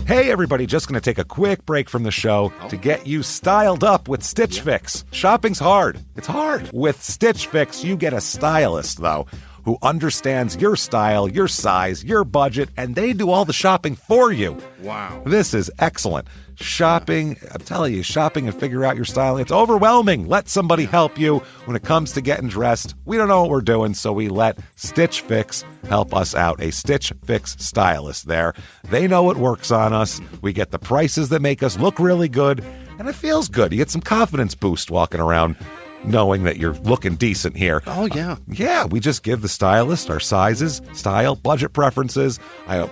Hey, everybody, just going to take a quick break from the show to get you styled up with Stitch Fix. Shopping's hard. It's hard. With Stitch Fix, you get a stylist, though, who understands your style, your size, your budget, and they do all the shopping for you. Wow. This is excellent. Shopping, I'm telling you, shopping and figure out your style, it's overwhelming. Let somebody help you when it comes to getting dressed. We don't know what we're doing, so we let Stitch Fix help us out. A Stitch Fix stylist there. They know what works on us. We get the prices that make us look really good, and it feels good. You get some confidence boost walking around knowing that you're looking decent here. Oh, yeah. Yeah, we just give the stylist our sizes, style, budget preferences.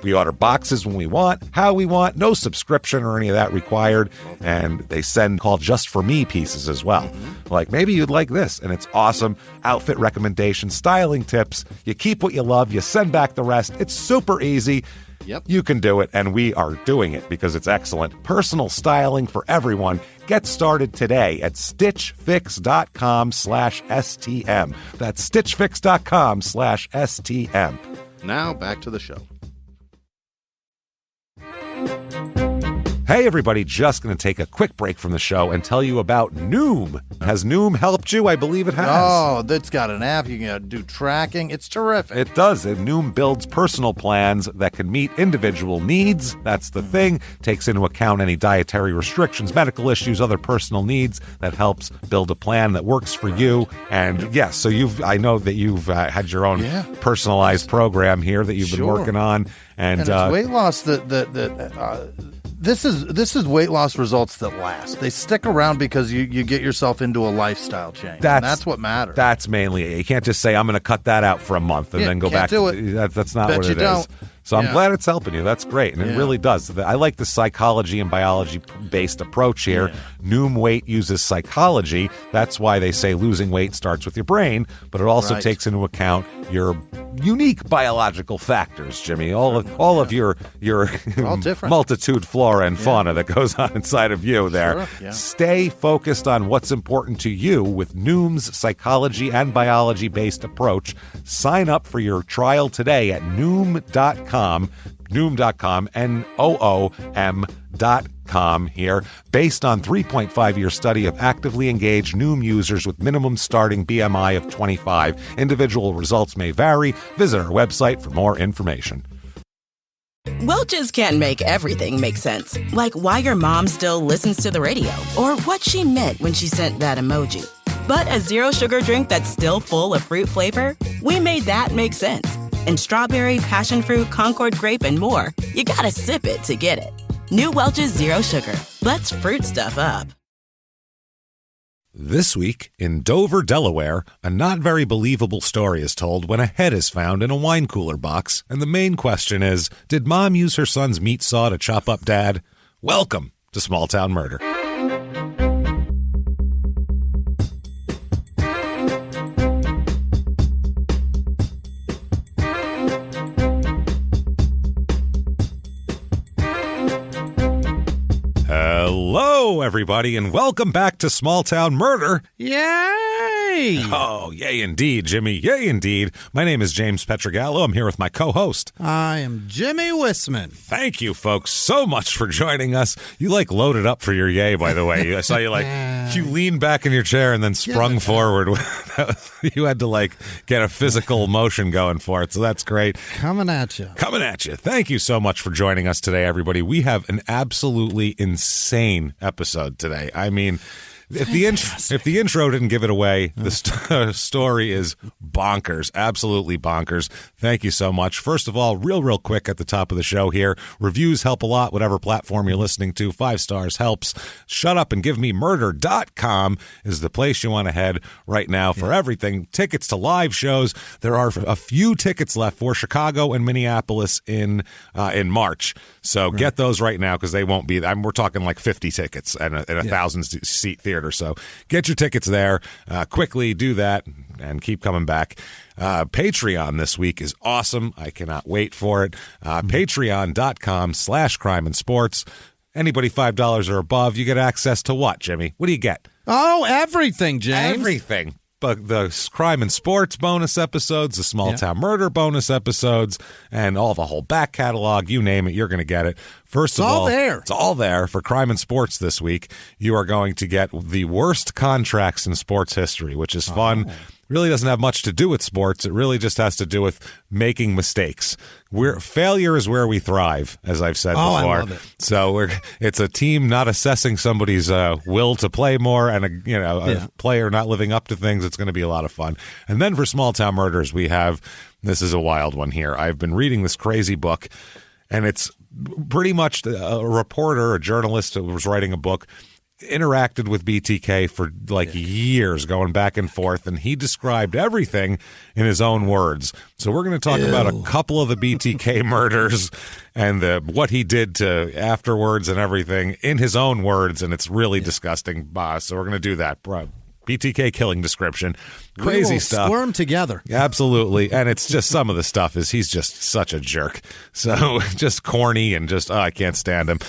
We order boxes when we want, how we want, no subscription or any of that required. And they send called Just For Me pieces as well. Like, maybe you'd like this, and it's awesome. Outfit recommendations, styling tips. You keep what you love, you send back the rest. It's super easy. Yep. You can do it, and we are doing it because it's excellent. Personal styling for everyone. Get started today at stitchfix.com/STM. That's stitchfix.com/STM. Now back to the show. Hey, everybody, just going to take a quick break from the show and tell you about Noom. Has Noom helped you? I believe it has. Oh, that's got an app. You can do tracking. It's terrific. It does. And Noom builds personal plans that can meet individual needs. That's the thing. Takes into account any dietary restrictions, medical issues, other personal needs. That helps build a plan that works for you. And yes, so I know that you've had your own personalized program here that you've been working on. And it's weight loss This is weight loss results that last. They stick around because you get yourself into a lifestyle change. That's what matters. That's mainly it. You can't just say, I'm going to cut that out for a month and then go back to it. That's not what it is. So I'm glad it's helping you. That's great. And it really does. I like the psychology and biology-based approach here. Yeah. Noom Weight uses psychology. That's why they say losing weight starts with your brain, but it also takes into account your unique biological factors, Jimmy. All of your multitude flora and fauna that goes on inside of you there. Sure. Yeah. Stay focused on what's important to you with Noom's psychology and biology-based approach. Sign up for your trial today at Noom.com, Noom.com here. Based on 3.5-year study of actively engaged Noom users with minimum starting BMI of 25. Individual results may vary. Visit our website for more information. Welch's can't make everything make sense. Like why your mom still listens to the radio or what she meant when she sent that emoji. But a zero sugar drink that's still full of fruit flavor, we made that make sense. And strawberry, passion fruit, Concord grape, and more. You gotta sip it to get it. New Welch's Zero Sugar. Let's fruit stuff up. This week, in Dover, Delaware, a not very believable story is told when a head is found in a wine cooler box. And the main question is, did Mom use her son's meat saw to chop up Dad? Welcome to Small Town Murder. Hello, everybody, and welcome back to Small Town Murder. Yay! Oh, yay indeed, Jimmy. Yay indeed. My name is James Pietragallo. I'm here with my co-host. I am Jimmie Whisman. Thank you, folks, so much for joining us. You, loaded up for your yay, by the way. I saw you, you leaned back in your chair and then sprung forward. You had to, get a physical motion going for it, so that's great. Coming at you. Thank you so much for joining us today, everybody. We have an absolutely insane episode today. I mean, if the intro didn't give it away, the story is bonkers, absolutely bonkers. Thank you so much. First of all, real quick at the top of the show here, reviews help a lot, whatever platform you're listening to. 5 stars helps. ShutUpAndGiveMeMurder.com is the place you want to head right now for everything. Tickets to live shows. There are a few tickets left for Chicago and Minneapolis in March. So get those right now because they won't be. We're talking 50 tickets and a 1,000-seat theater. So get your tickets there. Quickly do that and keep coming back. Patreon this week is awesome. I cannot wait for it. Patreon.com/crime and sports. Anybody $5 or above, you get access to what, Jimmy? What do you get? Oh, everything, James. Everything. the crime and sports bonus episodes, the small town murder bonus episodes, and all the whole back catalog. You name it, you're going to get it. First of all, it's all there for crime and sports this week. You are going to get the worst contracts in sports history, which is fun. Really doesn't have much to do with sports. It really just has to do with making mistakes. Failure is where we thrive, as I've said before. I love it. So it's a team not assessing somebody's will to play more, and a player not living up to things. It's going to be a lot of fun. And then for small town murders, we have, this is a wild one here. I've been reading this crazy book, and it's pretty much a reporter, a journalist who was writing a book, interacted with BTK for years, going back and forth, and he described everything in his own words. So we're going to talk about a couple of the BTK murders and what he did to afterwards and everything in his own words, and it's really disgusting, boss. So we're going to do that. BTK killing description. Crazy stuff. Squirm together. Absolutely. And it's just some of the stuff is he's just such a jerk. So just corny and just, I can't stand him.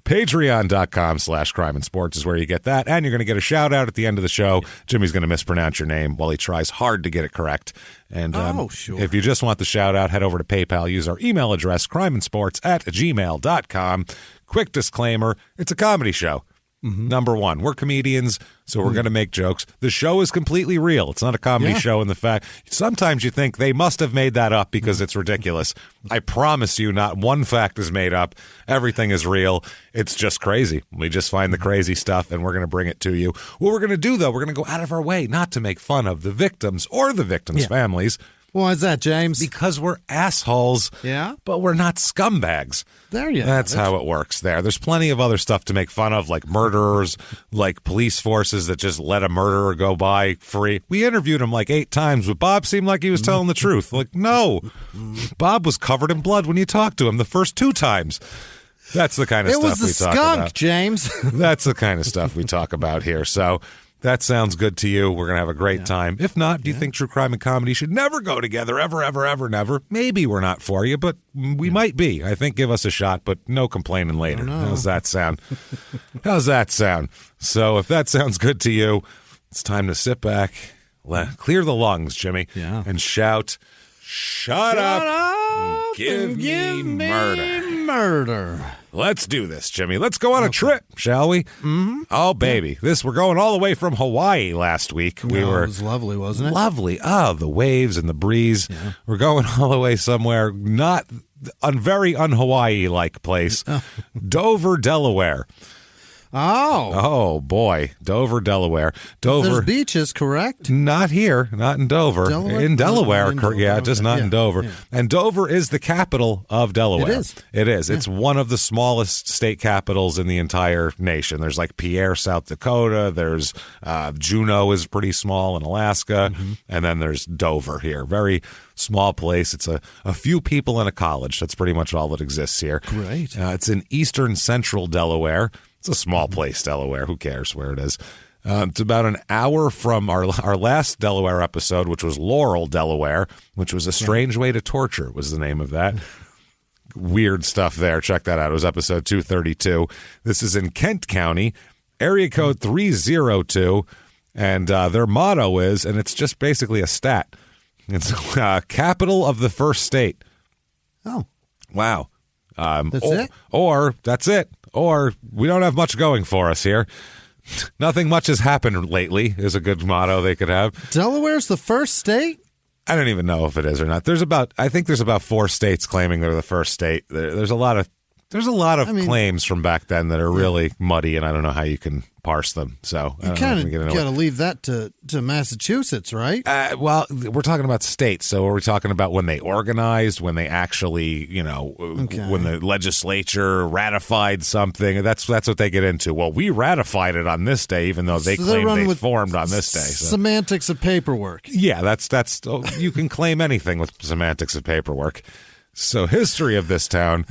Patreon.com/crime and sports is where you get that. And you're going to get a shout out at the end of the show. Jimmie's going to mispronounce your name while he tries hard to get it correct. And sure. If you just want the shout out, head over to PayPal. Use our email address, crimeandsports@gmail.com. Quick disclaimer, it's a comedy show. Number one, we're comedians, so we're going to make jokes. The show is completely real. It's not a comedy show in the fact. Sometimes you think they must have made that up because it's ridiculous. I promise you, not one fact is made up. Everything is real. It's just crazy. We just find the crazy stuff, and we're going to bring it to you. What we're going to do, though, we're going to go out of our way not to make fun of the victims or the victims' families. Why is that, James? Because we're assholes, but we're not scumbags. There you go. That's how it works there. There's plenty of other stuff to make fun of, like murderers, like police forces that just let a murderer go by free. We interviewed him like 8 times, but Bob seemed like he was telling the truth. Like, no. Bob was covered in blood when you talked to him the first 2 times. That's the kind of stuff we talk about. It was a skunk, James. That's the kind of stuff we talk about here. So that sounds good to you. We're going to have a great time. If not, do you think true crime and comedy should never go together, ever, ever, ever, never? Maybe we're not for you, but we might be. I think give us a shot, but no complaining later. How's that sound? How's that sound? So if that sounds good to you, it's time to sit back, clear the lungs, Jimmie, and shout, shut up, give me murder. Let's do this, Jimmie. Let's go on a trip, shall we? Mm-hmm. Oh, baby. We're going all the way from Hawaii last week. It was lovely, wasn't it? Lovely. Oh, the waves and the breeze. Yeah. We're going all the way somewhere, not a very un-Hawaii-like place. Dover, Delaware. Oh, boy. Dover, Delaware. There's beaches, correct? Not here. Not in Dover. In Delaware. Just not in Dover. Yeah. And Dover is the capital of Delaware. It is. Yeah. It's one of the smallest state capitals in the entire nation. There's like Pierre, South Dakota. There's Juneau is pretty small in Alaska. Mm-hmm. And then there's Dover here. Very small place. It's a few people in a college. That's pretty much all that exists here. Great. It's in eastern central Delaware. It's a small place, Delaware. Who cares where it is? It's about an hour from our last Delaware episode, which was Laurel, Delaware, which was A Strange Way to Torture was the name of that. Weird stuff there. Check that out. It was episode 232. This is in Kent County, area code 302, and their motto is, and it's just basically a stat, it's capital of the first state. Oh. Wow. That's it? Or that's it. Or we don't have much going for us here. Nothing much has happened lately is a good motto they could have. Delaware's the first state? I don't even know if it is or not. I think there's about 4 states claiming they're the first state. There's a lot of claims from back then that are really muddy, and I don't know how you can parse them. So you kind of got to leave that to Massachusetts, right? Well, we're talking about states. So are we talking about when they organized, when they actually, when the legislature ratified something? That's what they get into. Well, we ratified it on this day, even though they claim they formed on this day. So. Semantics of paperwork. Yeah, that's you can claim anything with semantics of paperwork. So history of this town.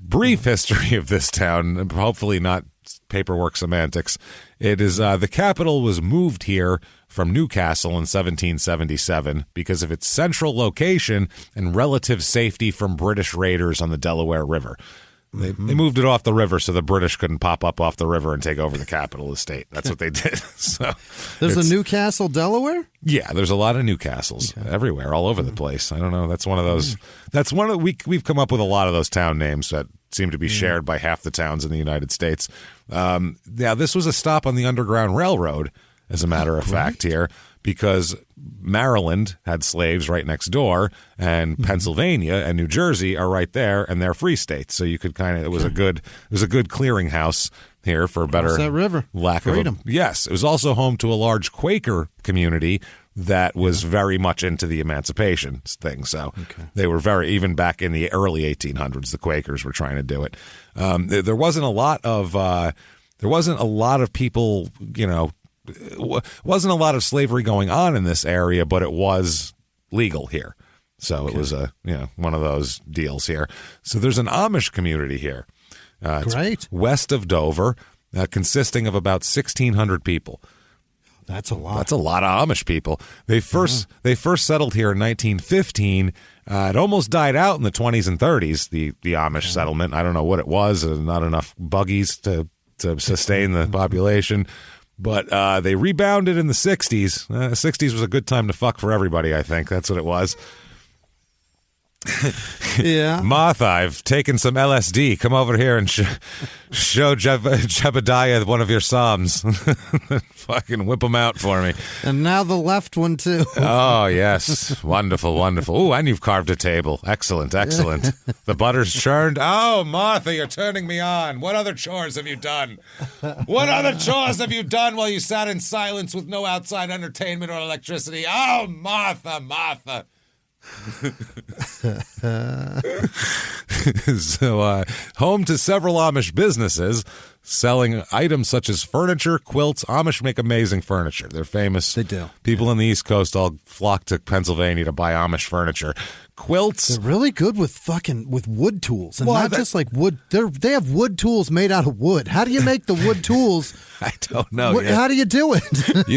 Brief history of this town, hopefully not paperwork semantics. It is the capital was moved here from Newcastle in 1777 because of its central location and relative safety from British raiders on the Delaware River. They moved it off the river so the British couldn't pop up off the river and take over the capital of the state. That's what they did. So there's a Newcastle, Delaware? Yeah, there's a lot of Newcastles everywhere, all over the place. I don't know. That's one of those. That's one of we've come up with a lot of those town names that seem to be shared by half the towns in the United States. Now, this was a stop on the Underground Railroad, as a matter of fact, here, because Maryland had slaves right next door, and Pennsylvania and New Jersey are right there, and they're free states. So you could kind of it was a good clearinghouse here for a better that river lack freedom. Yes, it was also home to a large Quaker community that was very much into the emancipation thing. So they were even back in the early 1800s, the Quakers were trying to do it. There wasn't a lot of people, wasn't a lot of slavery going on in this area, but it was legal here. So it was one of those deals here. So there's an Amish community here. Great. West of Dover, consisting of about 1,600 people. That's a lot. That's a lot of Amish people. They first settled here in 1915. It almost died out in the 20s and 30s, the Amish settlement. I don't know what it was. Not enough buggies to sustain the population. But they rebounded in the 60s. 60s was a good time to fuck for everybody, I think. That's what it was. Yeah. Martha, I've taken some LSD. Come over here and show Jebediah one of your psalms. Fucking whip them out for me. And now the left one, too. Oh, yes. Wonderful, wonderful. Oh, and you've carved a table. Excellent, excellent. The butter's churned. Oh, Martha, you're turning me on. What other chores have you done? What other chores have you done while you sat in silence with no outside entertainment or electricity? Oh, Martha, Martha. So, home to several Amish businesses selling items such as furniture, quilts. Amish make amazing furniture. They're famous. They do. People on the East Coast all flock to Pennsylvania to buy Amish furniture. Quilts. They're really good with wood tools, and not just like wood. They have wood tools made out of wood. How do you make the wood tools? I don't know. How do you do it?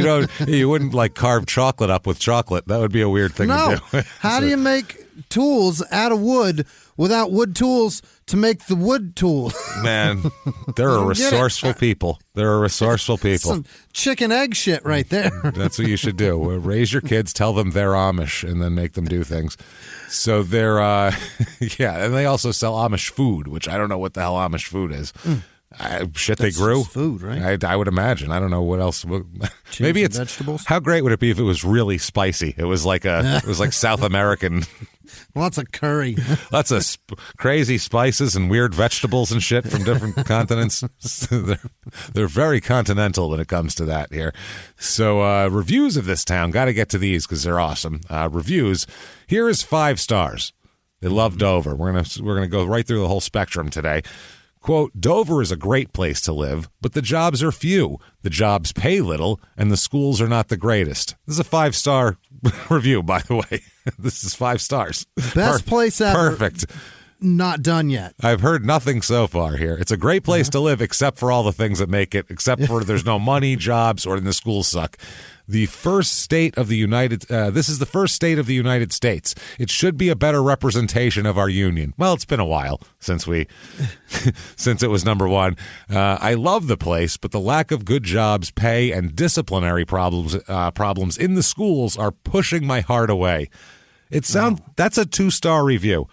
You wouldn't like carve chocolate up with chocolate. That would be a weird thing to do. How do you make tools out of wood without wood tools to make the wood tool? Man, there are resourceful people. There are resourceful people. Some chicken egg shit right there. That's what you should do. Raise your kids, tell them they're Amish, and then make them do things. So they're, and they also sell Amish food, which I don't know what the hell Amish food is. They grew. Just food, right? I would imagine. I don't know what else. Maybe it's vegetables. How great would it be if it was really spicy? It was like South American. Lots of curry. Lots of crazy spices and weird vegetables and shit from different continents. They're very continental when it comes to that here. So reviews of this town, got to get to these because they're awesome. Reviews. Here is 5 stars. They love Dover. We're gonna go right through the whole spectrum today. Quote, Dover is a great place to live, but the jobs are few. The jobs pay little, and the schools are not the greatest. This is a 5-star review, by the way. This is 5 stars. Best place ever. Perfect. Not done yet. I've heard nothing so far here. It's a great place to live, except for all the things that make it, except for there's no money, jobs, or the schools suck. The first state of the this is the first state of the United States. It should be a better representation of our union. Well, it's been a while since since it was number 1. I love the place, but the lack of good jobs, pay, and disciplinary problems in the schools are pushing my heart away. That's a 2-star review.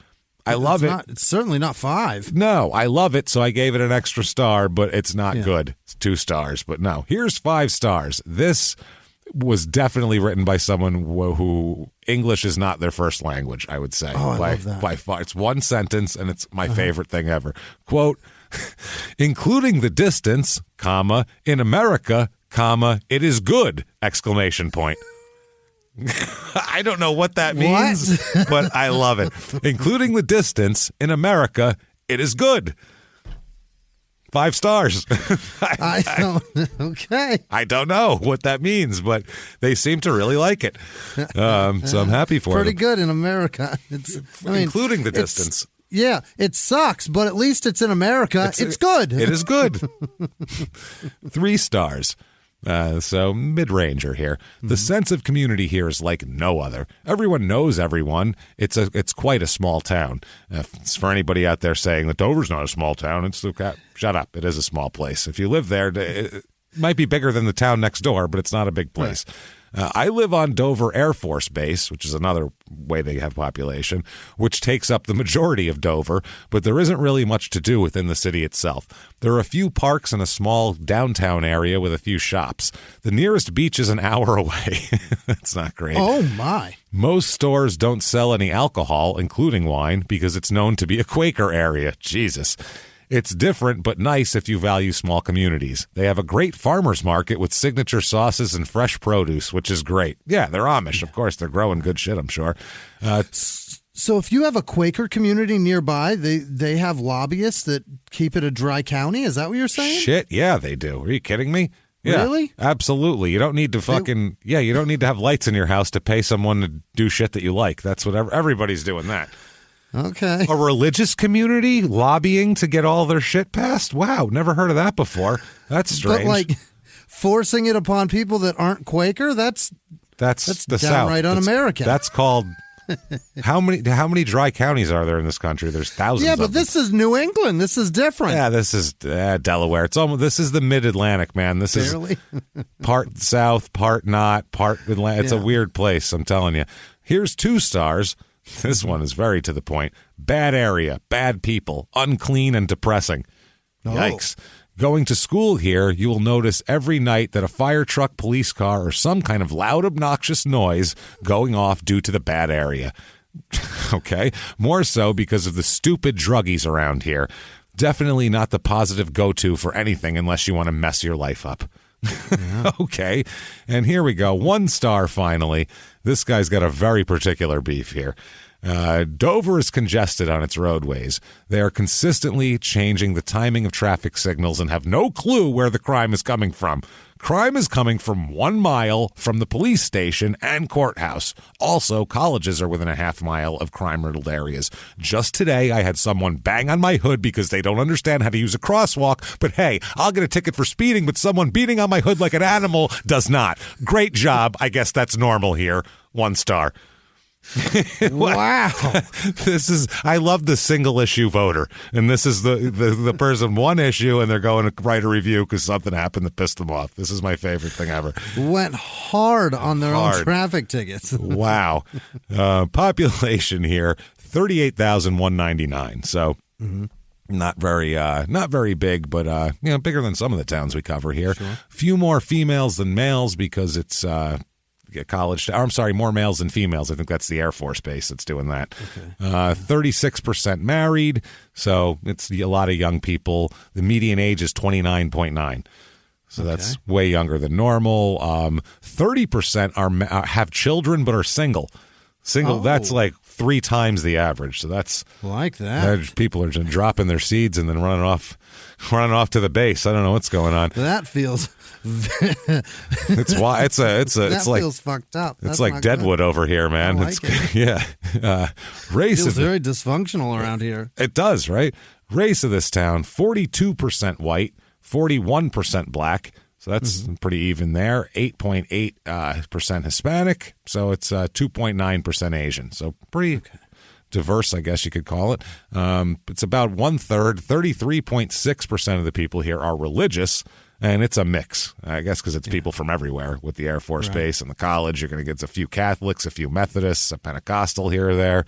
I love it. It's certainly not 5. No, I love it, so I gave it an extra star, but it's not good. It's 2 stars, but no. Here's 5 stars. This was definitely written by someone who English is not their first language, I would say. Oh, I love that. By far. It's 1 sentence, and it's my favorite thing ever. Quote, including the distance, comma, in America, comma, it is good, exclamation point. I don't know what that means, but I love it. Including the distance, in America, it is good. 5 stars. Okay. I don't know what that means, but they seem to really like it. So I'm happy for Pretty them. good in America. Including the distance. Yeah, it sucks, but at least it's in America. It's good. It is good. 3 stars. So mid-ranger here. The sense of community here is like no other. Everyone knows everyone. It's quite a small town. It's for anybody out there saying that Dover's not a small town. Shut up. It is a small place. If you live there, it might be bigger than the town next door, but it's not a big place. Right. I live on Dover Air Force Base, which is another way they have population, which takes up the majority of Dover, but there isn't really much to do within the city itself. There are a few parks and a small downtown area with a few shops. The nearest beach is an hour away. That's not great. Oh, my. Most stores don't sell any alcohol, including wine, because it's known to be a Quaker area. Jesus. It's different, but nice if you value small communities. They have a great farmer's market with signature sauces and fresh produce, which is great. Yeah, they're Amish. Of course, they're growing good shit, I'm sure. So if you have a Quaker community nearby, they have lobbyists that keep it a dry county? Is that what you're saying? Shit, yeah, they do. Are you kidding me? Yeah, really? Absolutely. You don't need to you don't need to have lights in your house to pay someone to do shit that you like. That's what everybody's doing that. Okay. A religious community lobbying to get all their shit passed? Wow, never heard of that before. That's strange. But forcing it upon people that aren't Quaker, that's the downright South. Un-American. That's called how many dry counties are there in this country? There's thousands. Yeah, but this is New England. This is different. Yeah, this is Delaware. This is the Mid-Atlantic, man. This is part South, part not, part Atlantic. It's a weird place, I'm telling you. Here's 2 stars. This one is very to the point. Bad area, bad people, unclean and depressing. Yikes. Going to school here, you will notice every night that a fire truck, police car, or some kind of loud, obnoxious noise going off due to the bad area. Okay? More so because of the stupid druggies around here. Definitely not the positive go-to for anything unless you want to mess your life up. Yeah. Okay. And here we go. 1 star finally. This guy's got a very particular beef here. Dover is congested on its roadways. They are consistently changing the timing of traffic signals and have no clue where the crime is coming from. Crime is coming from 1 mile from the police station and courthouse. Also, colleges are within a half mile of crime-riddled areas. Just today, I had someone bang on my hood because they don't understand how to use a crosswalk. But hey, I'll get a ticket for speeding, but someone beating on my hood like an animal does not. Great job. I guess that's normal here. 1 star. Wow. I love the single issue voter, and this is the person 1 issue and they're going to write a review because something happened that pissed them off. This is my favorite thing ever. Went hard on their own traffic tickets. Wow. Population here 38,199. So not very big, but bigger than some of the towns we cover here. Sure. Few more females than males because it's more males than females. I think that's the Air Force Base that's doing that. Okay. 36% married, so it's a lot of young people. The median age is 29.9. So that's way younger than normal. 30% have children but are single. That's like 3 times the average. So that's like that. People are just dropping their seeds and then running off to the base. I don't know what's going on. That feels it's like feels fucked up. It's like Deadwood over here, man. I like it. Yeah. Race feels very dysfunctional around here. It does, right? Race of this town: 42% white, 41% black. So that's pretty even there. 8.8% Hispanic. So it's 2.9% Asian. So pretty diverse, I guess you could call it. It's about 1/3. 33.6% of the people here are religious, and it's a mix, I guess, because it's people from everywhere with the Air Force Base and the college. You're going to get a few Catholics, a few Methodists, a Pentecostal here or there.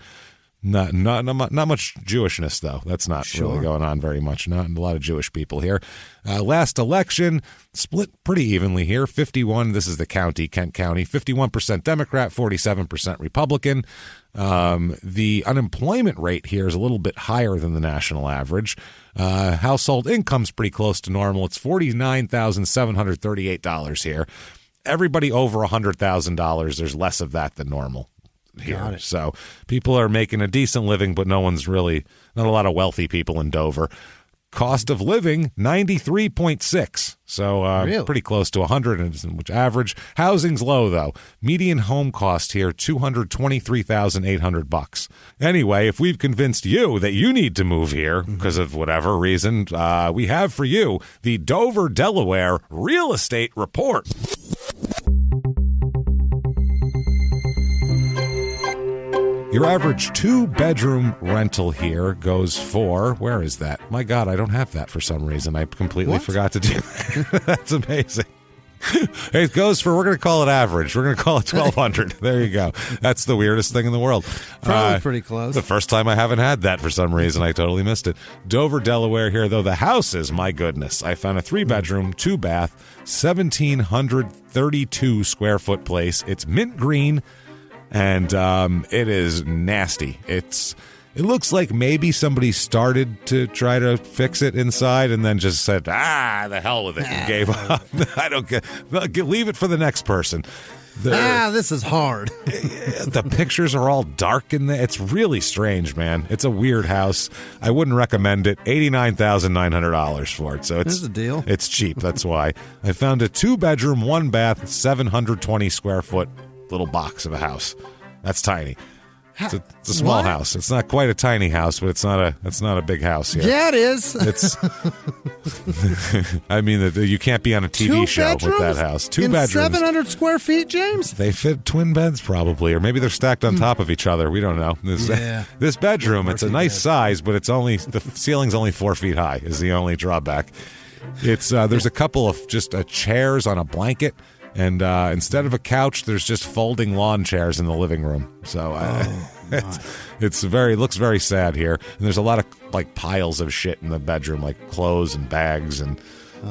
Not much Jewishness, though. That's not really going on very much. Not a lot of Jewish people here. Last election, split pretty evenly here. 51, this is the county, Kent County. 51% Democrat, 47% Republican. The unemployment rate here is a little bit higher than the national average. Household income's pretty close to normal. It's $49,738 here. Everybody over $100,000, there's less of that than normal here. So people are making a decent living, but not a lot of wealthy people in Dover. Cost of living, 93.6. So really? Pretty close to 100, which average. Housing's low, though. Median home cost here, $223,800. Anyway, if we've convinced you that you need to move here because of whatever reason, we have for you the Dover, Delaware Real Estate Report. Your average 2-bedroom rental here goes for, where is that? My God, I don't have that for some reason. I completely forgot to do that. That's amazing. It goes for, we're going to call it average. We're going to call it $1,200. There you go. That's the weirdest thing in the world. Probably pretty close. The first time I haven't had that for some reason. I totally missed it. Dover, Delaware here, though. The houses, my goodness. I found a 3-bedroom, 2-bath, 1,732 square foot place. It's mint green. And it is nasty. It looks like maybe somebody started to try to fix it inside and then just said, the hell with it, and gave up. I don't get. Leave it for the next person. This is hard. The pictures are all dark in there. It's really strange, man. It's a weird house. I wouldn't recommend it. $89,900 for it. So it's a deal. It's cheap. That's why. I found a 2-bedroom, 1-bath, 720 square foot little box of a house. That's tiny. It's a small house. It's not quite a tiny house, but it's not a big house here. Yeah, it is. It's. I mean, you can't be on a TV show with that house. 2 bedrooms, 700 square feet, James. They fit twin beds probably, or maybe they're stacked on top of each other. We don't know. This bedroom, it's a nice size, but it's only the ceiling's only 4 feet high. Is the only drawback. It's there's a couple of just chairs on a blanket. And instead of a couch, there's just folding lawn chairs in the living room. So looks very sad here. And there's a lot of piles of shit in the bedroom, like clothes and bags, and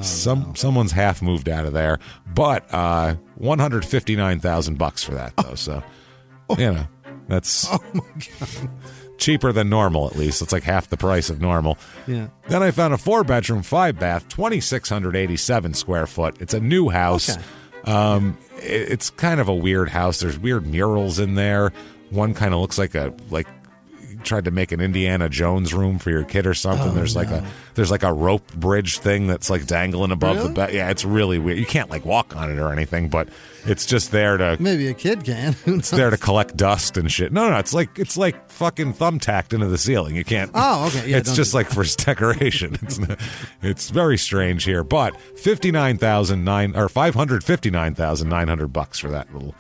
someone's half moved out of there. But $159,000 for that though. So that's my God. Cheaper than normal, at least. It's like half the price of normal. Yeah. Then I found a 4-bedroom, 5-bath, 2,687 square foot. It's a new house. Okay. It's kind of a weird house. There's weird murals in there. One kind of looks like tried to make an Indiana Jones room for your kid or something. There's like a rope bridge thing that's like dangling above the bed. Yeah, it's really weird. You can't walk on it or anything, but it's just there to maybe a kid can. It's there to collect dust and shit. No, it's like fucking thumbtacked into the ceiling. You can't. Oh, okay. Yeah, it's just for decoration. It's very strange here, but $559,900 for that little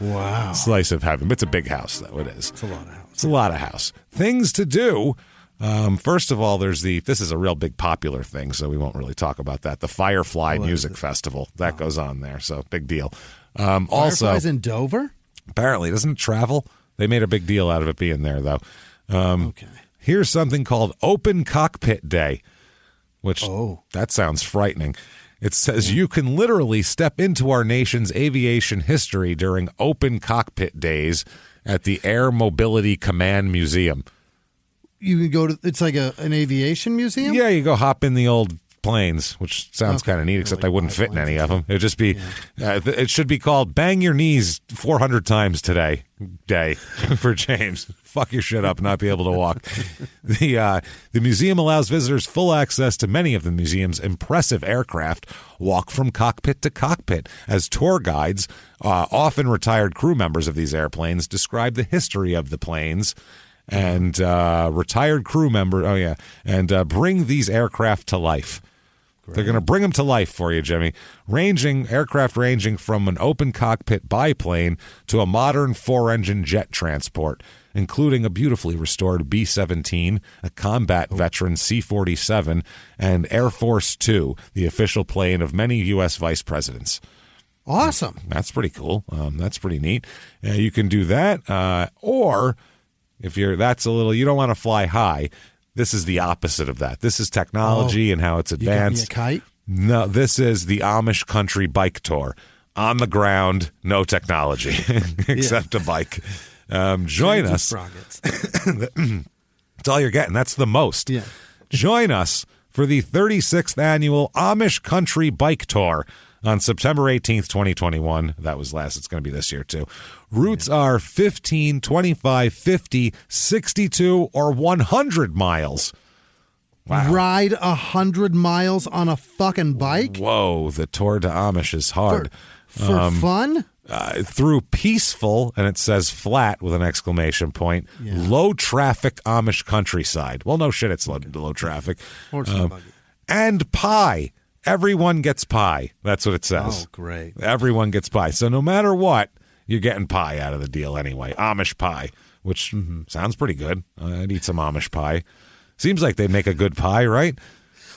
slice of heaven. It's a big house, though. It is. It's a lot of house. It's a lot of house. Things to do. First of all, this is a real big popular thing, so we won't really talk about that. The Firefly Music Festival. That goes on there, so big deal. Firefly's in Dover? Apparently, doesn't it travel? They made a big deal out of it being there, though. Okay. Here's something called Open Cockpit Day, which that sounds frightening. It says you can literally step into our nation's aviation history during Open Cockpit Days at the Air Mobility Command Museum. You can go to, it's like an aviation museum? Yeah, you go hop in the old planes, which sounds kind of neat, except I wouldn't fit in any of them. It'd just be, it should be called Bang Your Knees 400 Times Today Day for James. Fuck your shit up and not be able to walk. The museum allows visitors full access to many of the museum's impressive aircraft, walk from cockpit to cockpit, as tour guides, often retired crew members of these airplanes, describe the history of the planes and retired crew member. And bring these aircraft to life. Great. They're going to bring them to life for you, Jimmy. Aircraft ranging from an open cockpit biplane to a modern 4-engine jet transport, including a beautifully restored B-17, a combat veteran C-47, and Air Force Two, the official plane of many U.S. vice presidents. Awesome. That's pretty cool. That's pretty neat. You can do that, or if you don't want to fly high, this is the opposite of that. This is technology and how it's advanced. You got me a kite? No, this is the Amish Country Bike Tour. On the ground, no technology except a bike. Join us. That's all you're getting. That's the most. Yeah. Join us for the 36th annual Amish Country Bike Tour on September 18th, 2021. That was last. It's going to be this year, too. Routes are 15, 25, 50, 62, or 100 miles. ride 100 miles on a fucking bike. Whoa, the Tour de Amish is hard. For fun? Through peaceful, and it says flat with an exclamation point, low traffic Amish countryside. Well, no shit, it's low traffic. And pie. Everyone gets pie. That's what it says. Oh, great. Everyone gets pie. So no matter what, you're getting pie out of the deal anyway. Amish pie, which sounds pretty good. I'd eat some Amish pie. Seems like they make a good pie, right?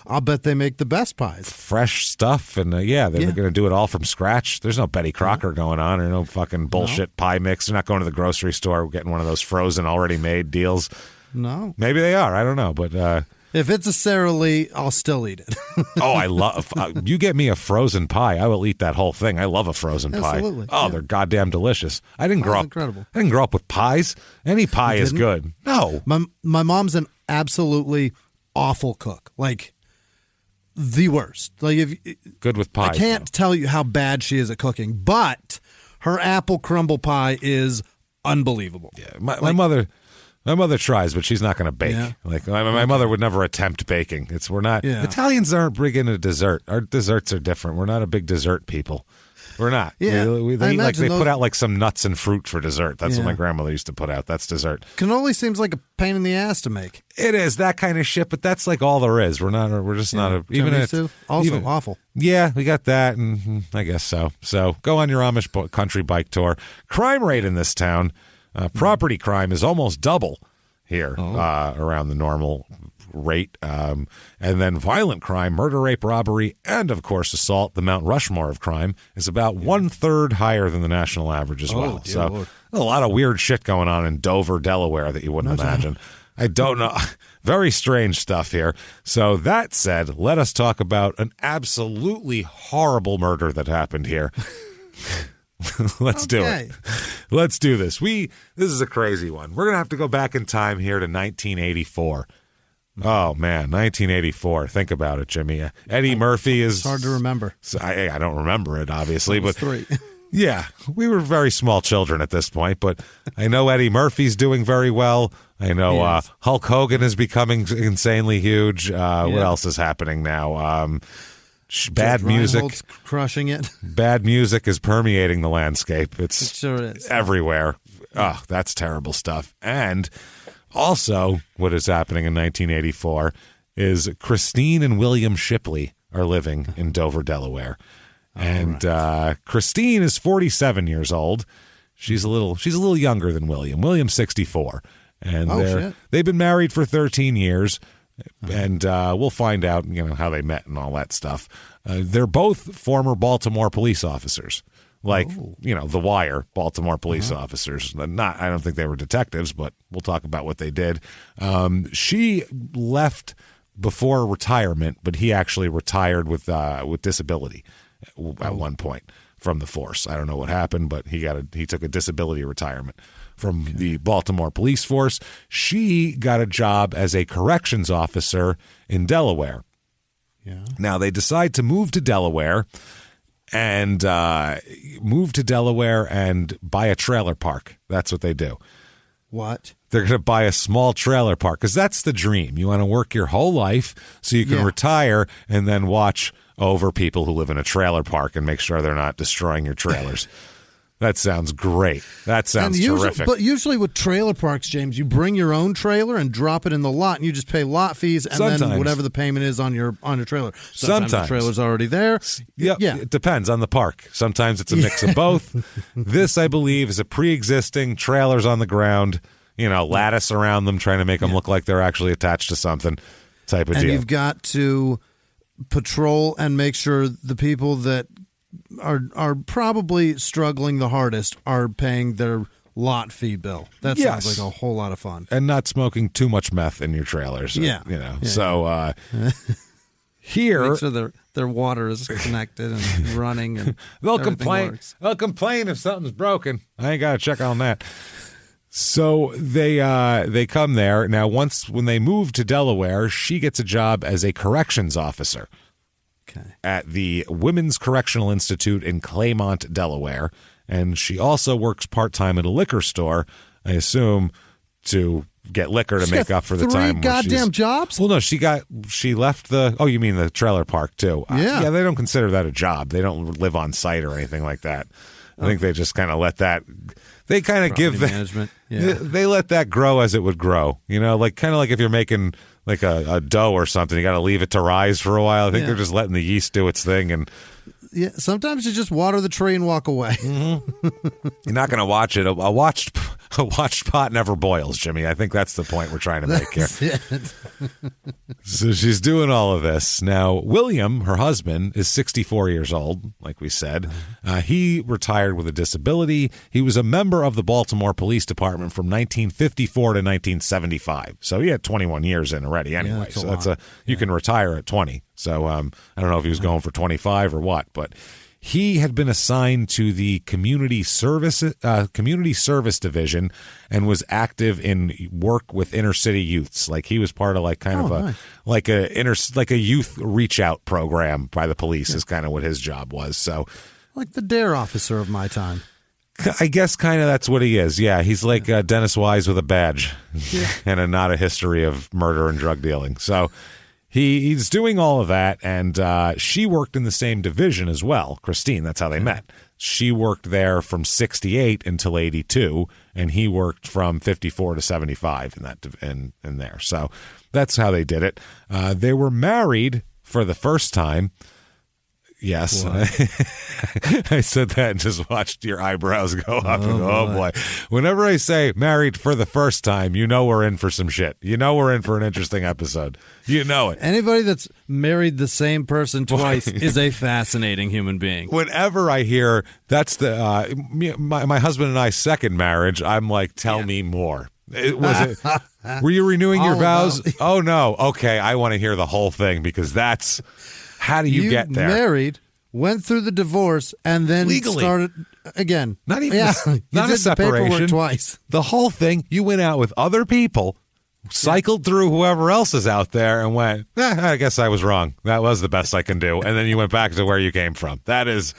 I'll bet they make the best pies. Fresh stuff, and they're going to do it all from scratch. There's no Betty Crocker going on, or no fucking bullshit pie mix. They're not going to the grocery store getting one of those frozen, already made deals. No. Maybe they are. I don't know, but... if it's a Sara Lee, I'll still eat it. Oh, I love... you get me a frozen pie, I will eat that whole thing. I love a frozen pie. Absolutely. Oh, they're goddamn delicious. I didn't grow up... incredible. I didn't grow up with pies. Any pie is good. No. My mom's an absolutely awful cook. Like... the worst. Like good with pie. I can't tell you how bad she is at cooking, but her apple crumble pie is unbelievable. Yeah, my mother tries, but she's not going to bake. Yeah. Like my mother would never attempt baking. We're not Italians aren't big into dessert. Our desserts are different. We're not a big dessert people. We're not. Yeah, they put out like some nuts and fruit for dessert. That's what my grandmother used to put out. That's dessert. Cannoli seems like a pain in the ass to make. It is that kind of shit, but that's like all there is. We're just not a even also awful. Yeah, we got that, and I guess so. So go on your Amish country bike tour. Crime rate in this town, property crime is almost double here around the normal rate, and then violent crime, murder, rape, robbery, and of course assault, the Mount Rushmore of crime, is about 1/3 higher than the national average as well. So Lord. A lot of weird shit going on in Dover, Delaware that you wouldn't imagine. I don't know. Very strange stuff here. So that said, let us talk about an absolutely horrible murder that happened here. Let's do it. Let's do this. This is a crazy one. We're going to have to go back in time here to 1984. Oh, man, 1984. Think about it, Jimmie. Eddie Murphy is... It's hard to remember. I don't remember it, obviously. But 3. Yeah, we were very small children at this point, but I know Eddie Murphy's doing very well. I know Hulk Hogan is becoming insanely huge. What else is happening now? Bad music. Crushing it. Bad music is permeating the landscape. It sure is. Everywhere. Oh, that's terrible stuff. And... also, what is happening in 1984 is Christine and William Shipley are living in Dover, Delaware. And Christine is 47 years old. She's a little younger than William. William's 64. And they've been married for 13 years. And we'll find out, how they met and all that stuff. They're both former Baltimore police officers. Like, The Wire, Baltimore police officers. I don't think they were detectives, but we'll talk about what they did. She left before retirement, but he actually retired with disability at one point from the force. I don't know what happened, but he took a disability retirement from the Baltimore police force. She got a job as a corrections officer in Delaware. Yeah. Now, they decide to move to Delaware and buy a trailer park. That's what they do. What? They're going to buy a small trailer park because that's the dream. You want to work your whole life so you can retire and then watch over people who live in a trailer park and make sure they're not destroying your trailers. That sounds great. That sounds terrific. But usually with trailer parks, James, you bring your own trailer and drop it in the lot, and you just pay lot fees and then whatever the payment is on your trailer. Sometimes the trailer's already there. Yeah, it depends on the park. Sometimes it's a mix of both. This, I believe, is a pre-existing trailers on the ground, lattice around them, trying to make them look like they're actually attached to something type of deal. And you've got to patrol and make sure the people that are probably struggling the hardest are paying their lot fee bill. That sounds like a whole lot of fun. And not smoking too much meth in your trailers. Here make sure their water is connected and running and they'll complain. Works. They'll complain if something's broken. I ain't got to check on that. So they come there. Now when they move to Delaware, she gets a job as a corrections officer. At the Women's Correctional Institute in Claymont, Delaware. And she also works part-time at a liquor store, I assume, to get liquor to make up for the time. Three goddamn jobs? Well, no, she left you mean the trailer park too? Yeah. They don't consider that a job. They don't live on site or anything like that. I think they just kind of let that. They kind of give management. Yeah. They let that grow as it would grow. Like kind of like if you're making like a dough or something, you got to leave it to rise for a while. I think they're just letting the yeast do its thing and. Yeah, sometimes you just water the tree and walk away. Mm-hmm. You're not going to watch it. A watched pot never boils, Jimmie. I think that's the point we're trying to make here. So she's doing all of this. Now, William, her husband, is 64 years old, like we said. He retired with a disability. He was a member of the Baltimore Police Department from 1954 to 1975. So he had 21 years in already anyway. You can retire at 20. So I don't know if he was going for 25 or what, but he had been assigned to the community service division and was active in work with inner city youths. Like he was part of a youth reach out program by the police is kind of what his job was. So like the DARE officer of my time. I guess kind of that's what he is. Yeah, he's like Dennis Wise with a badge and not a history of murder and drug dealing. So. He's doing all of that, and she worked in the same division as well. Christine, that's how they met. She worked there from 68 until 82, and he worked from 54 to 75 in there. So that's how they did it. They were married for the first time. Yes. I said that and just watched your eyebrows go up and go, oh boy. Whenever I say married for the first time, we're in for some shit. We're in for an interesting episode. You know it. Anybody that's married the same person twice is a fascinating human being. Whenever I hear that's my husband and I's second marriage, I'm like, tell me more. Were you renewing your vows? Oh, no. Okay, I want to hear the whole thing because that's... How do you get there? Married, went through the divorce, and then legally started again. Not even not a separation. Twice. The whole thing. You went out with other people, cycled through whoever else is out there, and went, I guess I was wrong. That was the best I can do. And then you went back to where you came from. That is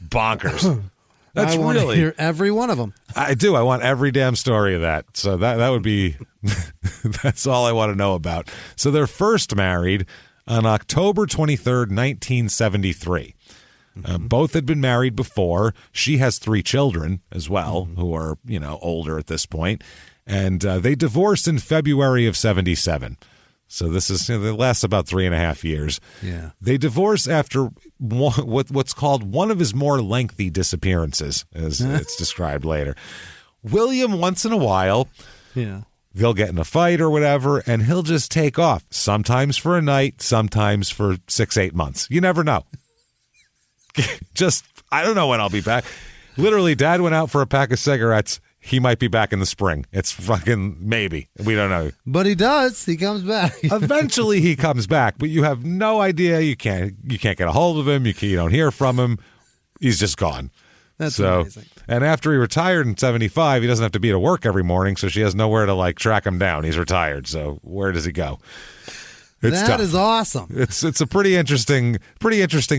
bonkers. I want to hear every one of them. I do. I want every damn story of that. So that would be, that's all I want to know about. So they're first married on October 23rd, 1973. Both had been married before. She has 3 children as well, who are, older at this point. And they divorced in February of 77. So this is, it lasts about 3.5 years. Yeah. They divorce after what's called one of his more lengthy disappearances, as it's described later. William, once in a while, they'll get in a fight or whatever, and he'll just take off, sometimes for a night, sometimes for 6-8 months. You never know. I don't know when I'll be back. Literally, Dad went out for a pack of cigarettes. He might be back in the spring. It's fucking maybe. We don't know. But he does. He comes back. Eventually, he comes back, but you have no idea. You can't get a hold of him. You don't hear from him. He's just gone. That's amazing. And after he retired in 75, he doesn't have to be to work every morning, so she has nowhere to track him down. He's retired, so where does he go? That is awesome. It's a pretty interesting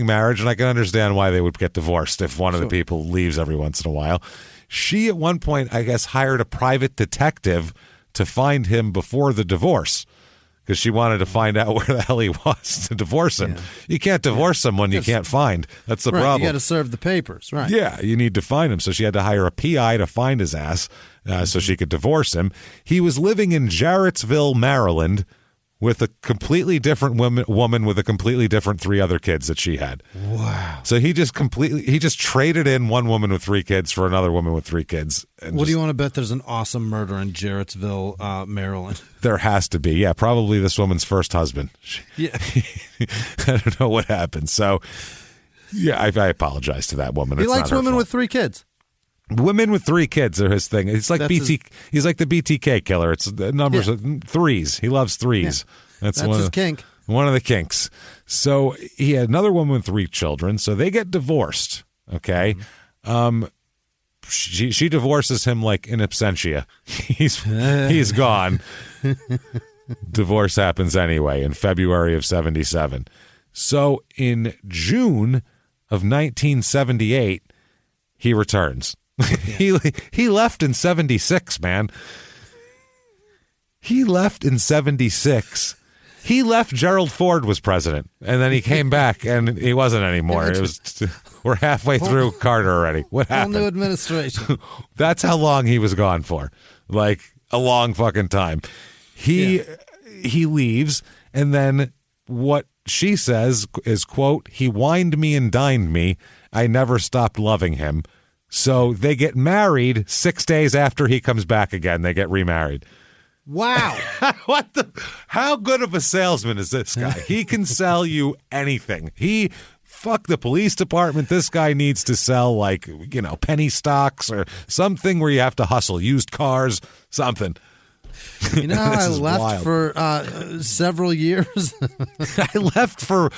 marriage, and I can understand why they would get divorced if one of the people leaves every once in a while. She, at one point, I guess, hired a private detective to find him before the divorce because she wanted to find out where the hell he was to divorce him. Yeah. You can't divorce someone you can't find. That's the problem. You got to serve the papers, right? Yeah, you need to find him. So she had to hire a PI to find his ass so she could divorce him. He was living in Jarrettsville, Maryland, with a completely different woman with a completely different 3 other kids that she had. Wow. So he just traded in one woman with 3 kids for another woman with 3 kids. What do you want to bet there's an awesome murder in Jarrettsville, Maryland? There has to be. Yeah, probably this woman's first husband. Yeah. I don't know what happened. So, yeah, I apologize to that woman. He likes women with 3 kids. Women with 3 kids are his thing. It's like he's like the BTK killer. It's the numbers of 3s. He loves 3s. Yeah. That's his kink. One of the kinks. So he had another woman with 3 children. So they get divorced. Okay. She divorces him like in absentia. He's gone. Divorce happens anyway in February of 77. So in June of 1978, he returns. He left in 76, man. He left in 76. He left. Gerald Ford was president, and then he came back, and he wasn't anymore. It was. We're halfway through Carter already. What happened? Whole new administration. That's how long he was gone for. Like a long fucking time. He leaves, and then what she says is, quote, "He wined me and dined me. I never stopped loving him." So they get married 6 days after he comes back again. They get remarried. Wow. How good of a salesman is this guy? He can sell you anything. Fuck the police department. This guy needs to sell, like, penny stocks or something where you have to hustle. Used cars, something. I left for several years. I left for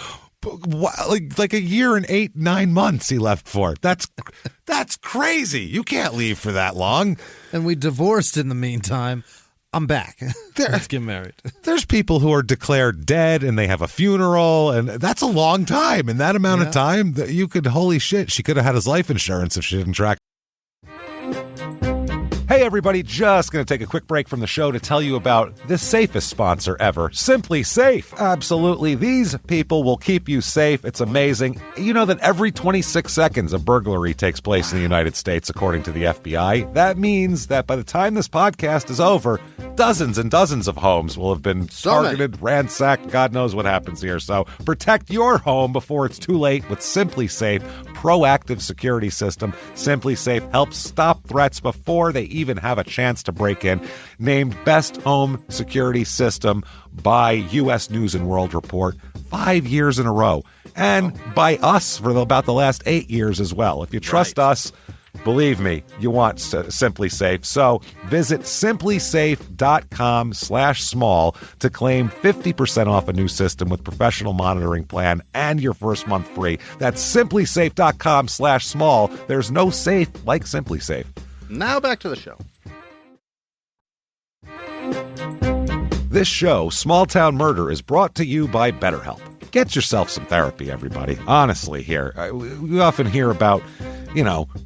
like a year and 8-9 months he left for. That's crazy. You can't leave for that long. And we divorced in the meantime. I'm back. Let's get married. There's people who are declared dead and they have a funeral, and that's a long time. In that amount of time, that you could, holy shit, she could have had his life insurance if she didn't track. Hey, everybody, just going to take a quick break from the show to tell you about the safest sponsor ever, Simply Safe. Absolutely. These people will keep you safe. It's amazing. You know that every 26 seconds a burglary takes place in the United States, according to the FBI. That means that by the time this podcast is over, dozens and dozens of homes will have been targeted, ransacked. God knows what happens here. So protect your home before it's too late with Simply Safe proactive security system. Simply Safe helps stop threats before they even have a chance to break in. Named Best Home Security System by U.S. News and World Report 5 years in a row. And by us for about the last 8 years as well. If you trust us, believe me, you want Simply Safe. So visit simplysafe.com/small to claim 50% off a new system with professional monitoring plan and your first month free. That's simplysafe.com/small. There's no safe like Simply Safe. Now back to the show. This show, Small Town Murder, is brought to you by BetterHelp. Get yourself some therapy, everybody. Honestly, here. We often hear about,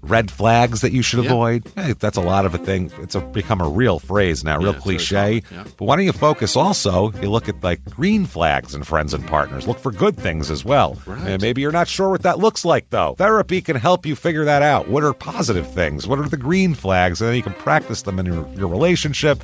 red flags that you should avoid. Hey, that's a lot of a thing. It's become a real phrase now, real cliche. Yeah. But why don't you focus also, you look at like green flags in friends and partners. Look for good things as well. Right. And maybe you're not sure what that looks like, though. Therapy can help you figure that out. What are positive things? What are the green flags? And then you can practice them in your relationship.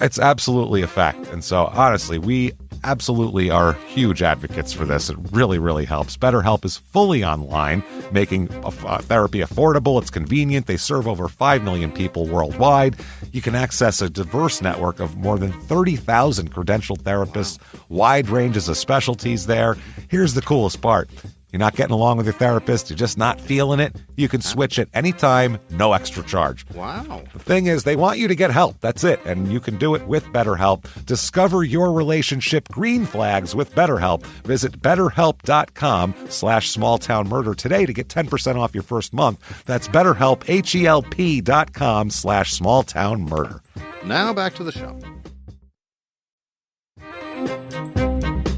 It's absolutely a fact. And so, honestly, we absolutely are huge advocates for this. It really, really helps. BetterHelp is fully online, making therapy affordable. It's convenient. They serve over 5 million people worldwide. You can access a diverse network of more than 30,000 credentialed therapists, wide ranges of specialties there. Here's the coolest part. You're not getting along with your therapist, you're just not feeling it, you can switch at any time, no extra charge. Wow. The thing is, they want you to get help. That's it. And you can do it with BetterHelp. Discover your relationship green flags with BetterHelp. Visit BetterHelp.com/smalltownmurder today to get 10% off your first month. That's BetterHelp, HELP.com/smalltownmurder. Now back to the show.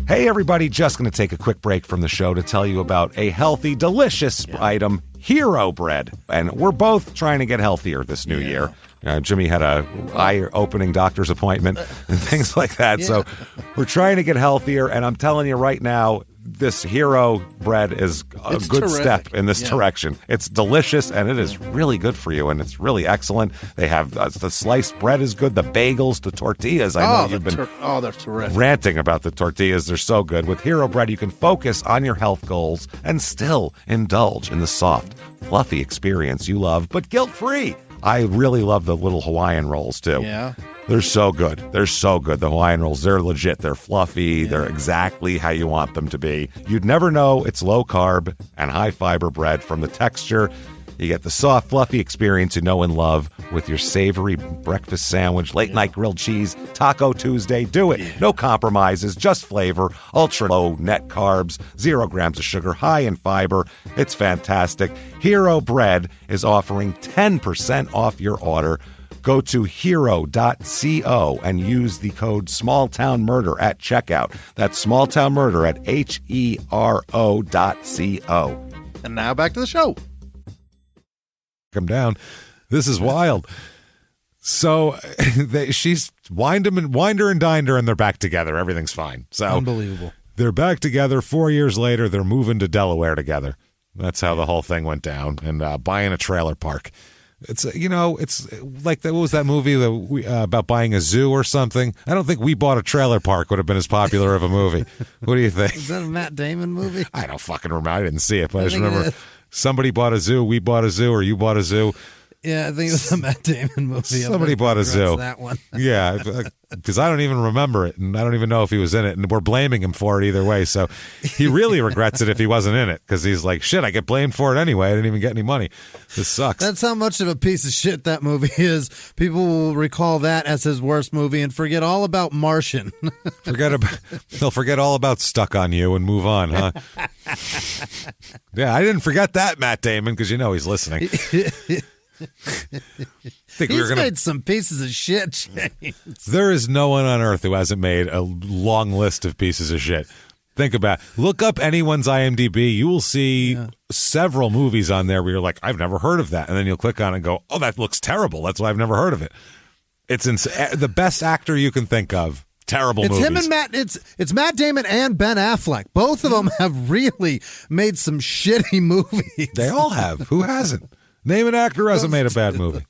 Hey, everybody, just going to take a quick break from the show to tell you about a healthy, delicious item, Hero Bread. And we're both trying to get healthier this new year. Jimmie had a eye-opening doctor's appointment and things like that. So we're trying to get healthier, and I'm telling you right now, this Hero Bread is a good step in this direction. It's delicious, and it is really good for you, and it's really excellent. They have the sliced bread is good, the bagels, the tortillas. I know you've been they're terrific. Ranting about the tortillas. They're so good. With Hero Bread, you can focus on your health goals and still indulge in the soft, fluffy experience you love, but guilt-free. I really love the little Hawaiian rolls, too. Yeah. They're so good. They're so good. The Hawaiian rolls, they're legit. They're fluffy. They're exactly how you want them to be. You'd never know it's low-carb and high-fiber bread from the texture. You get the soft, fluffy experience you know and love with your savory breakfast sandwich, late-night grilled cheese, Taco Tuesday. Do it. No compromises, just flavor, ultra-low net carbs, 0 grams of sugar, high in fiber. It's fantastic. Hero Bread is offering 10% off your order. Go to hero.co and use the code SmallTownMurder at checkout. That's SmallTownMurder at HERO.co. And now back to the show. Come down. This is wild. So she's wined her and dined her, and they're back together. Everything's fine. So unbelievable. They're back together. 4 years later, they're moving to Delaware together. That's how the whole thing went down, and buying a trailer park. It's it's like what was that movie about buying a zoo or something? I don't think We Bought a Trailer Park would have been as popular of a movie. What do you think? Is that a Matt Damon movie? I don't fucking remember. I didn't see it, but I just remember somebody bought a zoo, we bought a zoo, or you bought a zoo. Yeah, I think it was a Matt Damon movie. Somebody bought a zoo. That one. Yeah, because I don't even remember it, and I don't even know if he was in it, and we're blaming him for it either way. So he really regrets it if he wasn't in it, because he's like, shit, I get blamed for it anyway. I didn't even get any money. This sucks. That's how much of a piece of shit that movie is. People will recall that as his worst movie and forget all about Martian. They'll forget all about Stuck on You and move on, huh? Yeah, I didn't forget that, Matt Damon, because he's listening. He's made some pieces of shit, James. There is no one on earth who hasn't made a long list of pieces of shit. Think about it. Look up anyone's IMDb. You will see several movies on there where you're like, I've never heard of that. And then you'll click on it and go, oh, that looks terrible. That's why I've never heard of it. It's the best actor you can think of. Terrible movies. It's him and Matt. It's Matt Damon and Ben Affleck. Both of them have really made some shitty movies. They all have. Who hasn't? Name an actor who hasn't made a bad movie.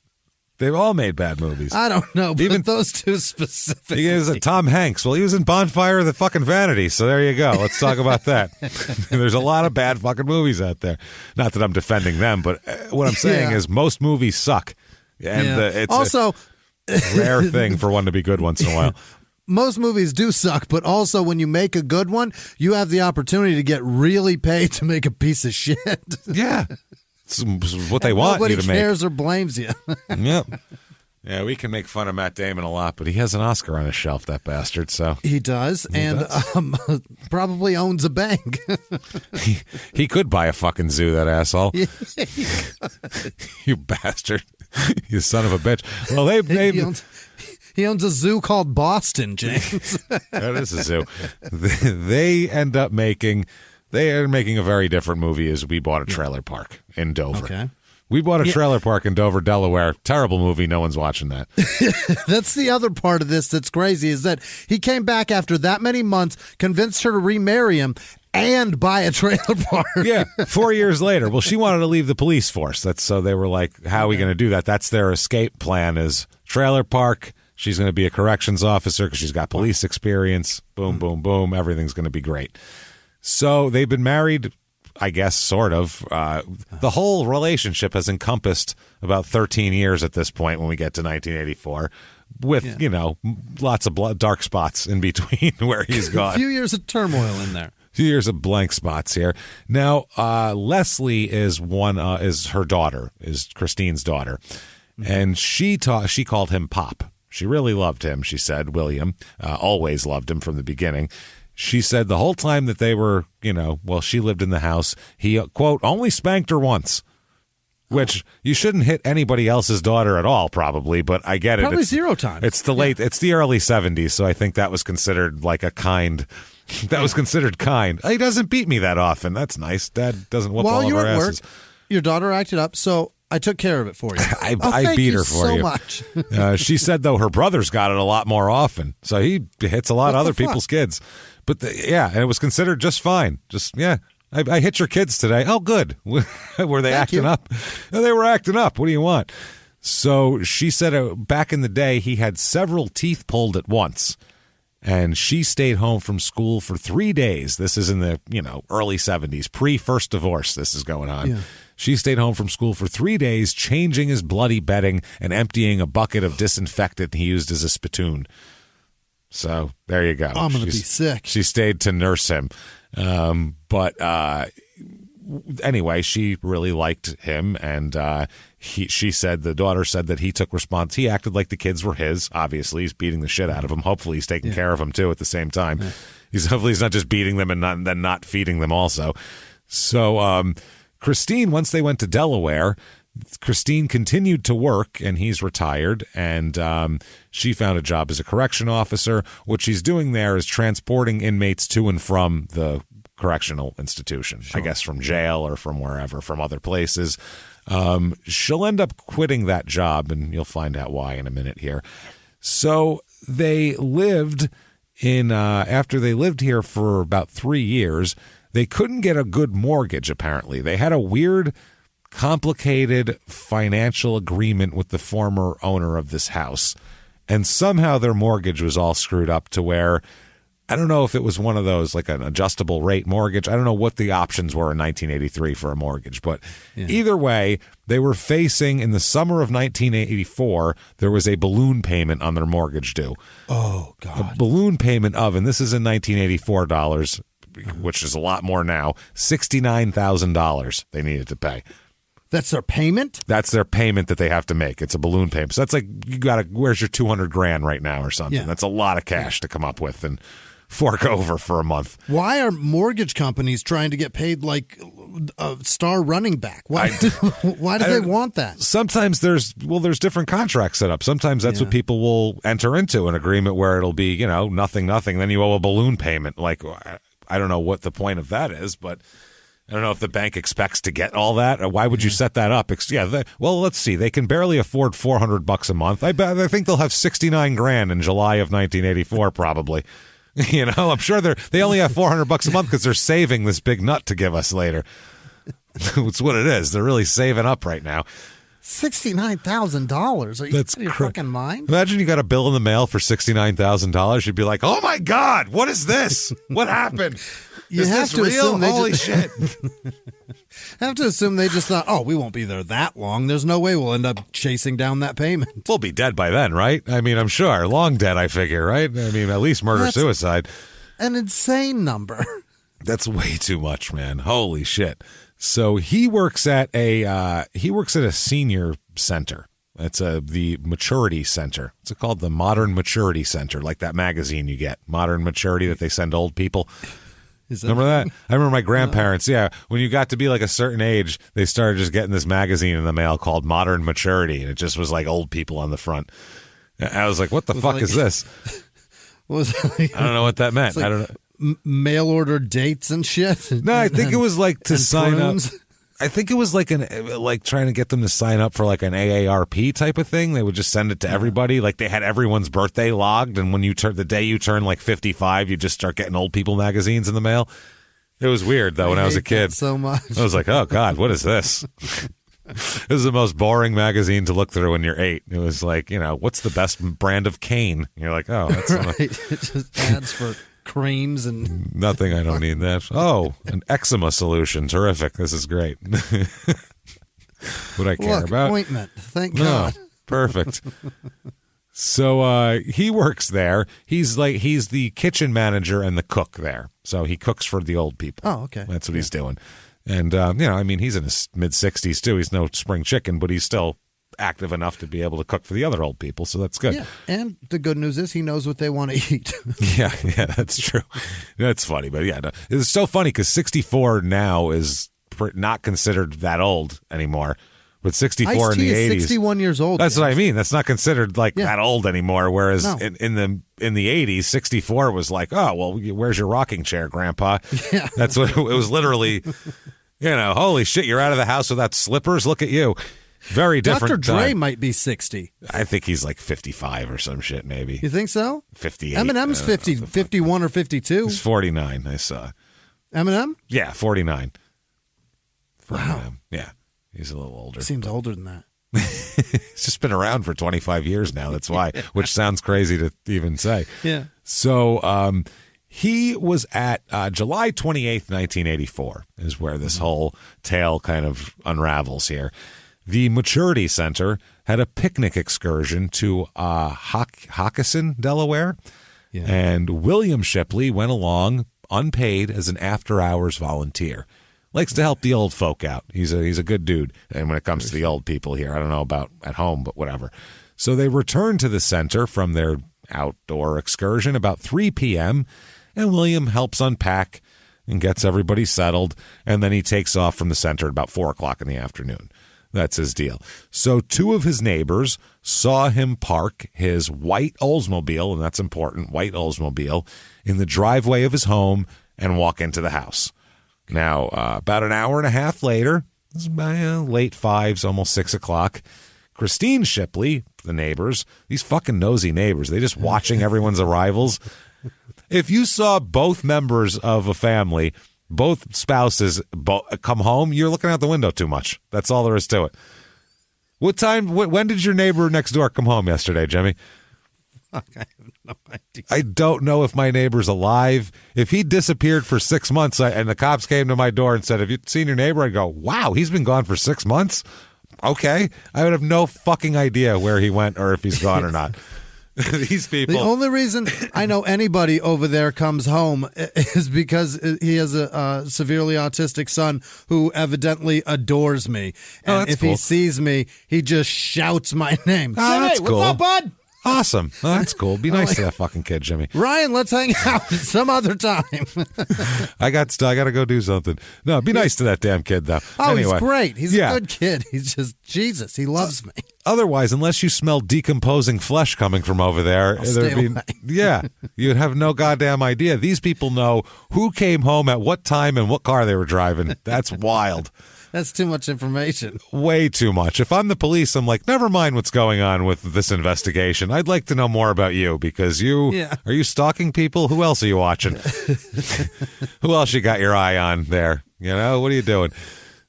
They've all made bad movies. I don't know, but even those two specifically. He is Tom Hanks. Well, he was in Bonfire of the fucking Vanity, so there you go. Let's talk about that. There's a lot of bad fucking movies out there. Not that I'm defending them, but what I'm saying is most movies suck. And it's also a rare thing for one to be good once in a while. Most movies do suck, but also when you make a good one, you have the opportunity to get really paid to make a piece of shit. Yeah. It's what they want you to make. Nobody cares or blames you. Yep. Yeah, we can make fun of Matt Damon a lot, but he has an Oscar on his shelf, that bastard. So he does, probably owns a bank. he could buy a fucking zoo, that asshole. You bastard. You son of a bitch. Well, he owns a zoo called Boston, James. That is a zoo. They end up making... They are making a very different movie as We Bought a Trailer Park in Dover. Okay. We Bought a Trailer Park in Dover, Delaware. Terrible movie. No one's watching that. That's the other part of this that's crazy, is that he came back after that many months, convinced her to remarry him, and buy a trailer park. Yeah, 4 years later. Well, she wanted to leave the police force. So they were like, how are we going to do that? That's their escape plan, is trailer park. She's going to be a corrections officer because she's got police experience. Boom, boom, boom. Everything's going to be great. So they've been married, I guess, sort of. The whole relationship has encompassed about 13 years at this point when we get to 1984, with, lots of dark spots in between where he's gone. A few years of turmoil in there. A few years of blank spots here. Now, Leslie is her daughter, is Christine's daughter. Mm-hmm. And she called him Pop. She really loved him, she said, William. Always loved him from the beginning. She said the whole time that they were, she lived in the house, he, quote, only spanked her once, which you shouldn't hit anybody else's daughter at all, probably, but I get it. Probably zero times. It's the early 70s, so I think that was considered like a kind, was considered kind. He doesn't beat me that often. That's nice. Dad doesn't whoop all of our asses. Work, your daughter acted up, so I took care of it for you. I beat her for you. Much. She said, though, her brother's got it a lot more often, so he hits a lot of other people's kids. But and it was considered just fine. I hit your kids today. Oh, good. Were they acting up? No, they were acting up. What do you want? So she said back in the day, he had several teeth pulled at once. And she stayed home from school for 3 days. This is in the, early 70s, pre-first divorce this is going on. Yeah. She stayed home from school for 3 days, changing his bloody bedding and emptying a bucket of disinfectant he used as a spittoon. So there you go. I'm going to be sick. She stayed to nurse him. Anyway, she really liked him, and she said, the daughter said that he took response. He acted like the kids were his. Obviously, he's beating the shit out of them. Hopefully, he's taking care of them, too, at the same time. Yeah. Hopefully he's not just beating them and then not feeding them also. So Christine, once they went to Delaware, Christine continued to work, and he's retired, and she found a job as a correction officer. What she's doing there is transporting inmates to and from the correctional institution, I guess from jail or from wherever, from other places. She'll end up quitting that job, and you'll find out why in a minute here. So they lived after they lived here for about 3 years, they couldn't get a good mortgage, apparently. They had a weird, complicated financial agreement with the former owner of this house. And somehow their mortgage was all screwed up to where, I don't know if it was one of those, like an adjustable rate mortgage. I don't know what the options were in 1983 for a mortgage. But either way, they were facing, in the summer of 1984, there was a balloon payment on their mortgage due. Oh, God. A balloon payment of, and this is in 1984 dollars, which is a lot more now, $69,000 they needed to pay. That's their payment? That's their payment that they have to make. It's a balloon payment. So that's like, where's your $200,000 right now or something? Yeah. That's a lot of cash to come up with and fork over for a month. Why are mortgage companies trying to get paid like a star running back? Why do they want that? Sometimes there's different contracts set up. Sometimes that's what people will enter into, an agreement where it'll be, nothing. Then you owe a balloon payment. Like, I don't know what the point of that is, but I don't know if the bank expects to get all that. Or why would you set that up? Well, let's see. They can barely afford $400 a month. I think they'll have $69,000 in July of 1984, probably. I'm sure they only have $400 a month because they're saving this big nut to give us later. It's what it is. They're really saving up right now. $69,000. Are you out of your fucking mind? Imagine you got a bill in the mail for $69,000. You'd be like, "Oh my God, what is this? What happened? Is this real? Holy shit!" I have to assume they just thought, "Oh, we won't be there that long. There's no way we'll end up chasing down that payment. We'll be dead by then, right? I mean, I'm sure, long dead. I figure, right? I mean, at least murder-suicide. An insane number. That's way too much, man. Holy shit. So he works at a senior center. It's the Maturity Center. It's called the Modern Maturity Center, like that magazine you get, Modern Maturity, that they send old people. Remember that? I remember my grandparents, when you got to be like a certain age, they started just getting this magazine in the mail called Modern Maturity, and it just was like old people on the front. I was like, what the fuck is this? What was it like? I don't know what that meant. Like, I don't know. Mail order dates and shit. No, I think it was like to sign up. I think it was like trying to get them to sign up for like an AARP type of thing. They would just send it to everybody. Like they had everyone's birthday logged, and when the day you turn like 55, you just start getting old people magazines in the mail. It was weird though when I was a kid. So much. I was like, oh God, what is this? This is the most boring magazine to look through when you're 8. It was like, what's the best brand of cane? You're like, oh, that's right. It just ads for creams and nothing. I don't need that. Oh, an eczema solution. Terrific. This is great. What I care about. Ointment. Thank God. Perfect. So he works there. He's the kitchen manager and the cook there. So he cooks for the old people. Oh, okay. That's what he's doing. And, he's in his mid-60s, too. He's no spring chicken, but he's still active enough to be able to cook for the other old people, so that's good. Yeah, and the good news is he knows what they want to eat. yeah, that's true. That's funny, but it's so funny because 64 now is not considered that old anymore. But 64 Ice-T in the is 80s, 61 years old. That's what I mean. That's not considered like that old anymore. Whereas in the 80s, 64 was like, oh well, where's your rocking chair, Grandpa? Yeah, that's what it was. Literally, holy shit, you're out of the house without slippers. Look at you. Very different. Dr. Dre might be 60. I think he's like 55 or some shit, maybe. You think so? 58. Eminem's 50, 51 or 52. He's 49, I saw. Eminem? Yeah, 49. Wow. Yeah, he's a little older. Seems older than that. He's just been around for 25 years now, that's why, which sounds crazy to even say. Yeah. So he was at July 28th, 1984 is where this whole tale kind of unravels here. The Maturity Center had a picnic excursion to Hockessin, Delaware, and William Shipley went along unpaid as an after-hours volunteer. Likes to help the old folk out. He's a good dude. And when it comes to the old people here, I don't know about at home, but whatever. So they returned to the center from their outdoor excursion about 3 p.m., and William helps unpack and gets everybody settled, and then he takes off from the center at about 4 o'clock in the afternoon. That's his deal. So 2 of his neighbors saw him park his white Oldsmobile, and that's important, white Oldsmobile, in the driveway of his home and walk into the house. Now, about an hour and a half later, It's late 5s, almost 6 o'clock. Christine Shipley, the neighbors, these fucking nosy neighbors, they just watching everyone's arrivals. If you saw both members of a family, both spouses come home, you're looking out the window too much. That's all there is to it. What time? When did your neighbor next door come home yesterday, Jimmie? Fuck, I have no idea. I don't know if my neighbor's alive. If he disappeared for 6 months and the cops came to my door and said, "Have you seen your neighbor?" I'd go, "Wow, he's been gone for 6 months." Okay, I would have no fucking idea where he went or if he's gone or not. These people. The only reason I know anybody over there comes home is because he has a severely autistic son who evidently adores me. And if he sees me, he just shouts my name. Oh, that's cool. What's up, bud? Awesome. Oh, that's cool. Be nice to that fucking kid, Jimmie. Ryan, let's hang out some other time. I got to go do something. No, be nice to that damn kid, though. Oh, anyway. He's great. He's a good kid. He's just, Jesus, he loves me. Otherwise, unless you smell decomposing flesh coming from over there, you'd have no goddamn idea. These people know who came home at what time and what car they were driving. That's wild. That's too much information. Way too much. If I'm the police, I'm like, never mind what's going on with this investigation. I'd like to know more about you because are you stalking people? Who else are you watching? Who else you got your eye on there? You know, what are you doing?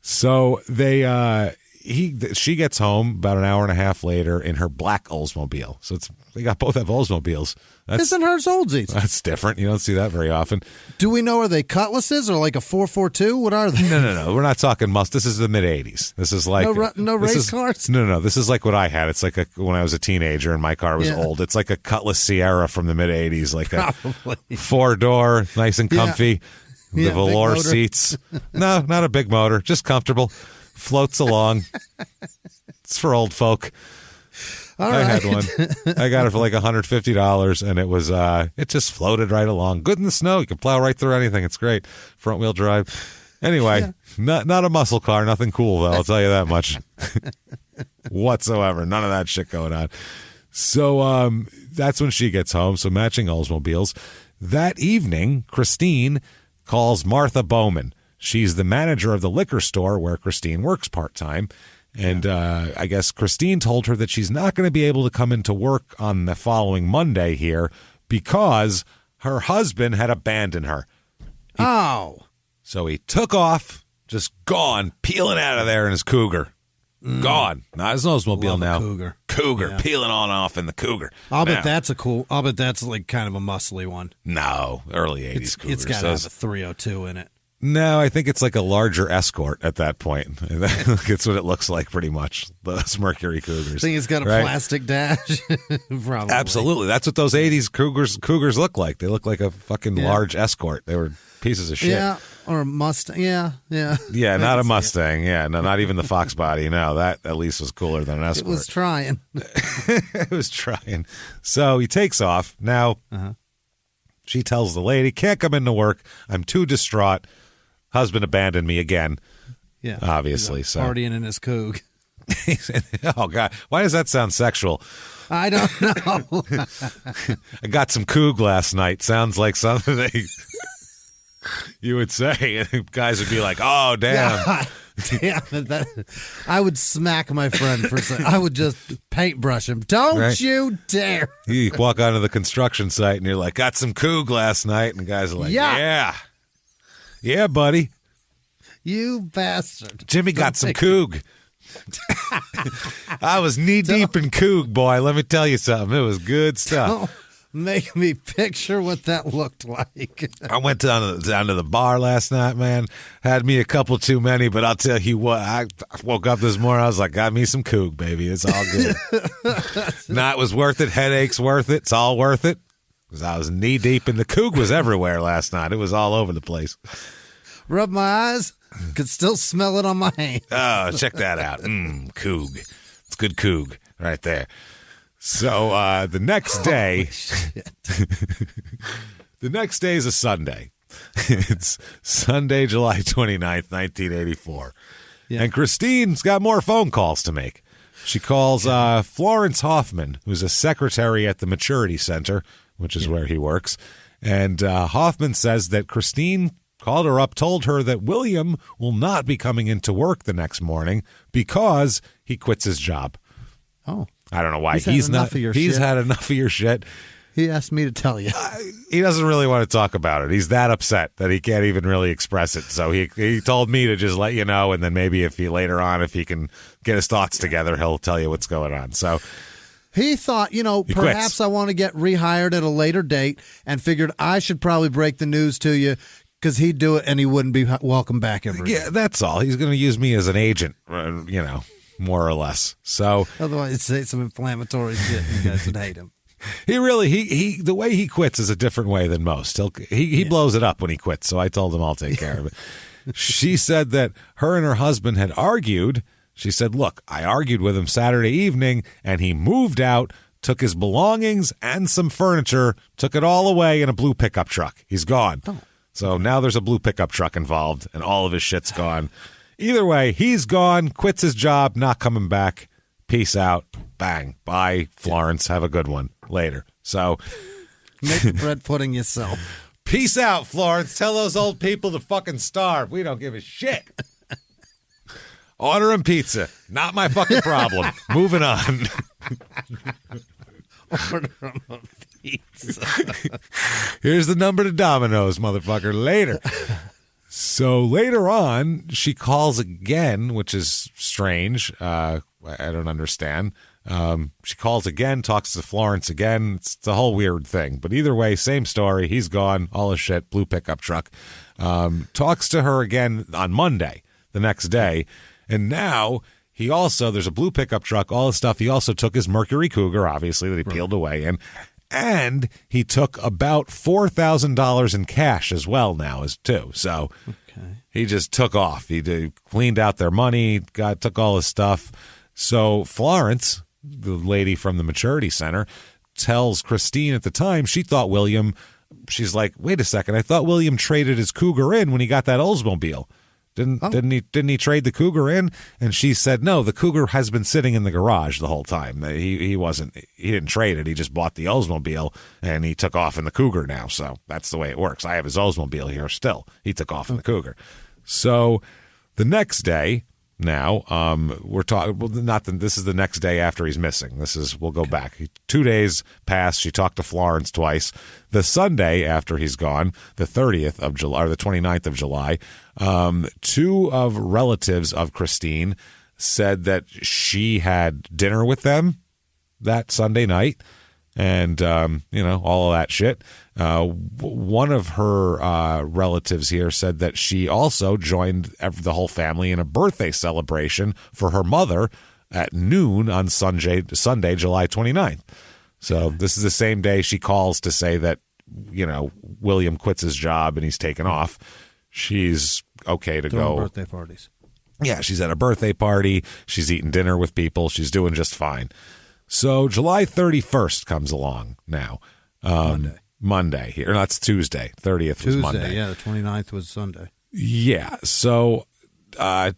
So she gets home about an hour and a half later in her black Oldsmobile. So they both have Oldsmobiles. Isn't hers oldsies? That's different. You don't see that very often. Do we know, are they Cutlasses or like a 442? What are they? No. We're not talking This is the mid-'80s. This is like... No race cars? No. This is like what I had. It's like when I was a teenager and my car was old. It's like a Cutlass Sierra from the mid-'80s. Like Probably. A 4-door, nice and comfy. The velour seats. No, not a big motor. Just comfortable. Floats along. It's for old folk. I had one. I got it for like $150, and it was it just floated right along. Good in the snow. You can plow right through anything. It's great. Front wheel drive. Anyway, not a muscle car. Nothing cool though. I'll tell you that much. Whatsoever. None of that shit going on. So that's when she gets home. So matching Oldsmobiles. That evening, Christine calls Martha Bowman. She's the manager of the liquor store where Christine works part-time. And I guess Christine told her that she's not going to be able to come into work on the following Monday here because her husband had abandoned her. So he took off, just gone, peeling out of there in his Cougar. Gone. Not his Oldsmobile now. Cougar. Peeling on off in the Cougar. I'll bet that's like kind of a muscly one. No, early 80s Cougar. It's got to have a 302 in it. No, I think it's like a larger Escort at that point. It's what it looks like pretty much, those Mercury Cougars. I think it's got a plastic dash. Probably. Absolutely. That's what those 80s Cougars look like. They look like a fucking large Escort. They were pieces of shit. Yeah, or a Mustang. Yeah. Yeah, not a Mustang. Yeah, no, not even the Fox body. No, that at least was cooler than an Escort. It was trying. It was trying. So he takes off. Now, she tells the lady, can't come into work. I'm too distraught. Husband abandoned me again. Yeah, obviously. So partying in his Coug. Oh God, why does that sound sexual? I don't know. I got some Coug last night. Sounds like something you would say. Guys would be like, "Oh damn." Yeah. I would smack my friend for saying. I would just paintbrush him. Don't you dare! You walk onto the construction site and you're like, "Got some Coug last night," and guys are like, "Yeah, buddy. You bastard. Jimmie got some Coug." I was knee-deep in Coug, boy. Let me tell you something. It was good stuff. Don't make me picture what that looked like. I went down to the bar last night, man. Had me a couple too many, but I'll tell you what. I woke up this morning. I was like, got me some Coug, baby. It's all good. Night was worth it. Headaches worth it. It's all worth it. Because I was knee-deep, and the Coug was everywhere last night. It was all over the place. Rub my eyes. Could still smell it on my hand. Oh, check that out. Coug. It's good Coug right there. So the next day, the next day is a Sunday. It's Sunday, July 29th, 1984. Yeah. And Christine's got more phone calls to make. She calls Florence Hoffman, who's a secretary at the Maturity Center, which is where he works. And Hoffman says that Christine called her up, told her that William will not be coming into work the next morning because he quits his job. Oh. I don't know why. He's had enough of your shit. He asked me to tell you. He doesn't really want to talk about it. He's that upset that he can't even really express it. So he told me to just let you know, and then maybe if he can get his thoughts together, he'll tell you what's going on. So he thought, perhaps quits. I want to get rehired at a later date, and figured I should probably break the news to you because he'd do it and he wouldn't be welcome back ever again. Yeah, that's all. He's going to use me as an agent, more or less. So otherwise, it'd say some inflammatory shit, and you guys would hate him. He the way he quits is a different way than most. He blows it up when he quits, so I told him I'll take care of it. She said that her and her husband had argued. She said, look, I argued with him Saturday evening, and he moved out, took his belongings and some furniture, took it all away in a blue pickup truck. He's gone. Oh. So now there's a blue pickup truck involved, and all of his shit's gone. Either way, he's gone, quits his job, not coming back. Peace out. Bang. Bye, Florence. Have a good one. Later. So make the bread pudding yourself. Peace out, Florence. Tell those old people to fucking starve. We don't give a shit. Order them pizza. Not my fucking problem. Moving on. Order them a pizza. Here's the number to Domino's, motherfucker. Later. So later on, she calls again, which is strange. I don't understand. She calls again, talks to Florence again. It's a whole weird thing. But either way, same story. He's gone. All his shit. Blue pickup truck. Talks to her again on Monday, the next day. And now there's a blue pickup truck, all his stuff. He also took his Mercury Cougar, obviously, that he peeled away in. And he took about $4,000 in cash as well now, too. So he just took off. He cleaned out their money, took all his stuff. So Florence, the lady from the maturity center, tells Christine at the time she thought William, she's like, wait a second, I thought William traded his Cougar in when he got that Oldsmobile. Didn't he trade the Cougar in? And she said, no, the Cougar has been sitting in the garage the whole time. He didn't trade it. He just bought the Oldsmobile and he took off in the Cougar now. So that's the way it works. I have his Oldsmobile here still. He took off in the Cougar. So the next day now, we're talking, this is the next day after he's missing. We'll go back. 2 days passed. She talked to Florence twice. The Sunday after he's gone, the 30th of July, or the 29th of July, two of relatives of Christine said that she had dinner with them that Sunday night and, all of that shit. One of her relatives here said that she also joined the whole family in a birthday celebration for her mother at noon on Sunday, July 29th. So this is the same day she calls to say that, William quits his job and he's taken off. She's okay to go. Birthday parties. Yeah, she's at a birthday party. She's eating dinner with people. She's doing just fine. So July 31st comes along now. Monday here. No, that's Tuesday. 30th was Monday. Yeah, the 29th was Sunday. Yeah. So July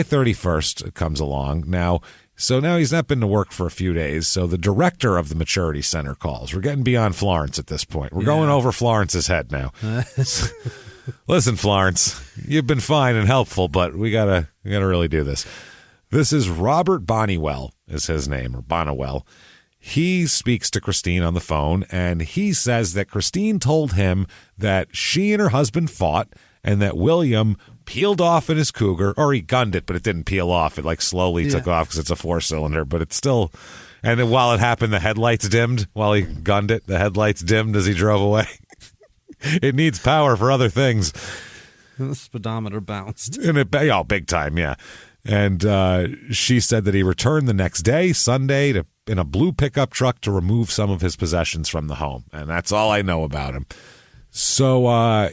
31st comes along now. So now he's not been to work for a few days. So the director of the maturity center calls. We're getting beyond Florence at this point. We're going over Florence's head now. Listen, Florence, you've been fine and helpful, but we gotta really do this. This is Robert Bonnewell is his name, or Bonnewell. He speaks to Christine on the phone, and he says that Christine told him that she and her husband fought and that William peeled off in his Cougar, or he gunned it, but it didn't peel off. It slowly took off because it's a 4-cylinder, but it's still... And then while it happened, the headlights dimmed. While he gunned it, the headlights dimmed as he drove away. It needs power for other things. The speedometer bounced. And big time, yeah. And she said that he returned the next day, Sunday, in a blue pickup truck to remove some of his possessions from the home. And that's all I know about him. So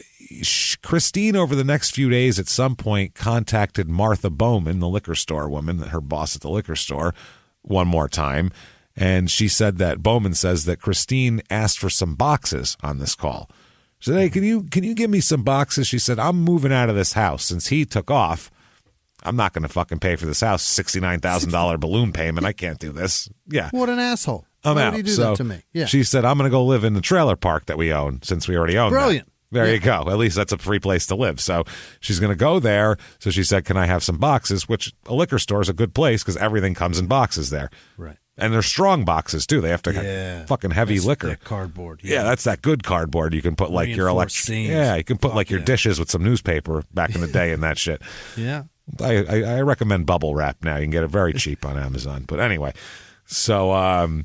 Christine, over the next few days, at some point, contacted Martha Bowman, the liquor store woman, her boss at the liquor store, one more time. And she said that Bowman says that Christine asked for some boxes on this call. She said, hey, can you give me some boxes? She said, I'm moving out of this house. Since he took off, I'm not going to fucking pay for this house, $69,000 balloon payment. I can't do this. Yeah. What an asshole. I'm Why out. Would you do that to me? Yeah. She said, I'm going to go live in the trailer park that we own since we already own Brilliant. There you go. At least that's a free place to live. So she's going to go there. So she said, can I have some boxes? Which a liquor store is a good place because everything comes in boxes there. Right. And they're strong boxes, too. They have to have fucking heavy liquor. That cardboard. Yeah, that's that good cardboard. You can put like your you can put like your dishes with some newspaper back in the day and that shit. Yeah. I recommend bubble wrap now. You can get it very cheap on Amazon. But anyway, so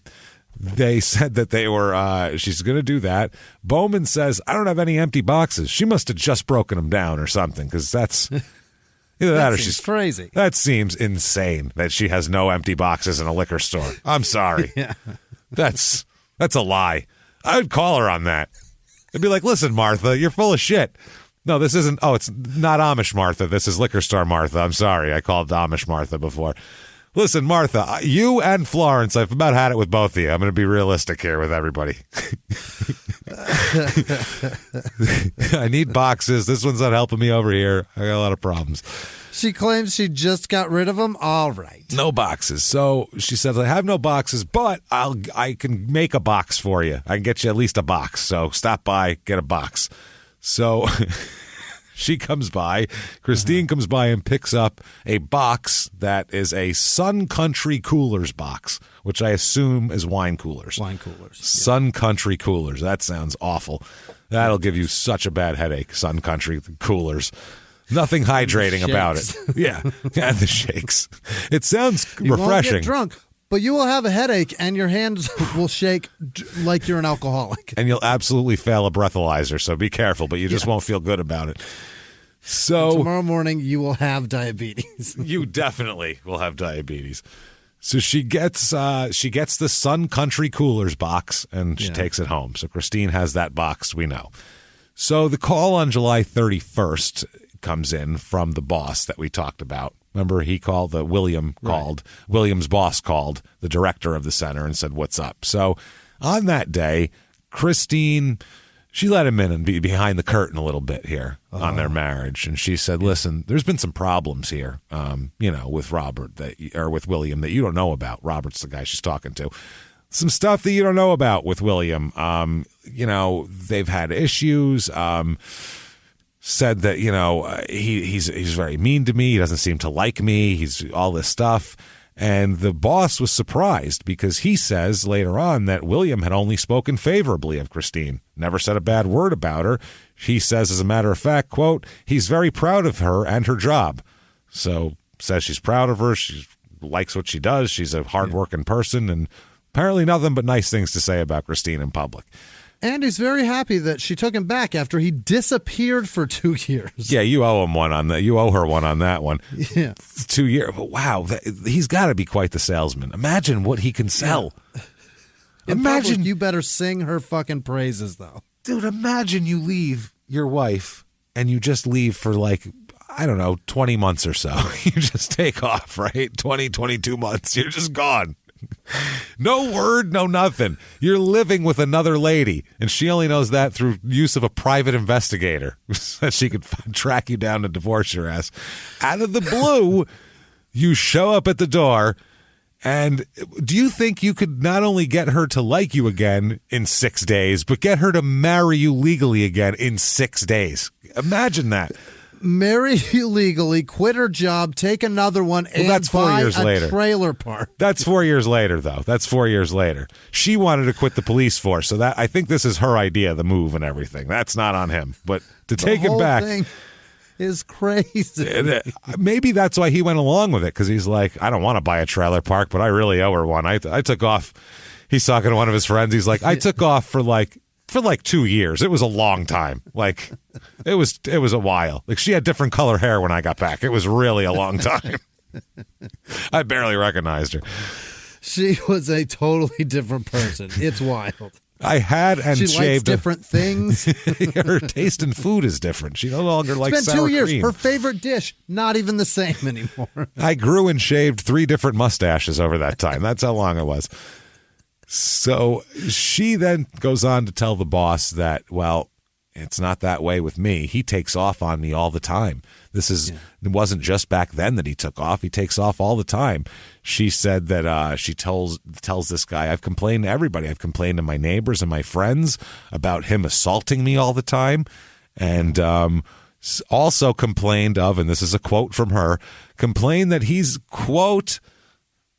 they said that they were, she's going to do that. Bowman says, I don't have any empty boxes. She must have just broken them down or something because that's... Either that or she's crazy. That seems insane that she has no empty boxes in a liquor store. I'm sorry. Yeah. That's a lie. I would call her on that. I'd be like, listen, Martha, you're full of shit. No, this isn't. Oh, it's not Amish Martha. This is liquor store Martha. I'm sorry. I called Amish Martha before. Listen, Martha, you and Florence, I've about had it with both of you. I'm going to be realistic here with everybody. I need boxes. This one's not helping me over here. I got a lot of problems. She claims she just got rid of them. All right. No boxes. So she says, I have no boxes, but I can make a box for you. I can get you at least a box. So stop by, get a box. So... She comes by, Christine comes by and picks up a box that is a Sun Country Coolers box, which I assume is wine coolers. Wine coolers. Sun Country Coolers. That sounds awful. That'll give you such a bad headache, Sun Country Coolers. Nothing hydrating about it. Yeah, and the shakes. It sounds refreshing. You won't get drunk, but you will have a headache and your hands will shake like you're an alcoholic. And you'll absolutely fail a breathalyzer, so be careful, but you just won't feel good about it. So and tomorrow morning you will have diabetes. You definitely will have diabetes. So she gets the Sun Country Coolers box and she takes it home. So Christine has that box, we know. So the call on July 31st comes in from the boss that we talked about. Remember, he called, William's boss called the director of the center and said, what's up? So on that day, Christine, she let him in and be behind the curtain a little bit here on their marriage. And she said, listen, there's been some problems here, with with William that you don't know about. Robert's the guy she's talking to. Some stuff that you don't know about with William. They've had issues. Said that, he's very mean to me. He doesn't seem to like me. He's all this stuff. And the boss was surprised because he says later on that William had only spoken favorably of Christine, never said a bad word about her. He says, as a matter of fact, quote, he's very proud of her and her job. So says she's proud of her. She likes what she does. She's a hardworking person and apparently nothing but nice things to say about Christine in public. And he's very happy that she took him back after he disappeared for 2 years. Yeah, you owe him one on that. You owe her one on that one. Yeah. 2 years. Wow, he's got to be quite the salesman. Imagine what he can sell. Yeah. Imagine you better sing her fucking praises, though. Dude, imagine you leave your wife and you just leave for 20 months or so. You just take off, right? 20, 22 months. You're just gone. No word, no nothing. You're living with another lady, and she only knows that through use of a private investigator so that she could track you down and divorce your ass. Out of the blue, you show up at the door, and do you think you could not only get her to like you again in 6 days, but get her to marry you legally again in 6 days? Imagine that. Marry you legally, quit her job, take another one, and that's 4 years later. Trailer park. That's 4 years later, though. That's 4 years later. She wanted to quit the police force, so that I think this is her idea, the move and everything. That's not on him. But to take him back thing is crazy. Maybe that's why he went along with it, because he's like, I don't want to buy a trailer park, but I really owe her one. I took off. He's talking to one of his friends. He's like, I took off for 2 years. It was a long time. It was a while. She had different color hair when I got back. It was really a long time. I barely recognized her. She was a totally different person. It's wild. I had and she shaved. Likes different things. Her taste in food is different. She no longer likes sour cream. It's been 2 years. Her favorite dish, not even the same anymore. I grew and shaved 3 different mustaches over that time. That's how long it was. So she then goes on to tell the boss that, well, it's not that way with me. He takes off on me all the time. It wasn't just back then that he took off. He takes off all the time. She said that she tells this guy, I've complained to everybody. I've complained to my neighbors and my friends about him assaulting me all the time. and also complained of, and this is a quote from her, complained that he's, quote,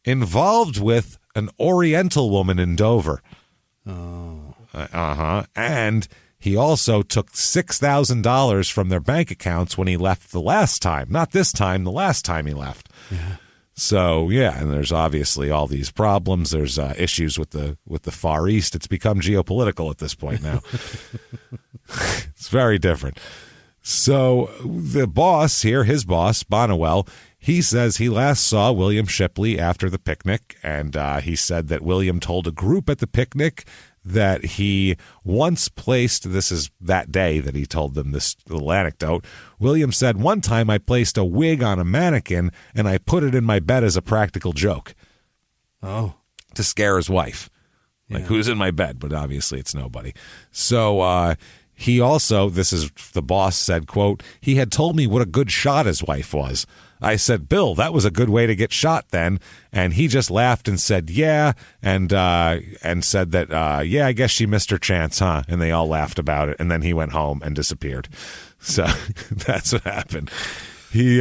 involved with an Oriental woman in Dover. Oh. And he also took $6,000 from their bank accounts when he left the last time. Not this time, the last time he left. Yeah. So, yeah, and there's obviously all these problems. There's issues with the Far East. It's become geopolitical at this point now. It's very different. So the boss here, his boss, Bonnewell, he says he last saw William Shipley after the picnic, and he said that William told a group at the picnic that he once placed, this is that day that he told them this little anecdote, William said, one time I placed a wig on a mannequin and I put it in my bed as a practical joke. Oh. To scare his wife. Like, who's in my bed? But obviously it's nobody. So he also, this is the boss said, quote, he had told me what a good shot his wife was. I said, Bill, that was a good way to get shot then. And he just laughed and said, yeah. And said that, yeah, I guess she missed her chance, huh? And they all laughed about it. And then he went home and disappeared. So that's what happened. He,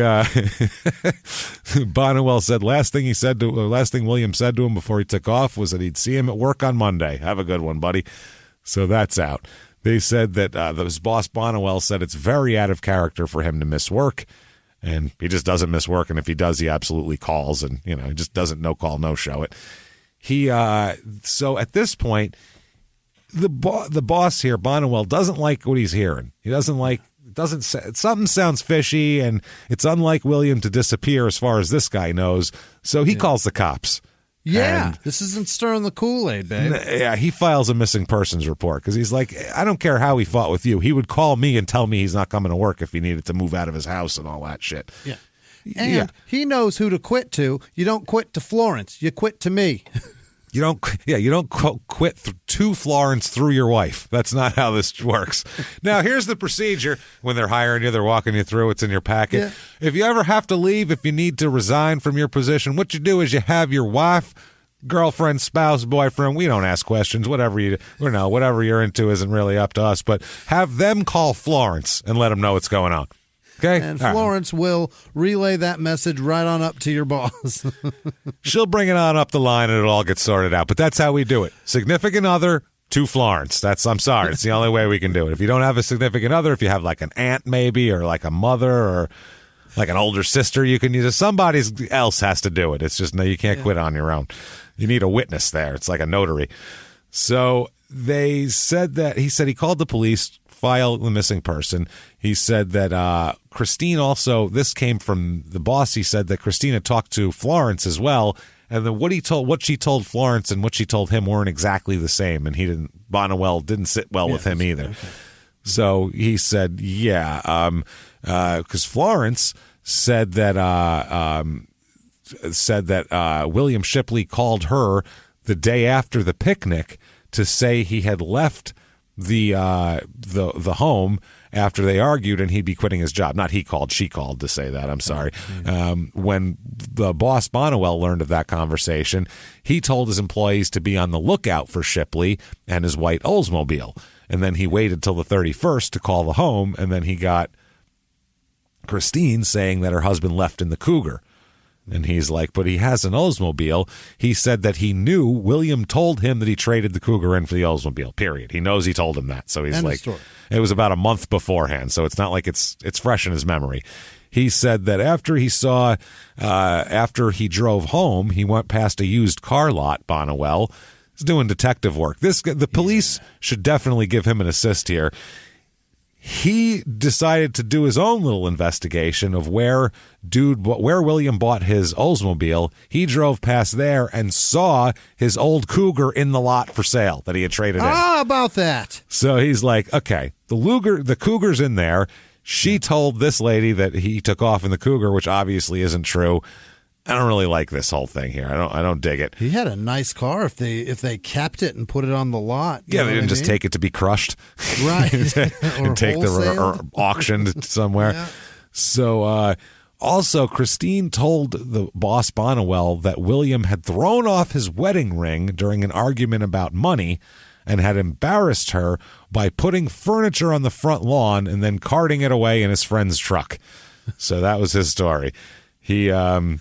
Bonnewell said, last thing William said to him before he took off was that he'd see him at work on Monday. Have a good one, buddy. So that's out. They said that his boss, Bonnewell, said it's very out of character for him to miss work. And he just doesn't miss work, and if he does, he absolutely calls, and he just doesn't no call, no show it. He so at this point, the boss here, Bonnewell, doesn't like what he's hearing. He something sounds fishy, and it's unlike William to disappear as far as this guy knows. So he calls the cops. Yeah, and this isn't stirring the Kool-Aid, babe. Yeah, he files a missing persons report because he's like, I don't care how he fought with you. He would call me and tell me he's not coming to work if he needed to move out of his house and all that shit. Yeah. And he knows who to quit to. You don't quit to Florence. You quit to me. You don't quit to Florence through your wife. That's not how this works. Now, here's the procedure. When they're hiring you, they're walking you through. It's in your packet. Yeah. If you ever have to leave, if you need to resign from your position, what you do is you have your wife, girlfriend, spouse, boyfriend. We don't ask questions. Whatever you're into isn't really up to us. But have them call Florence and let them know what's going on. Okay. And Florence will relay that message right on up to your boss. She'll bring it on up the line and it'll all get sorted out. But that's how we do it. Significant other to Florence. I'm sorry. It's the only way we can do it. If you don't have a significant other, if you have like an aunt maybe, or like a mother, or like an older sister, you can use it. Somebody else has to do it. It's just, no, you can't quit on your own. You need a witness there. It's like a notary. So they said that he called the police, file the missing person. He said that Christine also, this came from the boss. He said that Christina talked to Florence as well, and then what she told Florence and what she told him weren't exactly the same, and Bonnewell didn't sit well with him either. Okay. So he said, because Florence said that William Shipley called her the day after the picnic to say he had left the home after they argued and he'd be quitting his job. Not he called, she called to say that. I'm sorry. When the boss Bonnewell learned of that conversation, he told his employees to be on the lookout for Shipley and his white Oldsmobile. And then he waited till the 31st to call the home, and then he got Christine saying that her husband left in the Cougar. And he's like, but he has an Oldsmobile. He said that he knew William told him that he traded the Cougar in for the Oldsmobile, period. He knows he told him that. So he's like, it was about a month beforehand. So it's not like it's fresh in his memory. He said that after he drove home, he went past a used car lot, Bonnewell. He's doing detective work. The police should definitely give him an assist here. He decided to do his own little investigation of where William bought his Oldsmobile. He drove past there and saw his old Cougar in the lot for sale that he had traded in. Ah, about that. So he's like, okay, the Cougar's in there. She told this lady that he took off in the Cougar, which obviously isn't true. I don't really like this whole thing here. I don't dig it. He had a nice car if they kept it and put it on the lot. Yeah, they didn't just take it to be crushed. Right. and take or auctioned somewhere. Yeah. So also Christine told the boss Bonnewell that William had thrown off his wedding ring during an argument about money and had embarrassed her by putting furniture on the front lawn and then carting it away in his friend's truck. So that was his story. He also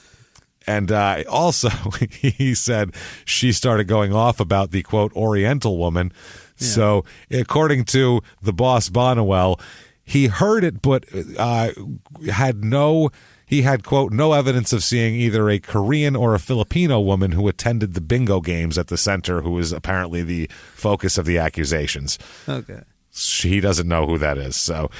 he said she started going off about the quote Oriental woman. Yeah. So according to the boss Bonnewell, he heard it, but he had, quote, no evidence of seeing either a Korean or a Filipino woman who attended the bingo games at the center, who was apparently the focus of the accusations. Okay. He doesn't know who that is, so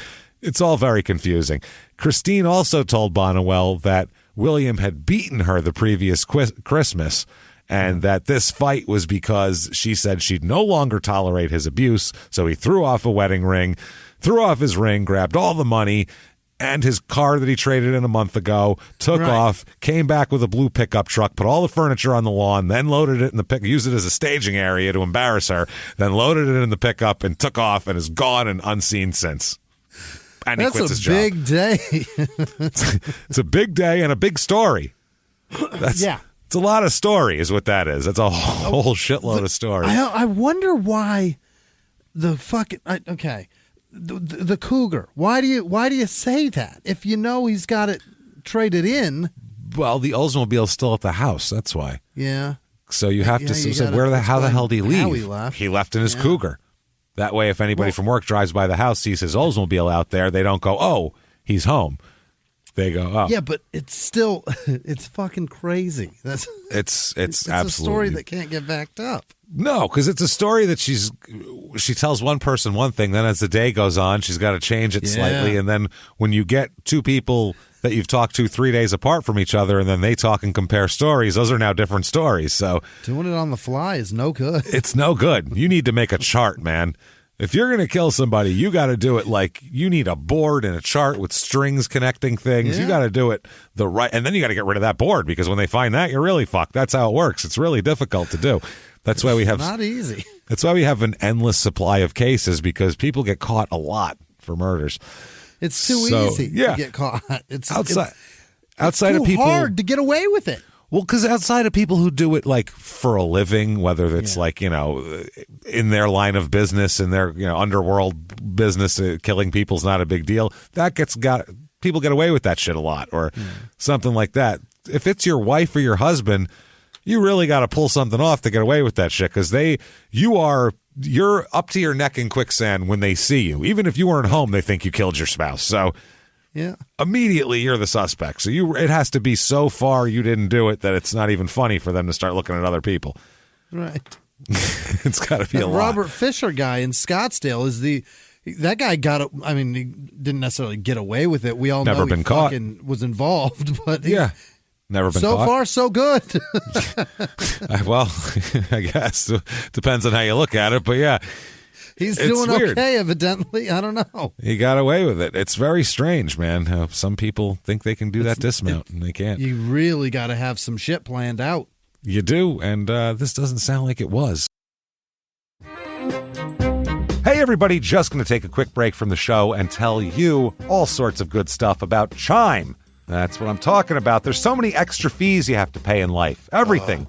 it's all very confusing. Christine also told Bonnewell that William had beaten her the previous Christmas, and that this fight was because she said she'd no longer tolerate his abuse, so he threw off a wedding ring, threw off his ring, grabbed all the money and his car that he traded in a month ago, took off, came back with a blue pickup truck, put all the furniture on the lawn, then loaded it in the used it as a staging area to embarrass her, then loaded it in the pickup and took off and is gone and unseen since. And he quits his job. That's a big day. It's a big day and a big story. Yeah. It's a lot of story is what that is. It's a whole shitload of story. I wonder why the fucking... Okay. The cougar. Why do you say that if you know he's got it traded in? Well, the Oldsmobile's still at the house. That's why. Yeah. So you have to say how the hell did he leave? He left in his cougar. That way, if anybody from work drives by the house, sees his Oldsmobile out there, they don't go, "Oh, he's home." They go, "Oh." Yeah, but it's still it's fucking crazy. It's absolutely a story that can't get backed up. No, because it's a story that she tells one person one thing, then as the day goes on, she's got to change it slightly, and then when you get two people that you've talked to 3 days apart from each other, and then they talk and compare stories, those are now different stories. So doing it on the fly is no good. It's no good. You need to make a chart, man. If you're going to kill somebody, you got to do it like you need a board and a chart with strings connecting things. You got to do it the right, and then you got to get rid of that board because when they find that, you're really fucked. That's how it works. It's really difficult to do. That's why we have not easy. That's why we have an endless supply of cases because people get caught a lot for murders. It's too easy to get caught. It's outside too of people, hard to get away with it. Well, because outside of people who do it like for a living, whether it's like, you know, in their line of business, in their, you know, underworld business, killing people's not a big deal. People get away with that shit a lot or something like that. If it's your wife or your husband, you really got to pull something off to get away with that shit because you're up to your neck in quicksand when they see you. Even if you weren't home, they think you killed your spouse. So immediately you're the suspect. So it has to be so far you didn't do it that it's not even funny for them to start looking at other people. Right. It's got to be a lot. Robert Fisher guy in Scottsdale that guy he didn't necessarily get away with it. We all never know been he caught. Was involved, but never been so caught. far, so good. Well, I guess depends on how you look at it, but yeah. He's doing okay, evidently. I don't know. He got away with it. It's very strange, man. How some people think they can do that dismount, and they can't. You really got to have some shit planned out. You do, and this doesn't sound like it was. Hey, everybody, just going to take a quick break from the show and tell you all sorts of good stuff about Chime. That's what I'm talking about. There's so many extra fees you have to pay in life. Everything.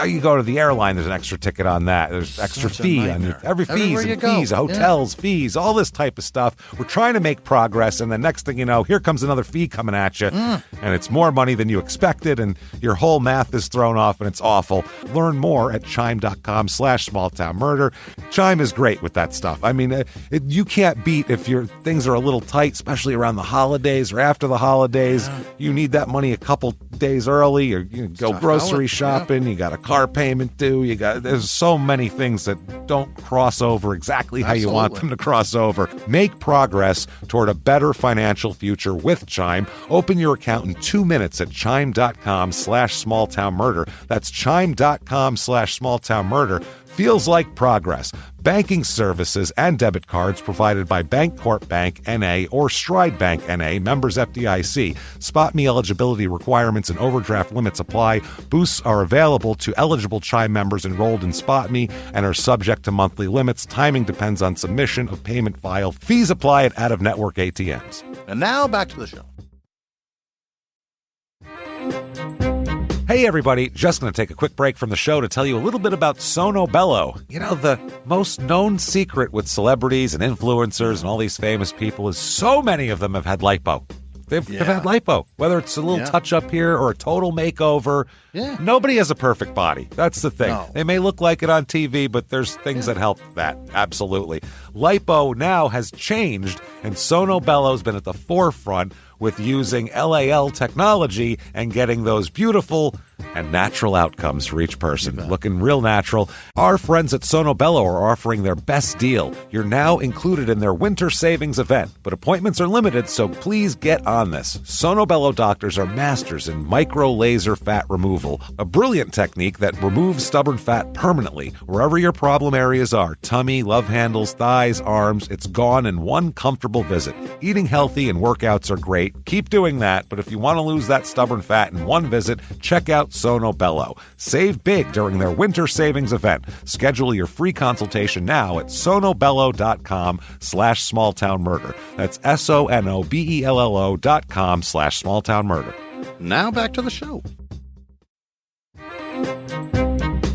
You go to the airline, there's an extra ticket on that. There's extra fee on every fees and fees, hotels, fees, all this type of stuff. We're trying to make progress, and the next thing you know, here comes another fee coming at you, and it's more money than you expected, and your whole math is thrown off, and it's awful. Learn more at chime.com/smalltownmurder. Chime is great with that stuff. I mean, you can't beat if your things are a little tight, especially around the holidays or after the holidays. You need that money a couple days early, or you go grocery shopping. You got a car payment due. There's so many things that don't cross over exactly how you want them to cross over. Make progress toward a better financial future with Chime. Open your account in 2 minutes at chime.com/smalltownmurder. That's chime.com/smalltownmurder. Feels like progress. Banking services and debit cards provided by Bancorp Bank N.A. or Stride Bank N.A., members FDIC. Spot me eligibility requirements and overdraft limits apply. Boosts are available to eligible Chime members enrolled in Spot Me and are subject to monthly limits. Timing depends on submission of payment file. Fees apply at out-of-network ATMs. And now back to the show. Hey, Hey, everybody. Just going to take a quick break from the show to tell you a little bit about Sono Bello. You know, the most known secret with celebrities and influencers and all these famous people is so many of them have had lipo. They've had lipo, whether it's a little touch-up here or a total makeover. Yeah. Nobody has a perfect body. That's the thing. No. They may look like it on TV, but there's things that help that. Absolutely. Lipo now has changed, and Sono Bello's been at the forefront with using LAL technology and getting those beautiful and natural outcomes for each person. Looking real natural. Our friends at Sono Bello are offering their best deal. You're now included in their winter savings event, but appointments are limited, so please get on this. Sono Bello doctors are masters in micro laser fat removal, a brilliant technique that removes stubborn fat permanently. Wherever your problem areas are, tummy, love handles, thighs, arms, it's gone in one comfortable visit. Eating healthy and workouts are great. Keep doing that, but if you want to lose that stubborn fat in one visit, check out Sono Bello. Save big during their winter savings event. Schedule your free consultation now at sonobello.com/smalltownmurder. That's sonobello.com/smalltownmurder. Now back to the show.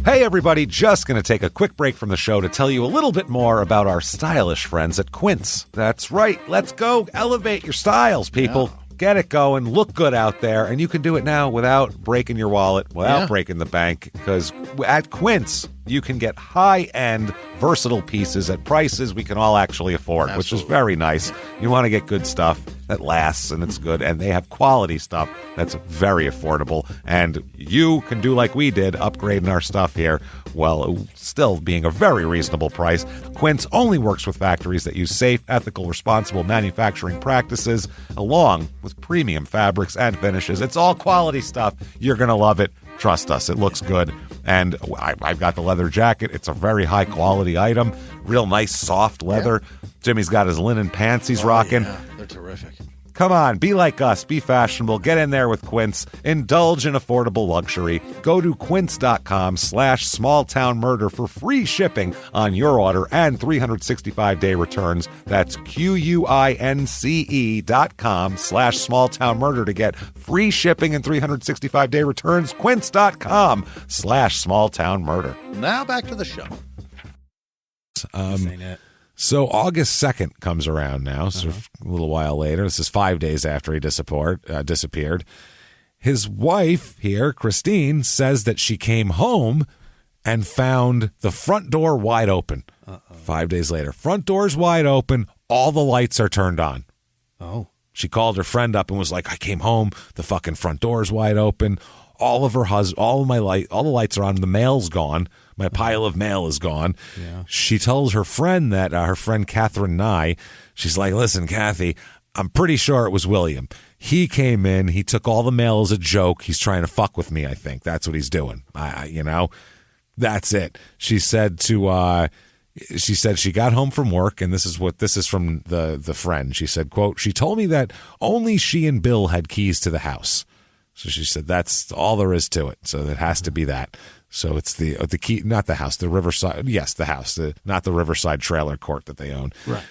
Hey, everybody, just going to take a quick break from the show to tell you a little bit more about our stylish friends at Quince. That's right. Let's go elevate your styles, people. Yeah. Get it going, look good out there, and you can do it now without breaking your wallet, without breaking the bank, because at Quince, you can get high-end, versatile pieces at prices we can all actually afford, which is very nice. You want to get good stuff that lasts and it's good, and they have quality stuff that's very affordable, and you can do like we did, upgrading our stuff here, well, still being a very reasonable price. Quince only works with factories that use safe, ethical, responsible manufacturing practices, along with premium fabrics and finishes. It's all quality stuff. You're going to love it. Trust us, it looks good. And I've got the leather jacket. It's a very high-quality item. Real nice, soft leather. Yeah. Jimmie's got his linen pants he's rocking. Yeah, they're terrific. Come on, be like us. Be fashionable. Get in there with Quince. Indulge in affordable luxury. Go to quince.com/smalltownmurder for free shipping on your order and 365-day returns. That's QUINCE.com/smalltownmurder to get free shipping and 365-day returns. Quince.com/smalltownmurder. Now back to the show. So August 2nd comes around now, so a little while later. This is 5 days after he disappeared. His wife here, Christine, says that she came home and found the front door wide open. 5 days later. Front door's wide open. All the lights are turned on. Oh. She called her friend up and was like, I came home. The fucking front door's wide open. All the lights are on. The mail's gone. My pile of mail is gone. Yeah. She tells her friend that, her friend Catherine Nye, she's like, listen, Kathy, I'm pretty sure it was William. He came in. He took all the mail as a joke. He's trying to fuck with me, I think. That's what he's doing. That's it. She said she got home from work, and this is from the friend. She said, quote, she told me that only she and Bill had keys to the house. So she said, that's all there is to it. So it has to be that. So it's the key, not the house, the Riverside. Yes, the house, not the Riverside trailer court that they own. Right.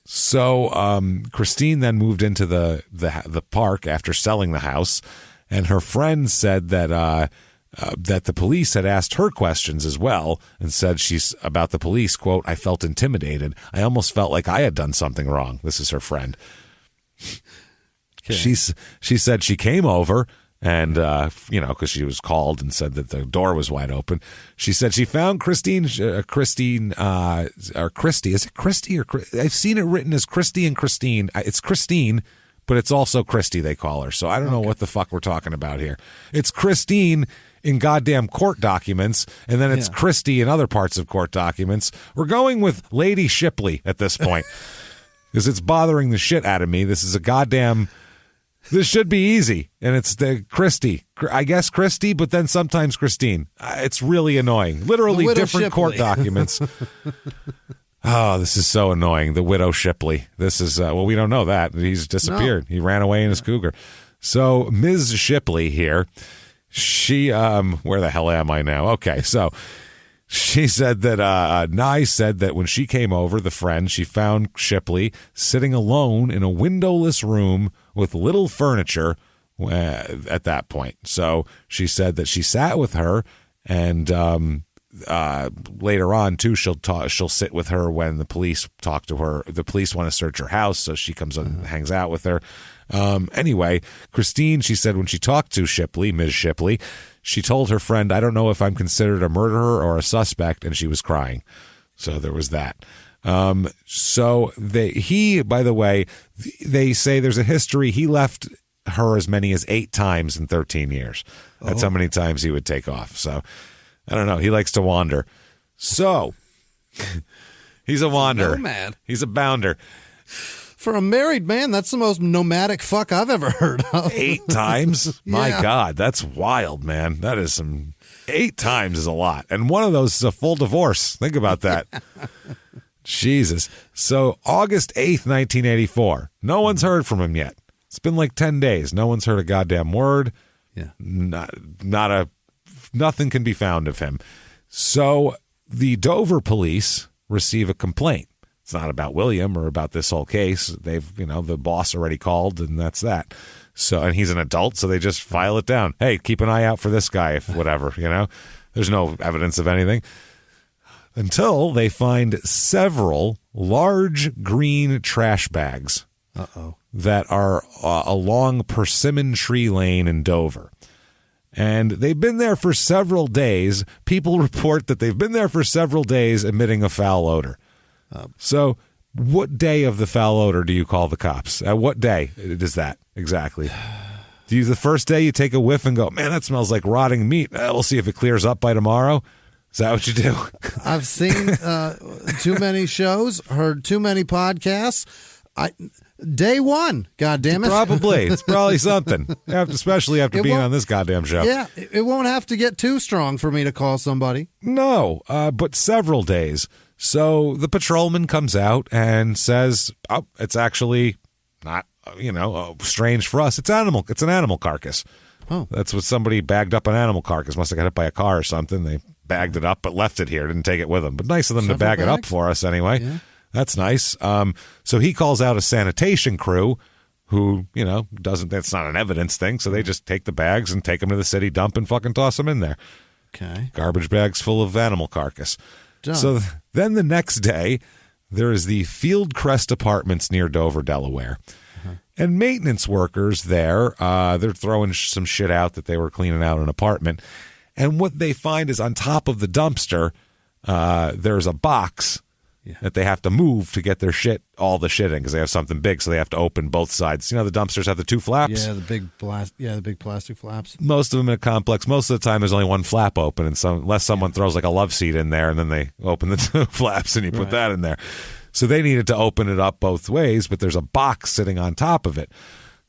So Christine then moved into the park after selling the house, and her friend said that the police had asked her questions as well, and said she's about the police, quote, I felt intimidated. I almost felt like I had done something wrong. This is her friend. Okay. She said she came over. And, because she was called and said that the door was wide open. She said she found Christine, or Christy. Is it Christy or I've seen it written as Christy and Christine. It's Christine, but it's also Christy, they call her. So I don't know what the fuck we're talking about here. It's Christine in goddamn court documents, and then it's Christy in other parts of court documents. We're going with Lady Shipley at this point because it's bothering the shit out of me. This is a goddamn... This should be easy, and it's the Christy. I guess Christy, but then sometimes Christine. It's really annoying. Literally different Shipley. Court documents. Oh, this is so annoying. The widow Shipley. This is, we don't know that. He's disappeared. No. He ran away in his cougar. So Ms. Shipley here, she, where the hell am I now? Okay, so... She said that Nye said that when she came over, the friend, she found Shipley sitting alone in a windowless room with little furniture at that point. So she said that she sat with her, and later on too, she'll sit with her when the police talk to her. The police want to search her house, so she comes and hangs out with her. Anyway, Christine, she said when she talked to Shipley, Ms. Shipley, she told her friend, "I don't know if I'm considered a murderer or a suspect," and she was crying. So there was that. So by the way, they say there's a history. He left her as many as 8 times in 13 years. That's how many times he would take off. So I don't know. He likes to wander. So he's a wanderer. Nomad. He's a bounder. For a married man, that's the most nomadic fuck I've ever heard of. 8 times? Yeah. My God, that's wild, man. That is some... 8 times is a lot. And one of those is a full divorce. Think about that. Jesus. So August 8th, 1984. No one's heard from him yet. It's been like 10 days. No one's heard a goddamn word. Yeah. Nothing can be found of him. So the Dover police receive a complaint. It's not about William or about this whole case. They've, the boss already called, and that's that. So, and he's an adult, so they just file it down. Hey, keep an eye out for this guy, if whatever, There's no evidence of anything. Until they find several large green trash bags that are along Persimmon Tree Lane in Dover. And they've been there for several days. People report that they've been there for several days emitting a foul odor. So what day of the foul odor do you call the cops? What day is that exactly? The first day you take a whiff and go, man, that smells like rotting meat. We'll see if it clears up by tomorrow. Is that what you do? I've seen too many shows, heard too many podcasts. Day one, goddamn it. Probably. It's probably something, especially after being on this goddamn show. Yeah, it won't have to get too strong for me to call somebody. No, but several days. So the patrolman comes out and says, "Oh, it's actually not, strange for us. It's an animal carcass." Oh, that's what somebody bagged up an animal carcass. Must have got hit by a car or something. They bagged it up, but left it here. Didn't take it with them. But nice of them to bag it up for us anyway. Yeah. That's nice. So he calls out a sanitation crew who, that's not an evidence thing. So they just take the bags and take them to the city dump and fucking toss them in there. Okay. Garbage bags full of animal carcass. Done. So then the next day, there is the Fieldcrest Apartments near Dover, Delaware. And maintenance workers there, they're throwing some shit out that they were cleaning out an apartment. And what they find is on top of the dumpster, there's a box that they have to move to get their shit, all the shit in, because they have something big, so they have to open both sides. The dumpsters have the 2 flaps? Yeah, the big plastic flaps. Most of them in a complex, most of the time there's only one flap open, and unless someone throws like a love seat in there, and then they open the 2 flaps and you put that in there. So they needed to open it up both ways, but there's a box sitting on top of it.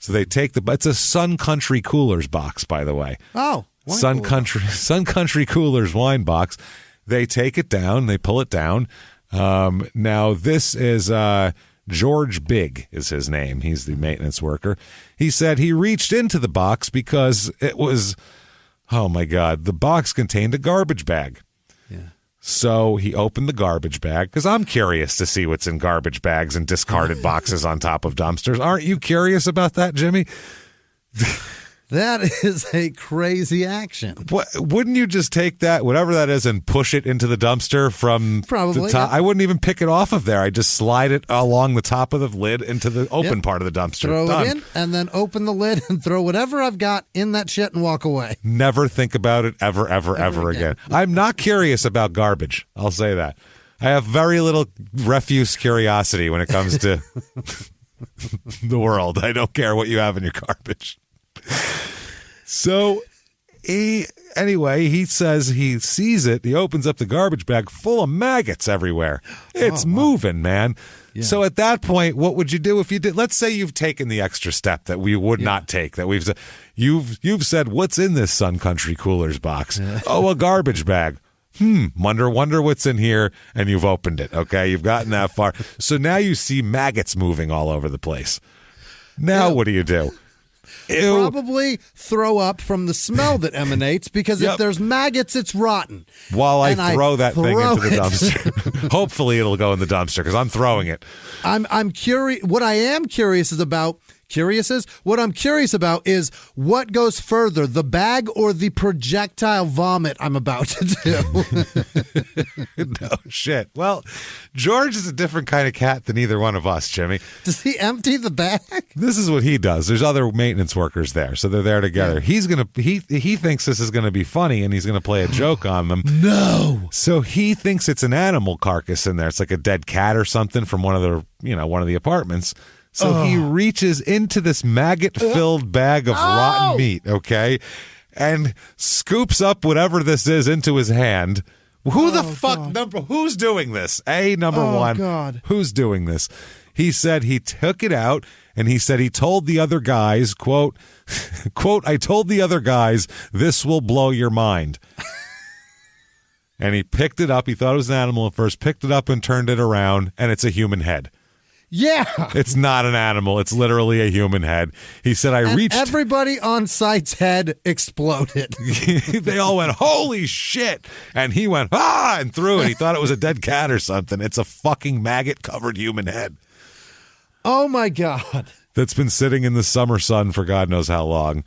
So they take it's a Sun Country Coolers box, by the way. Oh, Sun Country Coolers wine box. They take it down, they pull it down. Now this is George Big is his name. He's the maintenance worker. He said he reached into the box because it was, oh my God, the box contained a garbage bag. Yeah. So he opened the garbage bag, because I'm curious to see what's in garbage bags and discarded boxes on top of dumpsters. Aren't you curious about that, Jimmy? That is a crazy action. Wouldn't you just take that, whatever that is, and push it into the dumpster from Probably, the top? yeah. I wouldn't even pick it off of there. I'd just slide it along the top of the lid into the open part of the dumpster. Throw Done. it in, and then open the lid and throw whatever I've got in that shit and walk away. Never think about it ever again. I'm not curious about garbage. I'll say that. I have very little refuse curiosity when it comes to the world. I don't care what you have in your garbage. So he says he sees it. He opens up the garbage bag full of maggots everywhere. It's moving, man. Yeah. So at that point, what would you do if you did? Let's say you've taken the extra step that we would not take. That you've said, what's in this Sun Country Coolers box? Yeah. Oh, a garbage bag. Wonder what's in here, and you've opened it. Okay, you've gotten that far. So now you see maggots moving all over the place. Now what do you do? Ew. Probably throw up from the smell that emanates, because if there's maggots, it's rotten. While I throw that thing into the dumpster. Hopefully it'll go in the dumpster, because I'm throwing it. I'm curious. What I am curious is about, curious is. What I'm curious about is what goes further, the bag or the projectile vomit I'm about to do. No shit. Well, George is a different kind of cat than either one of us, Jimmy. Does he empty the bag? This is what he does. There's other maintenance workers there, so they're there together. Yeah. He thinks this is gonna be funny, and he's gonna play a joke on them. No. So he thinks it's an animal carcass in there. It's like a dead cat or something from one of the apartments. So he reaches into this maggot-filled bag of rotten meat, okay, and scoops up whatever this is into his hand. Who's doing this? Number one. God. Who's doing this? He said he took it out, and he said he told the other guys, quote, I told the other guys, this will blow your mind. And he picked it up. He thought it was an animal at first, picked it up and turned it around, and it's a human head. Yeah. It's not an animal. It's literally a human head. He said, everybody on site's head exploded. They all went, holy shit. And he went, and threw it. He thought it was a dead cat or something. It's a fucking maggot-covered human head. Oh, my God. That's been sitting in the summer sun for God knows how long.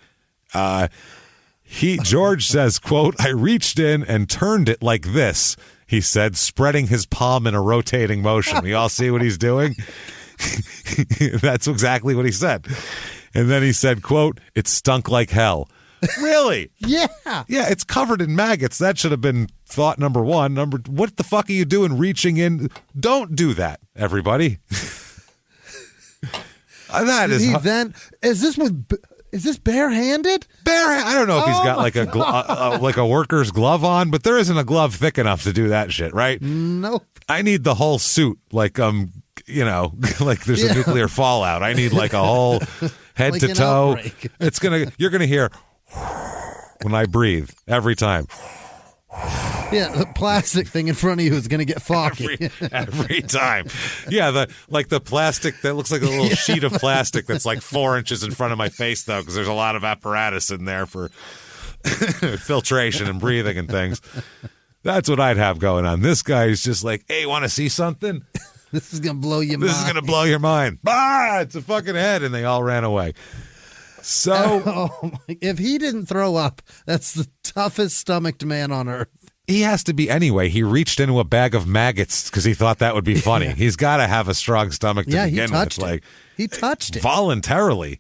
George says, quote, I reached in and turned it like this, he said, spreading his palm in a rotating motion. You all see what he's doing? That's exactly what he said. And then he said, quote, it stunk like hell. Really? Yeah. Yeah, it's covered in maggots. That should have been thought number one. What the fuck are you doing reaching in? Don't do that, everybody. Is this barehanded? I don't know if he's got like like a worker's glove on, but there isn't a glove thick enough to do that shit, right? Nope. I need the whole suit, like like there's a nuclear fallout. I need like a whole head like to toe. Outbreak. You're gonna hear when I breathe every time. Yeah, the plastic thing in front of you is going to get foggy. Every time. Yeah, the plastic that looks like a little sheet of plastic that's like 4 inches in front of my face, though, because there's a lot of apparatus in there for filtration and breathing and things. That's what I'd have going on. This guy is just like, hey, want to see something? This is going to blow your mind. This is going to blow your mind. It's a fucking head, and they all ran away. So, if he didn't throw up, that's the toughest stomached man on earth. He has to be anyway. He reached into a bag of maggots because he thought that would be funny. He's got to have a strong stomach to begin with. Like, he touched it voluntarily.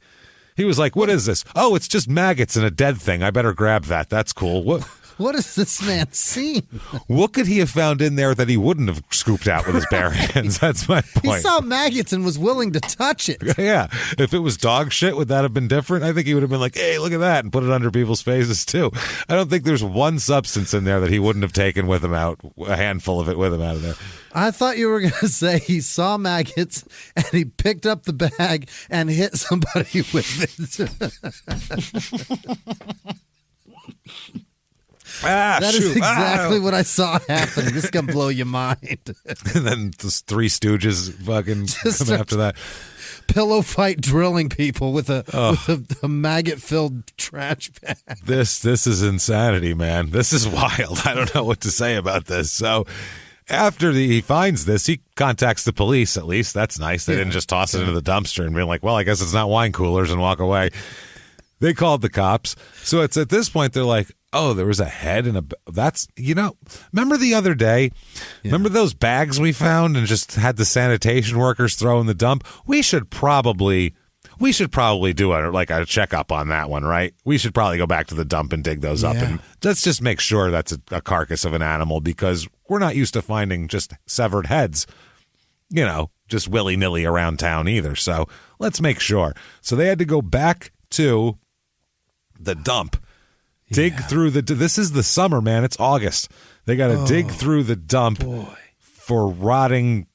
He was like, "What is this? Oh, it's just maggots and a dead thing. I better grab that. That's cool." What has this man seen? What could he have found in there that he wouldn't have scooped out with his bare hands? That's my point. He saw maggots and was willing to touch it. Yeah. If it was dog shit, would that have been different? I think he would have been like, hey, look at that, and put it under people's faces, too. I don't think there's one substance in there that he wouldn't have taken with him out, a handful of it with him out of there. I thought you were going to say he saw maggots and he picked up the bag and hit somebody with it. That is exactly what I saw happening. This is going to blow your mind. And then the Three Stooges fucking come after that. Pillow fight drilling people with a maggot-filled trash bag. This is insanity, man. This is wild. I don't know what to say about this. So after he finds this, he contacts the police, at least. That's nice. They didn't just toss it into the dumpster and be like, well, I guess it's not wine coolers and walk away. They called the cops. So it's at this point, they're like, oh, there was a head and that's, remember the other day? Yeah. Remember those bags we found and just had the sanitation workers throw in the dump? We should probably do a checkup on that one, right? We should probably go back to the dump and dig those up. And let's just make sure that's a carcass of an animal, because we're not used to finding just severed heads, just willy-nilly around town either. So let's make sure. So they had to go back to the dump. Dig through this is the summer, man. It's August. They got to dig through the dump for rotting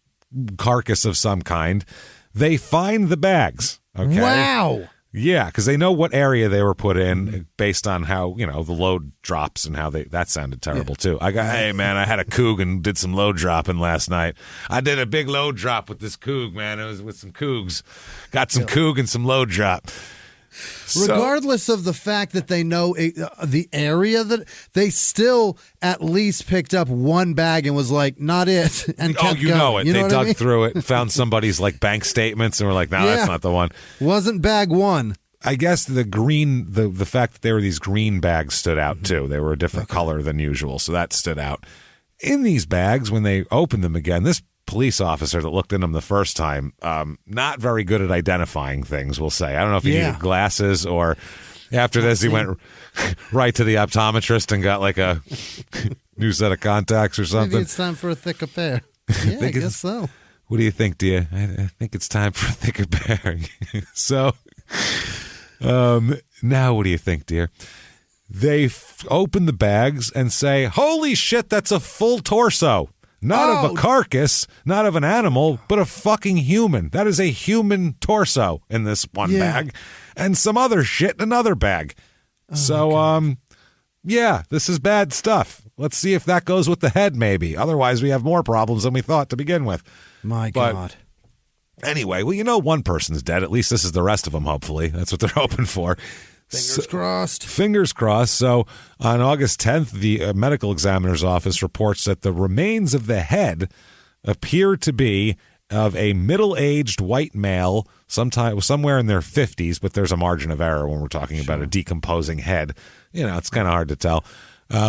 carcass of some kind. They find the bags. Okay. Wow. Yeah, because they know what area they were put in based on how, the load drops and how that sounded terrible too. Hey man, I had a coug and did some load dropping last night. I did a big load drop with this coug, man. It was with some cougs. Got some coug and some load drop. Regardless of the fact that they know the area, that they still at least picked up one bag and was like, not it. And kept going. Know it. They dug through it, found somebody's like bank statements, and were like, no, that's not the one. Wasn't bag one. I guess the fact that there were these green bags stood out too. They were a different color than usual, so that stood out. In these bags, when they opened them again, this police officer that looked in them the first time, not very good at identifying things, we'll say. I don't know if he needed glasses or after this he went right to the optometrist and got like a new set of contacts or something. Maybe it's time for a thicker pair. Yeah, I guess so. What do you think, dear? I think it's time for a thicker pair. So, now what do you think, dear? They open the bags and say, holy shit, that's a full torso. Not of a carcass, not of an animal, but a fucking human. That is a human torso in this one bag. And some other shit in another bag. So, this is bad stuff. Let's see if that goes with the head, maybe. Otherwise, we have more problems than we thought to begin with. My God. Anyway, well, one person's dead. At least this is the rest of them, hopefully. That's what they're hoping for. Fingers crossed. Fingers crossed. So on August 10th, the medical examiner's office reports that the remains of the head appear to be of a middle-aged white male, somewhere in their 50s, but there's a margin of error when we're talking about a decomposing head. It's kind of hard to tell,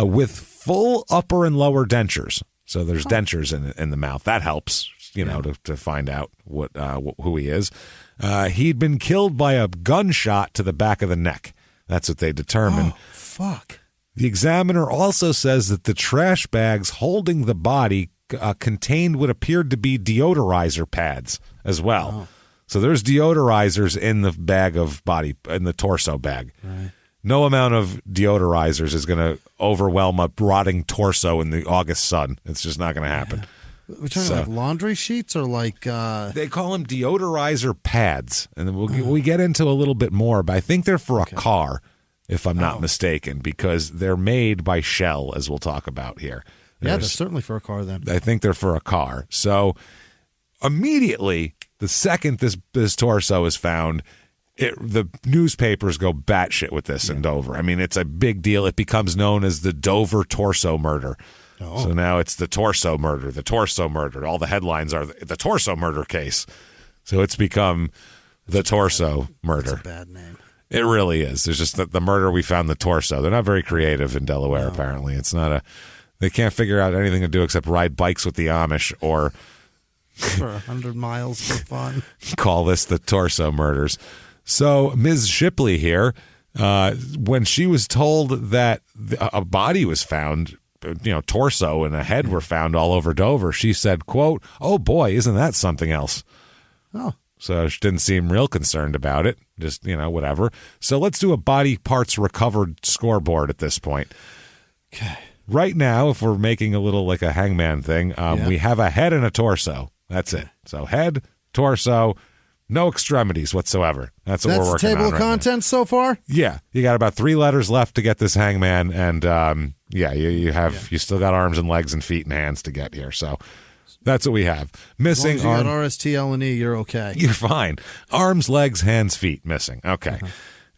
with full upper and lower dentures. So there's dentures in the mouth. That helps, to find out who he is. He'd been killed by a gunshot to the back of the neck. That's what they determined. Oh, fuck. The examiner also says that the trash bags holding the body contained what appeared to be deodorizer pads as well. Oh. So there's deodorizers in the bag of body, in the torso bag. Right. No amount of deodorizers is going to overwhelm a rotting torso in the August sun. It's just not going to happen. We're talking like laundry sheets or like... They call them deodorizer pads. And then we get into a little bit more, but I think they're for a car, if I'm not mistaken, because they're made by Shell, as we'll talk about here. They're certainly for a car then. I think they're for a car. So immediately, the second this torso is found, the newspapers go batshit with this in Dover. I mean, it's a big deal. It becomes known as the Dover torso murder. Oh. So now it's the torso murder, the torso murder. All the headlines are the torso murder case. So it's become the torso murder. That's a bad name. It really is. There's just the murder, we found the torso. They're not very creative in Delaware, apparently. It's not they can't figure out anything to do except ride bikes with the Amish or for 100 miles for fun. Call this the torso murders. So Ms. Shipley here, when she was told that a body was found, torso and a head were found all over Dover, she said, quote, "Oh boy, isn't that something else?" Oh. So she didn't seem real concerned about it. Just, whatever. So let's do a body parts recovered scoreboard at this point. Okay. Right now, if we're making a little like a hangman thing, we have a head and a torso. That's it. So head, torso, no extremities whatsoever. That's what we're working on. That's the table of contents so far? Yeah. You got about 3 letters left to get this hangman, and you still got arms and legs and feet and hands to get here. So that's what we have. Missing as long as you got RSTL&E, you're okay. You're fine. Arms, legs, hands, feet missing. Okay. Uh-huh.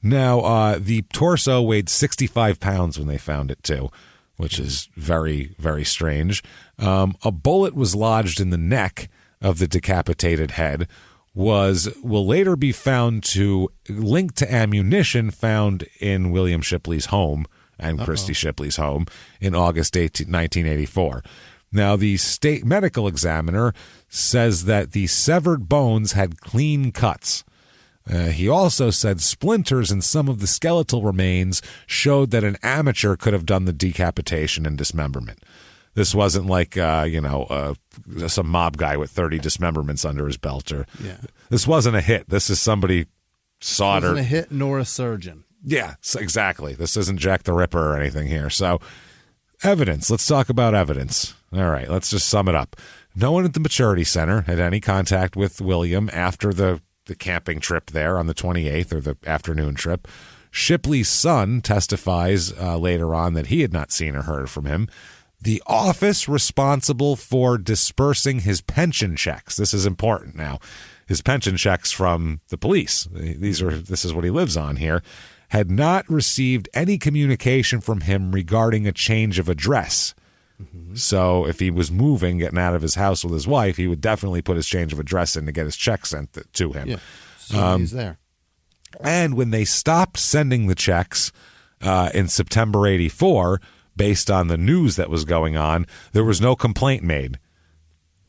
Now, the torso weighed 65 pounds when they found it, too, which is very, very strange. A bullet was lodged in the neck of the decapitated head, will later be found to link to ammunition found in William Shipley's home and Christy Shipley's home in August 1984. Now, the state medical examiner says that the severed bones had clean cuts. He also said splinters in some of the skeletal remains showed that an amateur could have done the decapitation and dismemberment. This wasn't like, some mob guy with 30 dismemberments under his belt. This wasn't a hit. This is somebody soldered. It wasn't a hit nor a surgeon. Yeah, exactly. This isn't Jack the Ripper or anything here. So, evidence. Let's talk about evidence. All right, let's just sum it up. No one at the Maturity Center had any contact with William after the camping trip there on the 28th, or the afternoon trip. Shipley's son testifies later on that he had not seen or heard from him. The office responsible for dispersing his pension checks, this is important now, his pension checks from the police. This is what he lives on here. Had not received any communication from him regarding a change of address. Mm-hmm. So if he was moving, getting out of his house with his wife, he would definitely put his change of address in to get his check sent to him. Yeah, so he's there. And when they stopped sending the checks in September 84, based on the news that was going on, there was no complaint made.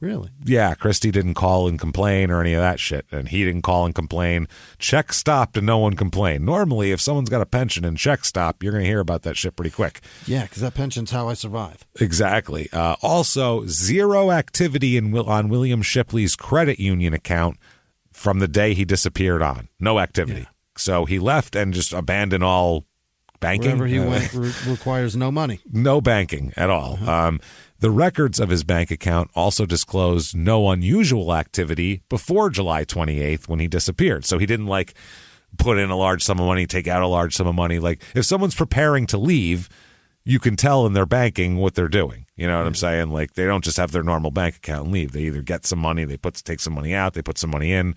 Really? Yeah, Christie didn't call and complain or any of that shit, and he didn't call and complain. Check stopped and no one complained. Normally, if someone's got a pension and check stop, you're going to hear about that shit pretty quick. Yeah, because that pension's how I survive. Exactly. Also, zero activity on William Shipley's credit union account from the day he disappeared on. No activity. Yeah. So he left and just abandoned all banking. Wherever he went requires no money. No banking at all. Uh-huh. The records of his bank account also disclosed no unusual activity before July 28th when he disappeared. So he didn't put in a large sum of money, take out a large sum of money. Like if someone's preparing to leave, you can tell in their banking what they're doing. You know what I'm saying? Like they don't just have their normal bank account and leave. They either get some money, take some money out, they put some money in,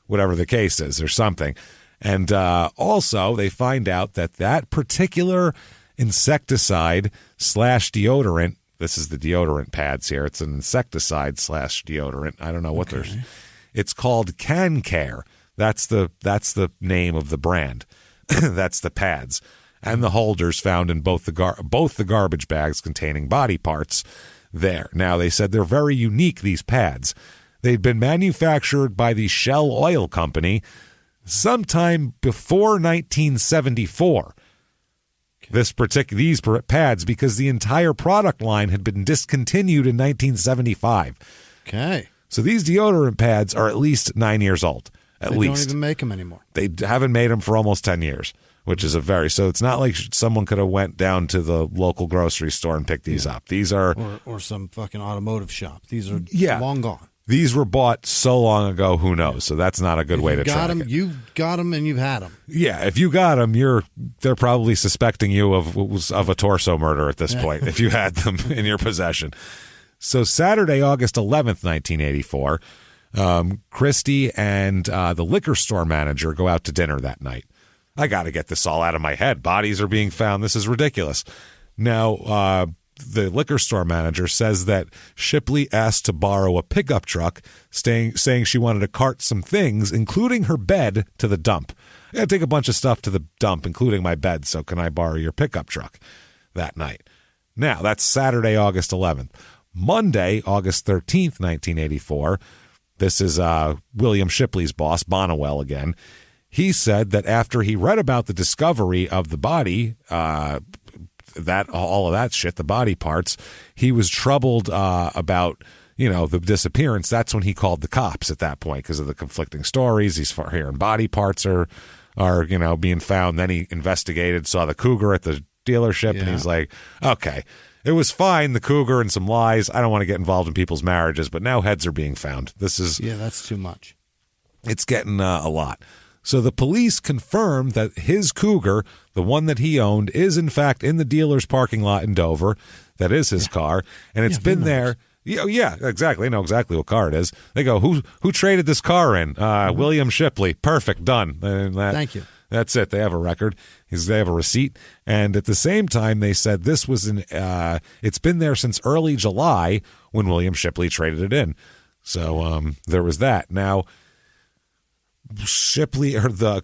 whatever the case is, or something. And also they find out that particular insecticide / deodorant, this is the deodorant pads here. It's an insecticide / deodorant. I don't know what it's called Can Care. That's the name of the brand. That's the pads. And the holders found in both the garbage bags containing body parts there. Now, they said they're very unique, these pads. They'd been manufactured by the Shell Oil Company sometime before 1974. These pads, because the entire product line had been discontinued in 1975. Okay. So these deodorant pads are at least 9 years old. They don't even make them anymore. They haven't made them for almost 10 years, which is so it's not like someone could have went down to the local grocery store and picked these up. These are... Or some fucking automotive shop. These are long gone. These were bought so long ago, who knows? So that's not a good way to track it. You've got them and you've had them. Yeah, if you got them, they're probably suspecting you of a torso murder at this point, if you had them in your possession. So Saturday, August 11th, 1984, Christie and the liquor store manager go out to dinner that night. I got to get this all out of my head. Bodies are being found. This is ridiculous. Now, the liquor store manager says that Shipley asked to borrow a pickup truck, saying she wanted to cart some things, including her bed, to the dump. I got to take a bunch of stuff to the dump, including my bed, so can I borrow your pickup truck that night? Now, that's Saturday, August 11th. Monday, August 13th, 1984, this is William Shipley's boss, Bonnewell again. He said that after he read about the discovery of the body, all of that shit, the body parts, he was troubled about the disappearance. That's when he called the cops at that point because of the conflicting stories. He's hearing body parts are being found. Then he investigated, saw the cougar at the dealership, and he's like, okay, it was fine, the cougar and some lies. I don't want to get involved in people's marriages, but now heads are being found. That's too much. It's getting a lot. So the police confirmed that his cougar, the one that he owned, is in fact in the dealer's parking lot in Dover. That is his car, and it's been there. Yeah, exactly. I know exactly what car it is. They go, who traded this car in? William Shipley. Perfect, done. Thank you. That's it. They have a record. They have a receipt, and at the same time, they said this was it's been there since early July when William Shipley traded it in. So there was that. Now,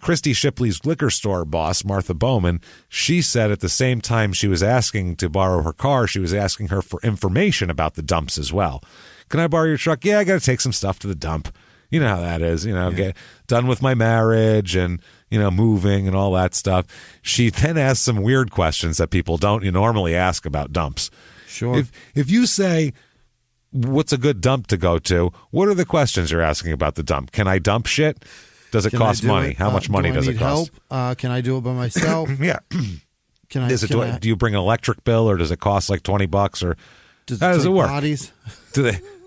Christie Shipley's liquor store boss, Martha Bowman, she said at the same time she was asking to borrow her car, she was asking her for information about the dumps as well. Can I borrow your truck? Yeah, I got to take some stuff to the dump. You know how that is, get done with my marriage and, moving and all that stuff. She then asked some weird questions that people don't normally ask about dumps. Sure. If you say, what's a good dump to go to, what are the questions you're asking about the dump? Can I dump shit? Does it cost money? How much money does it cost? Help? Can I do it by myself? Yeah. Do you bring an electric bill, or does it cost like $20, or how does it work? Bodies?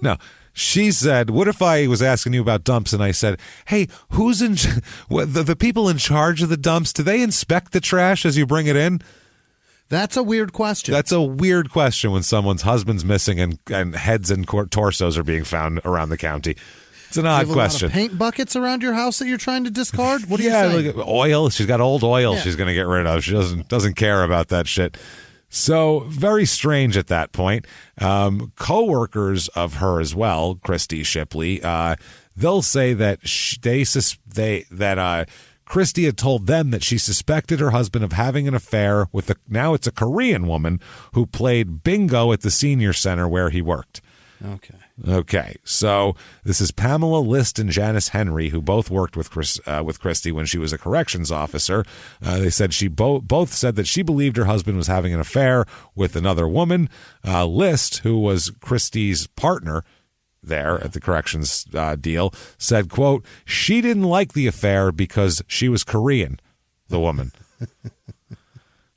No. She said, what if I was asking you about dumps and I said, hey, who's the people in charge of the dumps? Do they inspect the trash as you bring it in? That's a weird question. That's a weird question when someone's husband's missing and heads and torsos are being found around the county. It's an odd question. A lot of paint buckets around your house that you're trying to discard? What do you say? Oil. She's got old oil she's going to get rid of. She doesn't care about that shit. So very strange at that point. Co-workers of her as well, Christy Shipley, they'll say that Christy had told them that she suspected her husband of having an affair with now it's a Korean woman who played bingo at the senior center where he worked. Okay. So this is Pamela List and Janice Henry, who both worked with Christy when she was a corrections officer. They said she both said that she believed her husband was having an affair with another woman. List, who was Christy's partner there at the corrections deal, said, quote, she didn't like the affair because she was Korean, the woman.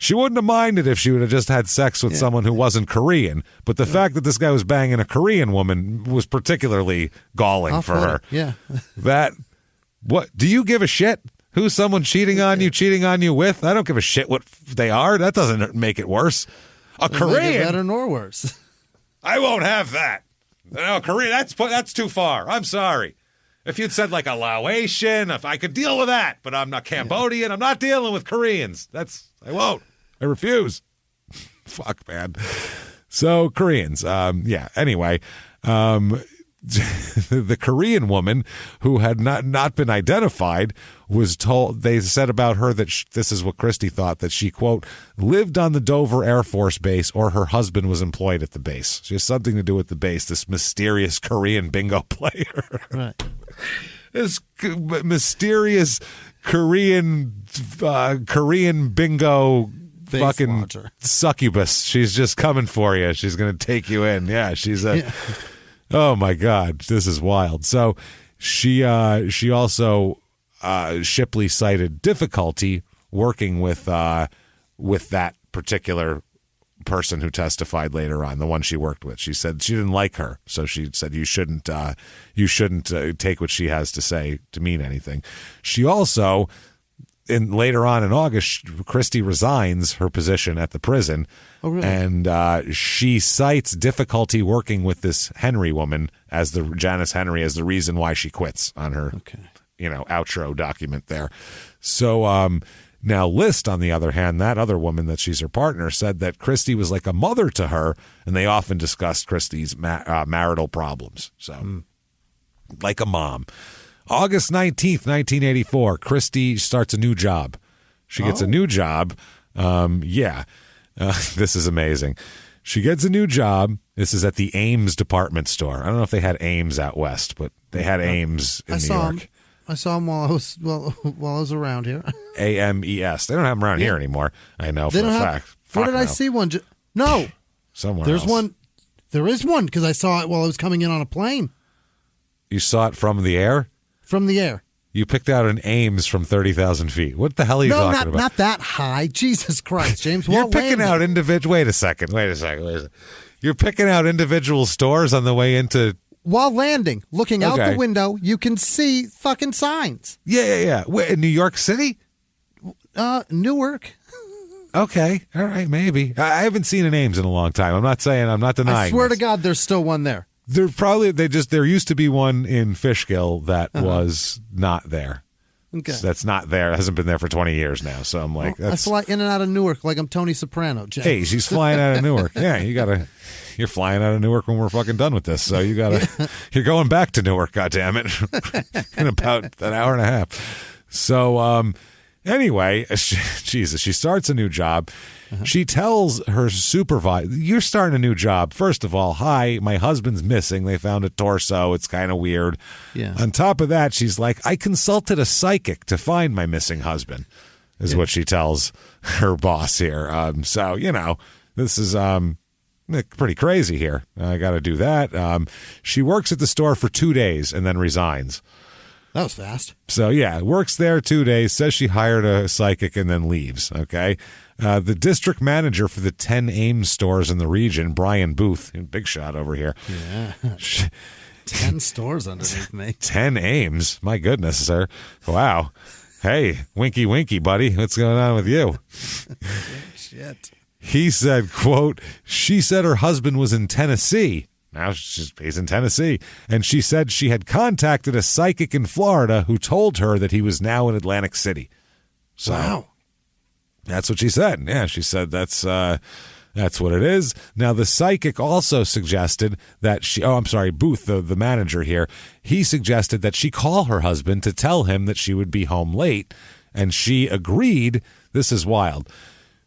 She wouldn't have minded if she would have just had sex with someone who wasn't Korean, but the fact that this guy was banging a Korean woman was particularly galling for her. Yeah. What do you give a shit who's someone cheating on you with? I don't give a shit what they are. That doesn't make it worse. Korean, make it better nor worse. I won't have that. No, Korean, that's too far. I'm sorry. If you'd said like a Laotian, if I could deal with that, but I'm not Cambodian. I'm not dealing with Koreans. I won't. I refuse. Fuck, man. So Koreans, Anyway, the Korean woman who had not been identified was told. They said about her that this is what Christy thought, that she, quote, lived on the Dover Air Force Base or her husband was employed at the base. She has something to do with the base. This mysterious Korean bingo player. Right. This mysterious Korean bingo base fucking watcher. Succubus. She's just coming for you. She's going to take you in. Yeah, she's a. Yeah. Oh my God, this is wild. So she also Shipley cited difficulty working with that particular person who testified later on, the one she worked with. She said she didn't like her, so she said you shouldn't take what she has to say to mean anything. She also, later on in August, Christy resigns her position at the prison. Oh, really? And she cites difficulty working with this Henry woman Janice Henry as the reason why she quits on her, outro document there. So now List, on the other hand, that other woman that she's her partner, said that Christy was like a mother to her, and they often discussed Christy's marital problems. So like a mom. August 19th, 1984, Christy starts a new job. She gets a new job. This is amazing. She gets a new job. This is at the Ames department store. I don't know if they had Ames out west, but they had Ames in New York. I saw him while I was around here. AMES. They don't have them around here anymore. I know for a fact. Where did I see one? No. Somewhere There's else. one. There is one because I saw it while I was coming in on a plane. You saw it from the air? From the air. You picked out an Ames from 30,000 feet. What the hell are you talking about? No, not that high. Jesus Christ, James. You're picking out individual. Wait a second. You're picking out individual stores on the way into. While landing, looking out the window, you can see fucking signs. Yeah. Where, in New York City? Newark. Okay. All right. Maybe. I haven't seen an Ames in a long time. I'm not denying. I swear to God, there's still one there. There used to be one in Fishkill that was not there. Okay. So that's not there. It hasn't been there for 20 years now. So I'm like, I fly in and out of Newark like I'm Tony Soprano. James. Hey, she's flying out of Newark. Yeah, you're flying out of Newark when we're fucking done with this. So you're going back to Newark, goddammit, in about an hour and a half. So, anyway, she starts a new job. She tells her supervisor, you're starting a new job. First of all, hi, my husband's missing. They found a torso. It's kind of weird. Yeah. On top of that, she's like, I consulted a psychic to find my missing husband, is what she tells her boss here. So, this is pretty crazy here. I got to do that. She works at the store for 2 days and then resigns. That was fast. So, works there 2 days, says she hired a psychic, and then leaves, okay? The district manager for the 10 Ames stores in the region, Brian Booth, big shot over here. Yeah. 10 stores underneath me. 10 Ames. My goodness, sir. Wow. Hey, winky, winky, buddy. What's going on with you? Shit. He said, quote, she said her husband was in Tennessee Now he's in Tennessee. And she said she had contacted a psychic in Florida who told her that he was now in Atlantic City. So, wow. That's what she said. Yeah, she said that's what it is. Now, the psychic also suggested that Booth, the manager here, he suggested that she call her husband to tell him that she would be home late, and she agreed. This is wild.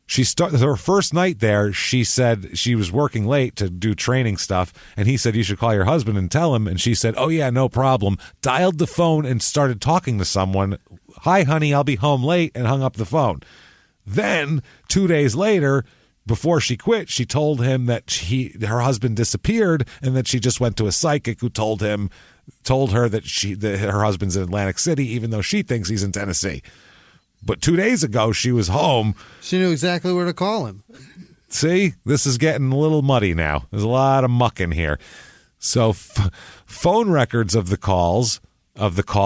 She started her first night there. She said she was working late to do training stuff, and he said, you should call your husband and tell him. And she said, oh, yeah, no problem. Dialed the phone and started talking to someone. Hi, honey, I'll be home late, and hung up the phone. Then 2 days later, before she quit, she told him that her husband disappeared and that she just went to a psychic who told her that her husband's in Atlantic City, even though she thinks he's in Tennessee. But 2 days ago, she was home. She knew exactly where to call him. See, this is getting a little muddy now. There's a lot of muck in here. So phone records of the call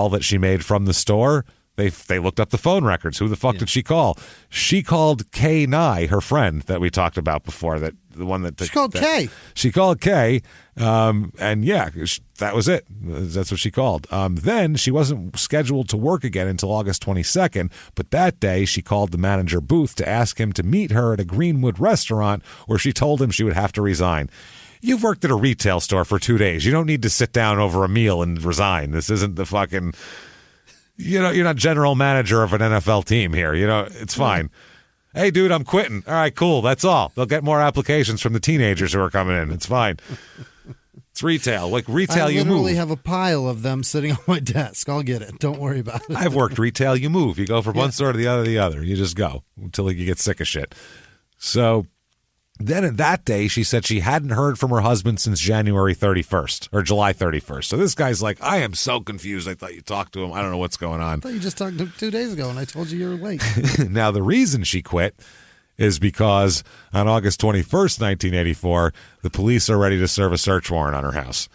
that she made from the store, they looked up the phone records. Who the fuck did she call? She called Kay Nye, her friend that we talked about before. She called Kay. She called Kay, and yeah, that was it. That's what she called. Then she wasn't scheduled to work again until August 22nd, but that day she called the manager Booth to ask him to meet her at a Greenwood restaurant where she told him she would have to resign. You've worked at a retail store for 2 days. You don't need to sit down over a meal and resign. This isn't the fucking... you're not general manager of an NFL team here. It's fine. Hey, dude, I'm quitting. All right, cool. That's all. They'll get more applications from the teenagers who are coming in. It's fine. It's retail. Like retail, you move. I literally have a pile of them sitting on my desk. I'll get it. Don't worry about it. I've worked retail. You move. You go from one store to the other. You just go until you get sick of shit. So then in that day, she said she hadn't heard from her husband since January 31st or July 31st. So this guy's like, I am so confused. I thought you talked to him. I don't know what's going on. I thought you just talked 2 days ago and I told you were late. Now, the reason she quit is because on August 21st, 1984, the police are ready to serve a search warrant on her house.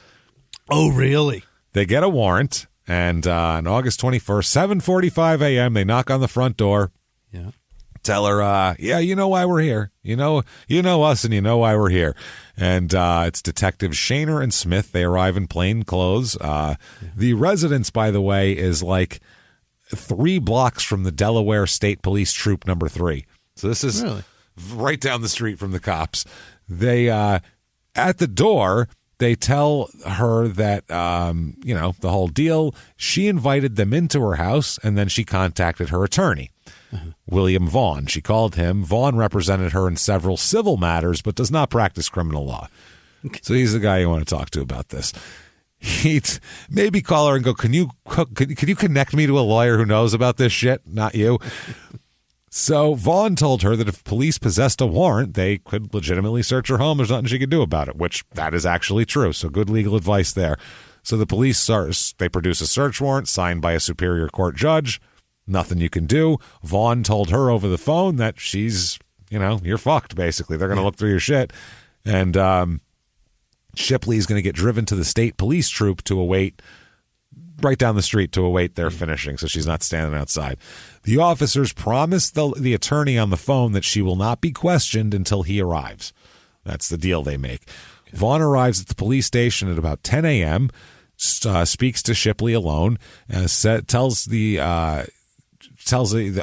Oh, really? They get a warrant, and on August 21st, 7:45 a.m., they knock on the front door. Yeah. Tell her, you know why we're here. You know us, and you know why we're here. And it's Detectives Shaner and Smith. They arrive in plain clothes. The residence, by the way, is like 3 blocks from the Delaware State Police Troop number 3. So this is right down the street from the cops. They, at the door, they tell her that, the whole deal. She invited them into her house, and then she contacted her attorney. William Vaughn. She called him. Vaughn represented her in several civil matters, but does not practice criminal law. So he's the guy you want to talk to about this. He'd maybe call her and go, can you connect me to a lawyer who knows about this shit? Not you. So Vaughn told her that if police possessed a warrant, they could legitimately search her home. There's nothing she could do about it, which that is actually true. So good legal advice there. So the police, they produce a search warrant signed by a superior court judge. Nothing you can do. Vaughn told her over the phone that she's, you're fucked, basically. They're going to look through your shit. And Shipley's going to get driven to the state police troop to await, right down the street to await their finishing, so she's not standing outside. The officers promised the attorney on the phone that she will not be questioned until he arrives. That's the deal they make. Okay. Vaughn arrives at the police station at about 10 a.m., speaks to Shipley alone, and tells the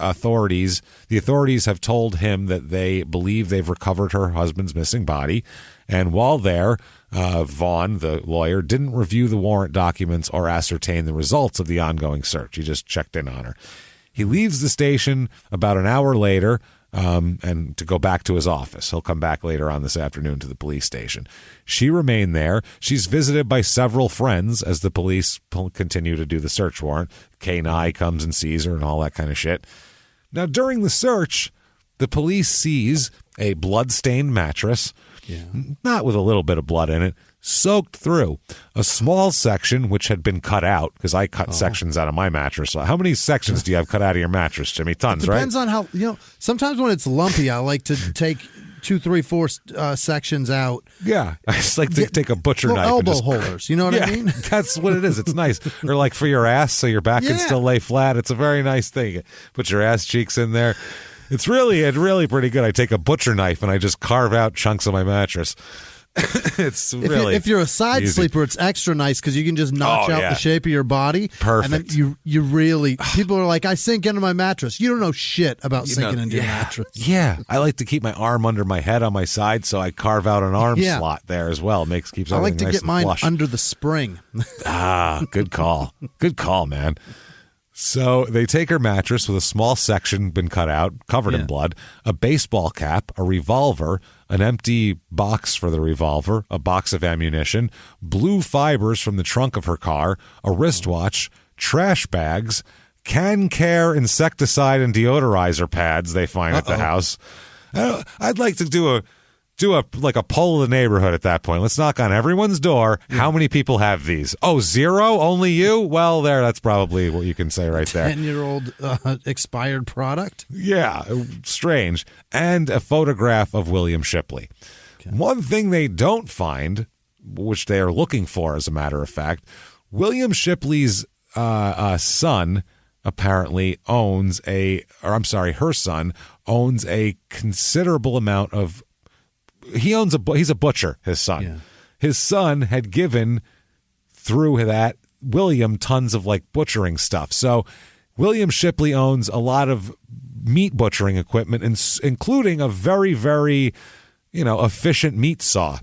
authorities. The authorities have told him that they believe they've recovered her husband's missing body. And while there, Vaughn, the lawyer, didn't review the warrant documents or ascertain the results of the ongoing search. He just checked in on her. He leaves the station about an hour later and to go back to his office. He'll come back later on this afternoon to the police station. She remained there. She's visited by several friends as the police continue to do the search warrant. Kay Nye comes and sees her and all that kind of shit. Now, during the search, the police sees a blood-stained mattress, not with a little bit of blood in it, soaked through a small section which had been cut out, because I cut sections out of my mattress. How many sections do you have cut out of your mattress, Jimmy? Tons, right? Depends on how, sometimes when it's lumpy, I like to take 2, 3, 4 sections out. Yeah, I just like to take a butcher knife. Elbow holders, you know what I mean? That's what it is. It's nice. Or like for your ass, so your back can still lay flat. It's a very nice thing. Put your ass cheeks in there. It's really pretty good. I take a butcher knife and I just carve out chunks of my mattress. It's really if you're a side easy. Sleeper, it's extra nice because you can just notch out the shape of your body. Perfect. And then you really people are like, I sink into my mattress. You don't know shit about sinking into your mattress. Yeah, I like to keep my arm under my head on my side, so I carve out an arm slot there as well. Keeps everything I like to nice get and mine flush. under the spring. Good call. Good call, man. So they take her mattress with a small section been cut out, covered in blood, a baseball cap, a revolver, an empty box for the revolver, a box of ammunition, blue fibers from the trunk of her car, a wristwatch, trash bags, Can Care insecticide and deodorizer pads they find at the house. I'd like to do a poll of the neighborhood at that point. Let's knock on everyone's door. How many people have these? Oh, 0? Only you? Well, that's probably what you can say right there. 10-year-old expired product? Yeah, strange. And a photograph of William Shipley. Okay. One thing they don't find, which they are looking for as a matter of fact, William Shipley's son apparently her son owns a considerable amount of he's a butcher, his son. Yeah. His son had given through that William tons of butchering stuff. So William Shipley owns a lot of meat butchering equipment, including a very, very, efficient meat saw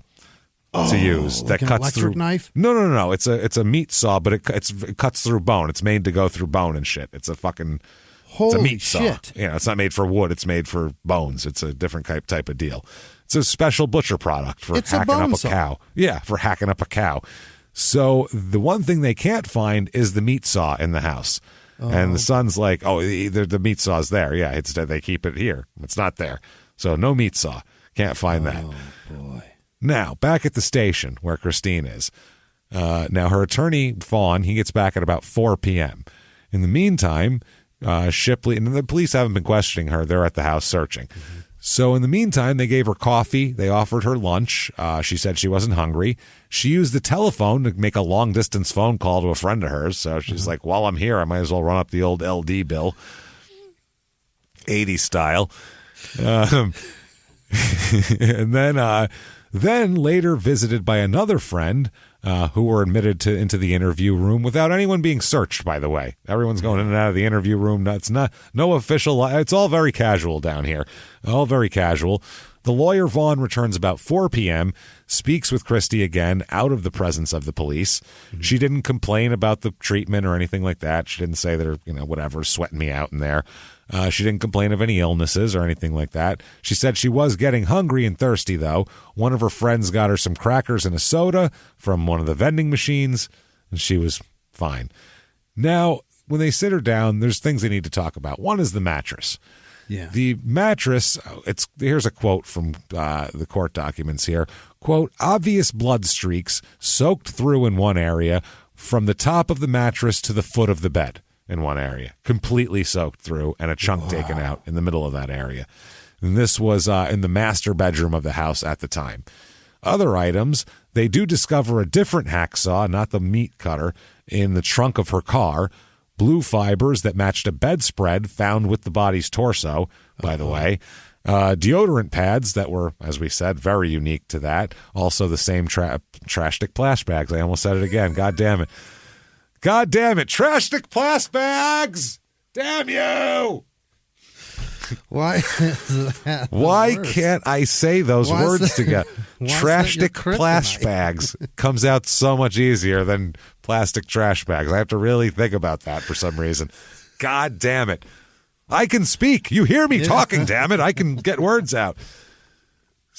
to use that cuts electric through knife. No. It's a meat saw, but it cuts through bone. It's made to go through bone and shit. It's a fucking it's a meat saw. It's not made for wood. It's made for bones. It's a different type of deal. It's a special butcher product for hacking up a cow. Yeah, for hacking up a cow. So the one thing they can't find is the meat saw in the house. And the son's like, the meat saw's there. Yeah, they keep it here. It's not there. So no meat saw. Can't find that. Oh, boy. Now, back at the station where Christine is. Now, her attorney, Fawn, he gets back at about 4 p.m. In the meantime, Shipley, and the police haven't been questioning her. They're at the house searching. Mm-hmm. So in the meantime, they gave her coffee. They offered her lunch. She said she wasn't hungry. She used the telephone to make a long-distance phone call to a friend of hers. So she's like, while I'm here, I might as well run up the old LD bill. 80s style. And then later visited by another friend who were admitted into the interview room without anyone being searched, by the way. Everyone's going in and out of the interview room. It's no official. It's all very casual down here. All very casual. The lawyer, Vaughn, returns about 4 p.m., speaks with Christie again out of the presence of the police. Mm-hmm. She didn't complain about the treatment or anything like that. She didn't say that her, whatever, sweating me out in there. She didn't complain of any illnesses or anything like that. She said she was getting hungry and thirsty, though. One of her friends got her some crackers and a soda from one of the vending machines, and she was fine. Now, when they sit her down, there's things they need to talk about. One is the mattress. Yeah. The mattress, here's a quote from the court documents here. Quote, obvious blood streaks soaked through in one area from the top of the mattress to the foot of the bed. In one area, completely soaked through, and a chunk taken out in the middle of that area. And this was in the master bedroom of the house at the time. Other items, they do discover a different hacksaw, not the meat cutter, in the trunk of her car. Blue fibers that matched a bedspread found with the body's torso, by the way. Deodorant pads that were, as we said, very unique to that. Also the same trash stick flash bags. I almost said it again. God damn it. God damn it. Trash stick plastic bags. Damn you. Why can't I say those words together? Trash stick plastic bags comes out so much easier than plastic trash bags. I have to really think about that for some reason. God damn it. I can speak. You hear me talking, damn it. I can get words out.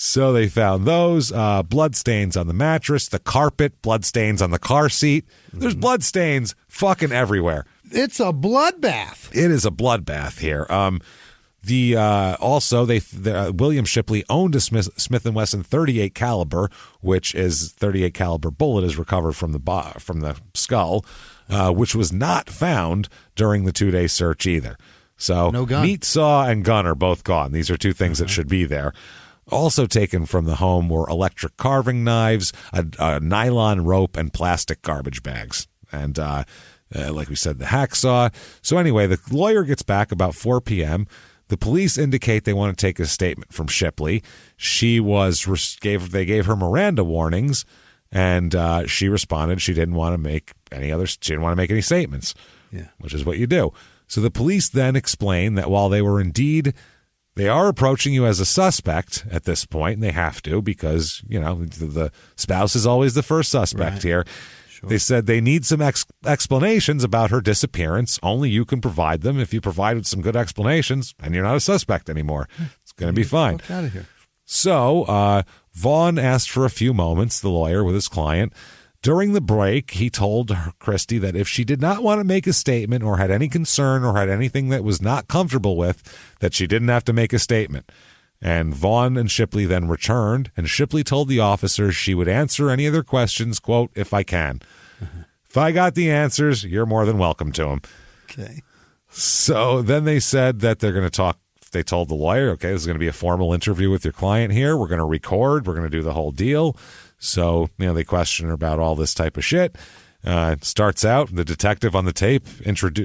So they found those, blood stains on the mattress, the carpet, blood stains on the car seat. There's blood stains fucking everywhere. It's a bloodbath. It is a bloodbath here. William Shipley owned a Smith & Wesson 38 caliber, which is 38 caliber bullet is recovered from the skull, which was not found during the 2-day search either. So no gun. Meat saw and gun are both gone. These are two things that should be there. Also taken from the home were electric carving knives, a nylon rope, and plastic garbage bags. And like we said, the hacksaw. So anyway, the lawyer gets back about 4 p.m. The police indicate they want to take a statement from Shipley. They gave her Miranda warnings, and she responded she didn't want to make any statements, which is what you do. So the police then explain that while they are approaching you as a suspect at this point, and they have to because, the spouse is always the first suspect here. Sure. They said they need some explanations about her disappearance. Only you can provide them. If you provided some good explanations, and you're not a suspect anymore, it's going to be fine. Get out of here. So Vaughn asked for a few moments, the lawyer, with his client. During the break, he told Christy that if she did not want to make a statement or had any concern or had anything that was not comfortable with, that she didn't have to make a statement. And Vaughn and Shipley then returned, and Shipley told the officers she would answer any of their questions, quote, if I can. If I got the answers, you're more than welcome to them. Okay. So then they said that they're going to talk. They told the lawyer, okay, this is going to be a formal interview with your client here. We're going to record. We're going to do the whole deal. So, they question her about all this type of shit. It starts out, the detective on the tape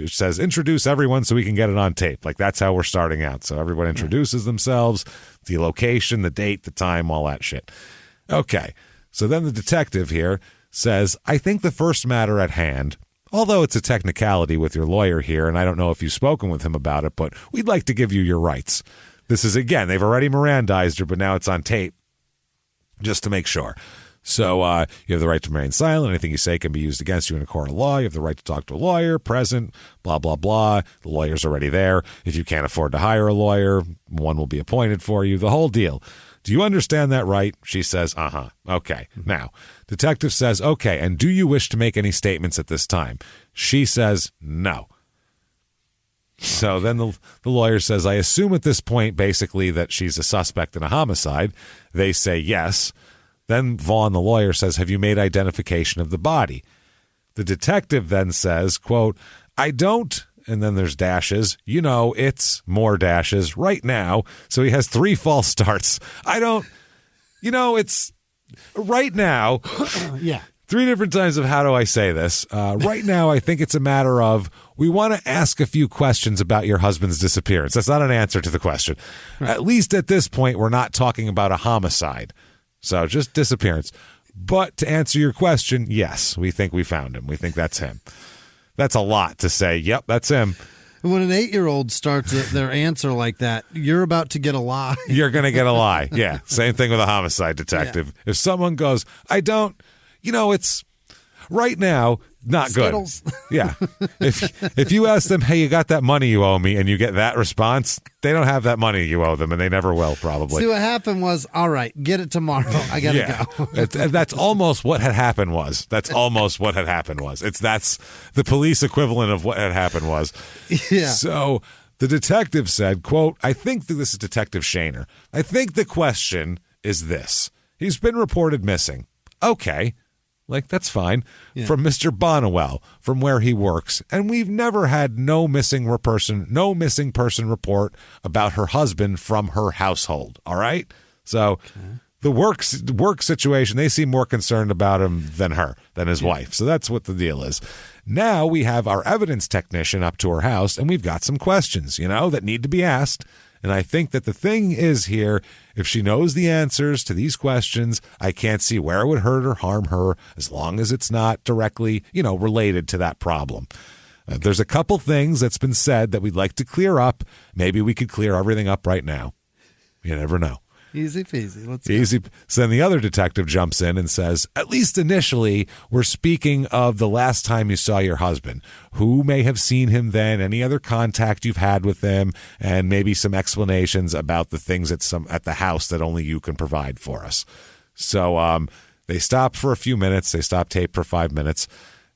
says, introduce everyone so we can get it on tape. Like, that's how we're starting out. So everyone introduces themselves, the location, the date, the time, all that shit. Okay. So then the detective here says, I think the first matter at hand, although it's a technicality with your lawyer here, and I don't know if you've spoken with him about it, but we'd like to give you your rights. This is, again, they've already Mirandized her, but now it's on tape just to make sure. So you have the right to remain silent. Anything you say can be used against you in a court of law. You have the right to talk to a lawyer, present, blah, blah, blah. The lawyer's already there. If you can't afford to hire a lawyer, one will be appointed for you, the whole deal. Do you understand that right? She says, uh-huh. Okay. Now, detective says, okay, and do you wish to make any statements at this time? She says, no. So then the lawyer says, I assume at this point, basically, that she's a suspect in a homicide. They say yes. Then Vaughn, the lawyer, says, have you made identification of the body? The detective then says, quote, I don't, and then there's dashes, it's more dashes right now. So he has 3 false starts. I don't, it's right now. Yeah. 3 different times of how do I say this? Right now, I think it's a matter of we want to ask a few questions about your husband's disappearance. That's not an answer to the question. Right. At least at this point, we're not talking about a homicide. So just disappearance. But to answer your question, yes, we think we found him. We think that's him. That's a lot to say, yep, that's him. When an 8-year-old starts their answer like that, you're about to get a lie. You're going to get a lie. Yeah, same thing with a homicide detective. Yeah. If someone goes, I don't, it's right now, not Skittles. Good. Yeah. If you ask them, hey, you got that money you owe me, and you get that response, they don't have that money you owe them, and they never will, probably. See, what happened was, all right, get it tomorrow. I got to go. That's almost what had happened was. That's the police equivalent of what had happened was. Yeah. So the detective said, quote, I think that this is Detective Shaner. I think the question is this. He's been reported missing. Okay. Like, that's fine. Yeah. From Mr. Bonnewell, from where he works. And we've never had no missing person report about her husband from her household. All right? So the work situation, they seem more concerned about him than his wife. So that's what the deal is. Now we have our evidence technician up to her house, and we've got some questions, that need to be asked. And I think that the thing is here, if she knows the answers to these questions, I can't see where it would hurt or harm her as long as it's not directly, related to that problem. There's a couple things that's been said that we'd like to clear up. Maybe we could clear everything up right now. You never know. Easy peasy. Let's Easy. Go. So then the other detective jumps in and says, at least initially, we're speaking of the last time you saw your husband. Who may have seen him then, any other contact you've had with him, and maybe some explanations about the things at the house that only you can provide for us. So they stop for a few minutes. They stop tape for 5 minutes.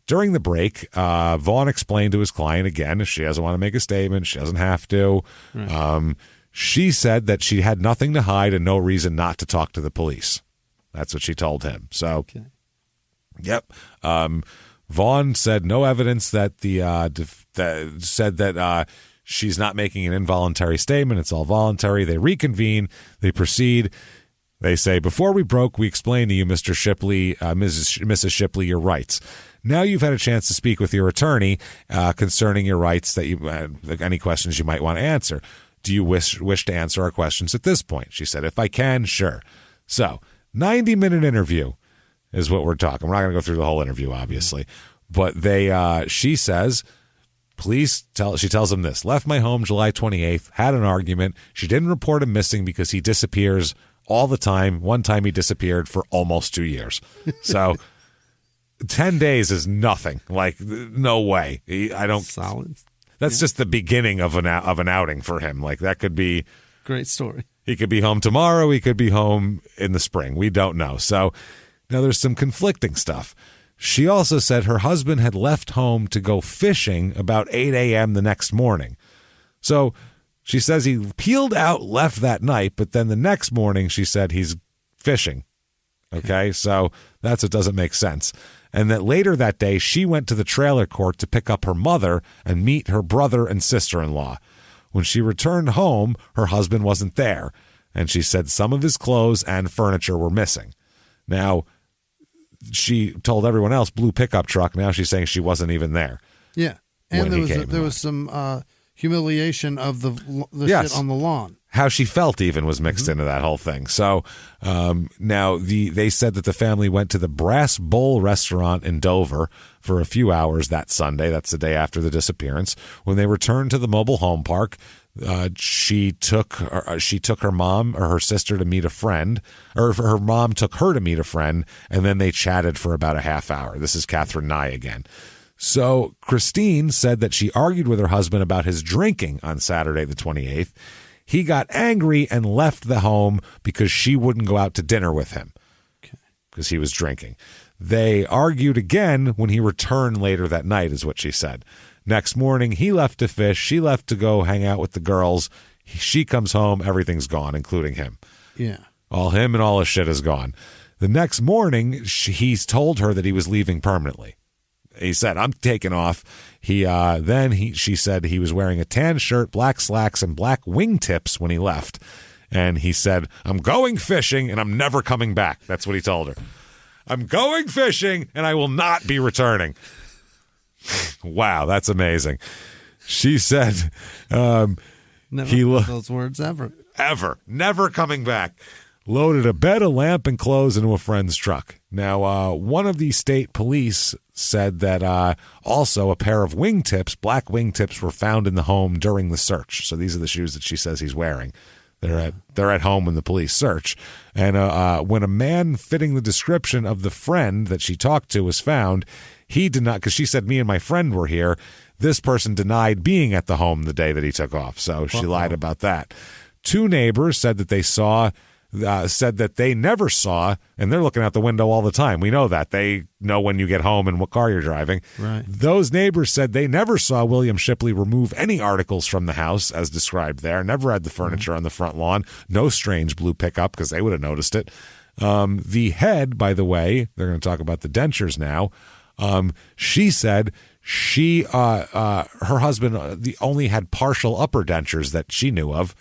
During the break, Vaughn explained to his client again, if she doesn't want to make a statement, she doesn't have to. Right. She said that she had nothing to hide and no reason not to talk to the police. That's what she told him. So, okay. Yep. Vaughn said no evidence that said that she's not making an involuntary statement. It's all voluntary. They reconvene. They proceed. They say, before we broke, we explained to you, Mr. Shipley, Mrs. Shipley, your rights. Now you've had a chance to speak with your attorney concerning your rights, that any questions you might want to answer. Do you wish to answer our questions at this point? She said, if I can, sure. So 90-minute interview is what we're talking. We're not going to go through the whole interview, obviously. But she says, she tells him this. Left my home July 28th, had an argument. She didn't report him missing because he disappears all the time. One time he disappeared for almost 2 years. So 10 days is nothing. Like, no way. Solid. That's just the beginning of an outing for him. Like, that could be great story. He could be home tomorrow. He could be home in the spring. We don't know. So now there's some conflicting stuff. She also said her husband had left home to go fishing about 8 a.m. the next morning. So she says he peeled out, left that night, but then the next morning she said he's fishing. Okay, so that's what doesn't make sense. And that later that day, she went to the trailer court to pick up her mother and meet her brother and sister-in-law. When she returned home, her husband wasn't there, and she said some of his clothes and furniture were missing. Now, she told everyone else blue pickup truck. Now she's saying she wasn't even there. Yeah, and there was some humiliation of the shit on the lawn. How she felt even was mixed into that whole thing. So now they said that the family went to the Brass Bowl restaurant in Dover for a few hours that Sunday. That's the day after the disappearance. When they returned to the mobile home park, she took her mom or her sister to meet a friend, or her mom took her to meet a friend, and then they chatted for about a half hour. This is Catherine Nye again. So Christine said that she argued with her husband about his drinking on Saturday the 28th. He got angry and left the home because she wouldn't go out to dinner with him because he was drinking. They argued again when he returned later that night, is what she said. Next morning, he left to fish. She left to go hang out with the girls. She comes home. Everything's gone, including him. Yeah. All him and all his shit is gone. The next morning, he's told her that he was leaving permanently. He said, I'm taking off. She said he was wearing a tan shirt, black slacks, and black wingtips when he left. And he said, I'm going fishing and I'm never coming back. That's what he told her. I'm going fishing and I will not be returning. Wow, that's amazing. She said, never heard those words ever. Ever. Never coming back. Loaded a bed, a lamp, and clothes into a friend's truck. Now, one of the state police said that also a pair of wingtips, black wingtips, were found in the home during the search. So these are the shoes that she says he's wearing. They're at home when the police search. And when a man fitting the description of the friend that she talked to was found, he did not, because she said, me and my friend were here. This person denied being at the home the day that he took off. So she lied about that. Two neighbors said that they never saw, and they're looking out the window all the time. We know that. They know when you get home and what car you're driving. Right. Those neighbors said they never saw William Shipley remove any articles from the house as described there. Never had the furniture on the front lawn. No strange blue pickup because they would have noticed it. The head, by the way, they're going to talk about the dentures now. She said her husband only had partial upper dentures that she knew of.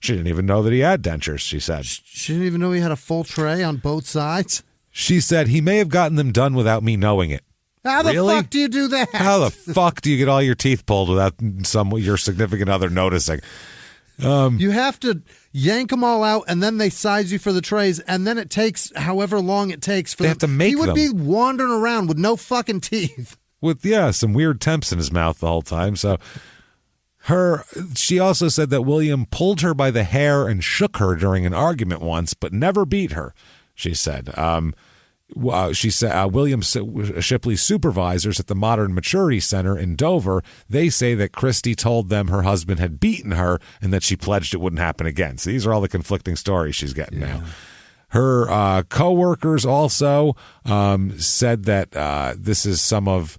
She didn't even know that he had dentures, she said. She didn't even know he had a full tray on both sides? She said he may have gotten them done without me knowing it. How the fuck do you do that? How the fuck do you get all your teeth pulled without your significant other noticing? You have to yank them all out, and then they size you for the trays, and then it takes however long it takes for them. They have to make them. He would be wandering around with no fucking teeth. With, some weird temps in his mouth the whole time, so... She also said that William pulled her by the hair and shook her during an argument once, but never beat her, she said. William Shipley's supervisors at the Modern Maturity Center in Dover, they say that Christy told them her husband had beaten her and that she pledged it wouldn't happen again. So these are all the conflicting stories she's getting now. Her co-workers also said that this is some of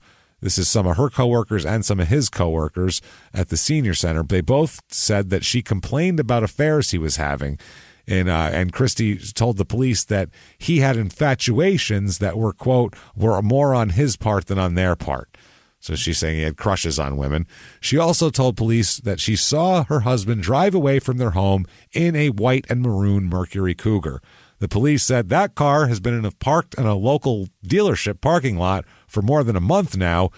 her coworkers and some of his coworkers at the senior center. They both said that she complained about affairs he was having. And Christy told the police that he had infatuations that were, quote, were more on his part than on their part. So she's saying he had crushes on women. She also told police that she saw her husband drive away from their home in a white and maroon Mercury Cougar. The police said that car has been parked in a local dealership parking lot for more than a month now.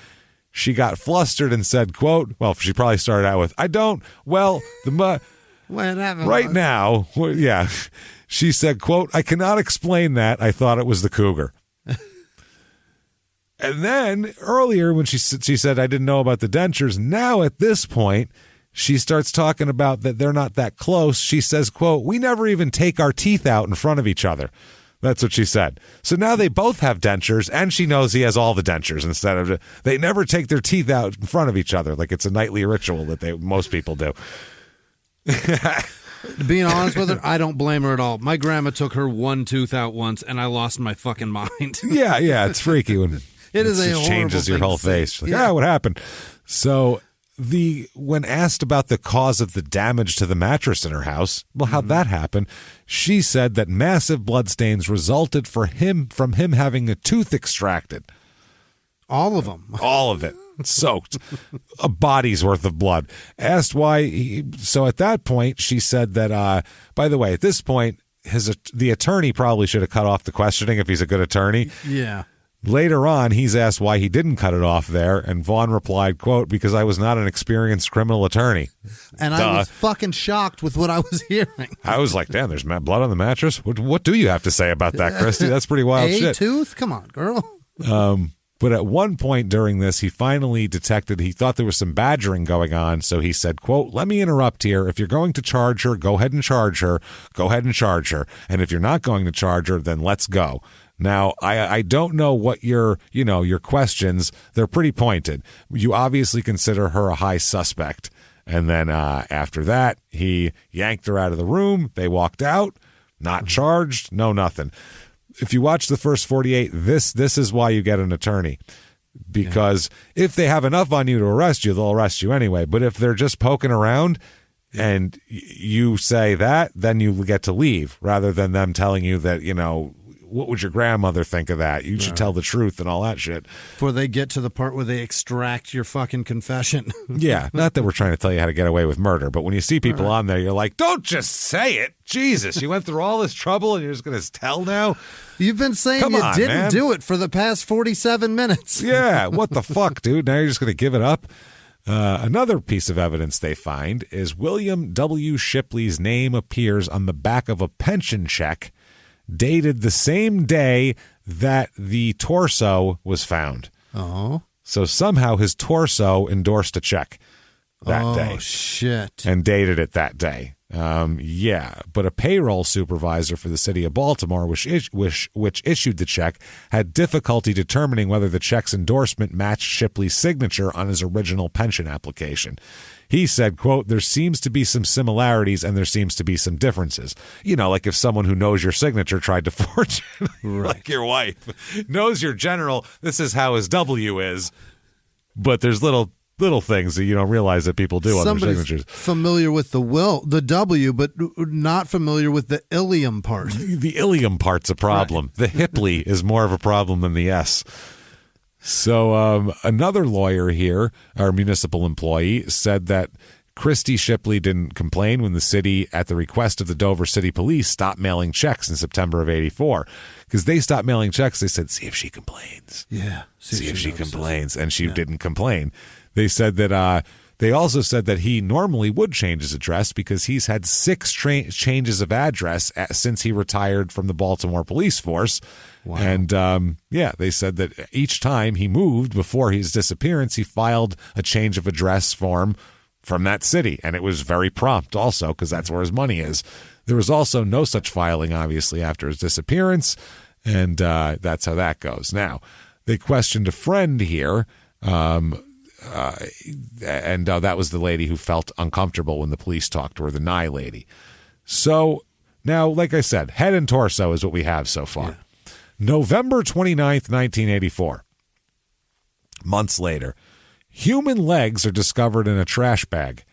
She got flustered and said, quote, well, she probably started out with, Whatever. Right now, yeah. She said, quote, "I cannot explain that. I thought it was the cougar." And then earlier when she said, "I didn't know about the dentures." Now at this point, she starts talking about that they're not that close. She says, quote, "We never even take our teeth out in front of each other." That's what she said. So now they both have dentures, and she knows he has all the dentures instead of they never take their teeth out in front of each other like it's a nightly ritual that most people do. Being honest with her, I don't blame her at all. My grandma took her one tooth out once, and I lost my fucking mind. Yeah, it's freaky when it just changes your whole face. Like, what happened? So when asked about the cause of the damage to the mattress in her house, well, how'd that happen? She said that massive bloodstains resulted from him having a tooth extracted. All of them. All of it. Soaked. A body's worth of blood. Asked why. So at that point, she said that, by the way, at this point, the attorney probably should have cut off the questioning if he's a good attorney. Yeah. Later on, he's asked why he didn't cut it off there, and Vaughn replied, quote, "Because I was not an experienced criminal attorney." And I was fucking shocked with what I was hearing. I was like, damn, there's blood on the mattress? What do you have to say about that, Christy? That's pretty wild shit. A tooth? Come on, girl. But at one point during this, he finally detected he thought there was some badgering going on, so he said, quote, "Let me interrupt here. If you're going to charge her, go ahead and charge her. Go ahead and charge her. And if you're not going to charge her, then let's go." Now, I don't know what your questions, they're pretty pointed. You obviously consider her a high suspect. And then after that, he yanked her out of the room. They walked out, not charged, no nothing. If you watch the first 48, this is why you get an attorney. Because if they have enough on you to arrest you, they'll arrest you anyway. But if they're just poking around and you say that, then you get to leave rather than them telling you that, what would your grandmother think of that? You should tell the truth and all that shit. Before they get to the part where they extract your fucking confession. Yeah, not that we're trying to tell you how to get away with murder, but when you see people on there, you're like, don't just say it. Jesus, you went through all this trouble and you're just going to tell now? You've been saying didn't do it for the past 47 minutes. Yeah, what the fuck, dude? Now you're just going to give it up? Another piece of evidence they find is William W. Shipley's name appears on the back of a pension check dated the same day that the torso was found. Oh. So somehow his torso endorsed a check that day. Oh, shit. And dated it that day. But a payroll supervisor for the city of Baltimore, which issued the check, had difficulty determining whether the check's endorsement matched Shipley's signature on his original pension application. He said, quote, "There seems to be some similarities and there seems to be some differences." Like if someone who knows your signature tried to forge it, like your wife knows your general, this is how his W is, but there's little things that you don't realize that people do on their signatures. Familiar with the W, but not familiar with the ilium part. The ilium part's a problem. Right. The Hipley is more of a problem than the S. So another lawyer here, our municipal employee, said that Christy Shipley didn't complain when the city, at the request of the Dover City Police, stopped mailing checks in September of '84. Because they stopped mailing checks, they said, see if she complains. Yeah. See if she complains. And she didn't complain. They said that they also said that he normally would change his address because he's had 6 changes of address since he retired from the Baltimore police force. Wow. And they said that each time he moved before his disappearance, he filed a change of address form from that city. And it was very prompt also because that's where his money is. There was also no such filing, obviously, after his disappearance. And that's how that goes. Now, they questioned a friend here. And that was the lady who felt uncomfortable when the police talked to her, the Nye lady. So now, like I said, head and torso is what we have so far. Yeah. November 29th, 1984. Months later, human legs are discovered in a trash bag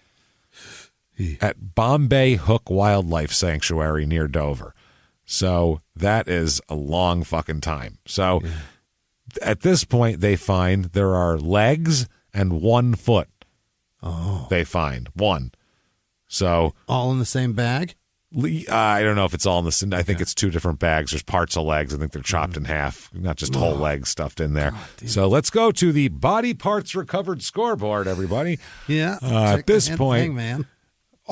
at Bombay Hook Wildlife Sanctuary near Dover. So that is a long fucking time. So at this point, they find there are legs and 1 foot. Oh. They find one. So all in the same bag? I don't know if it's all in the same. I think it's 2 different bags. There's parts of legs. I think they're chopped in half, not just whole legs stuffed in there. So let's go to the body parts recovered scoreboard, everybody. Yeah. At this point, man.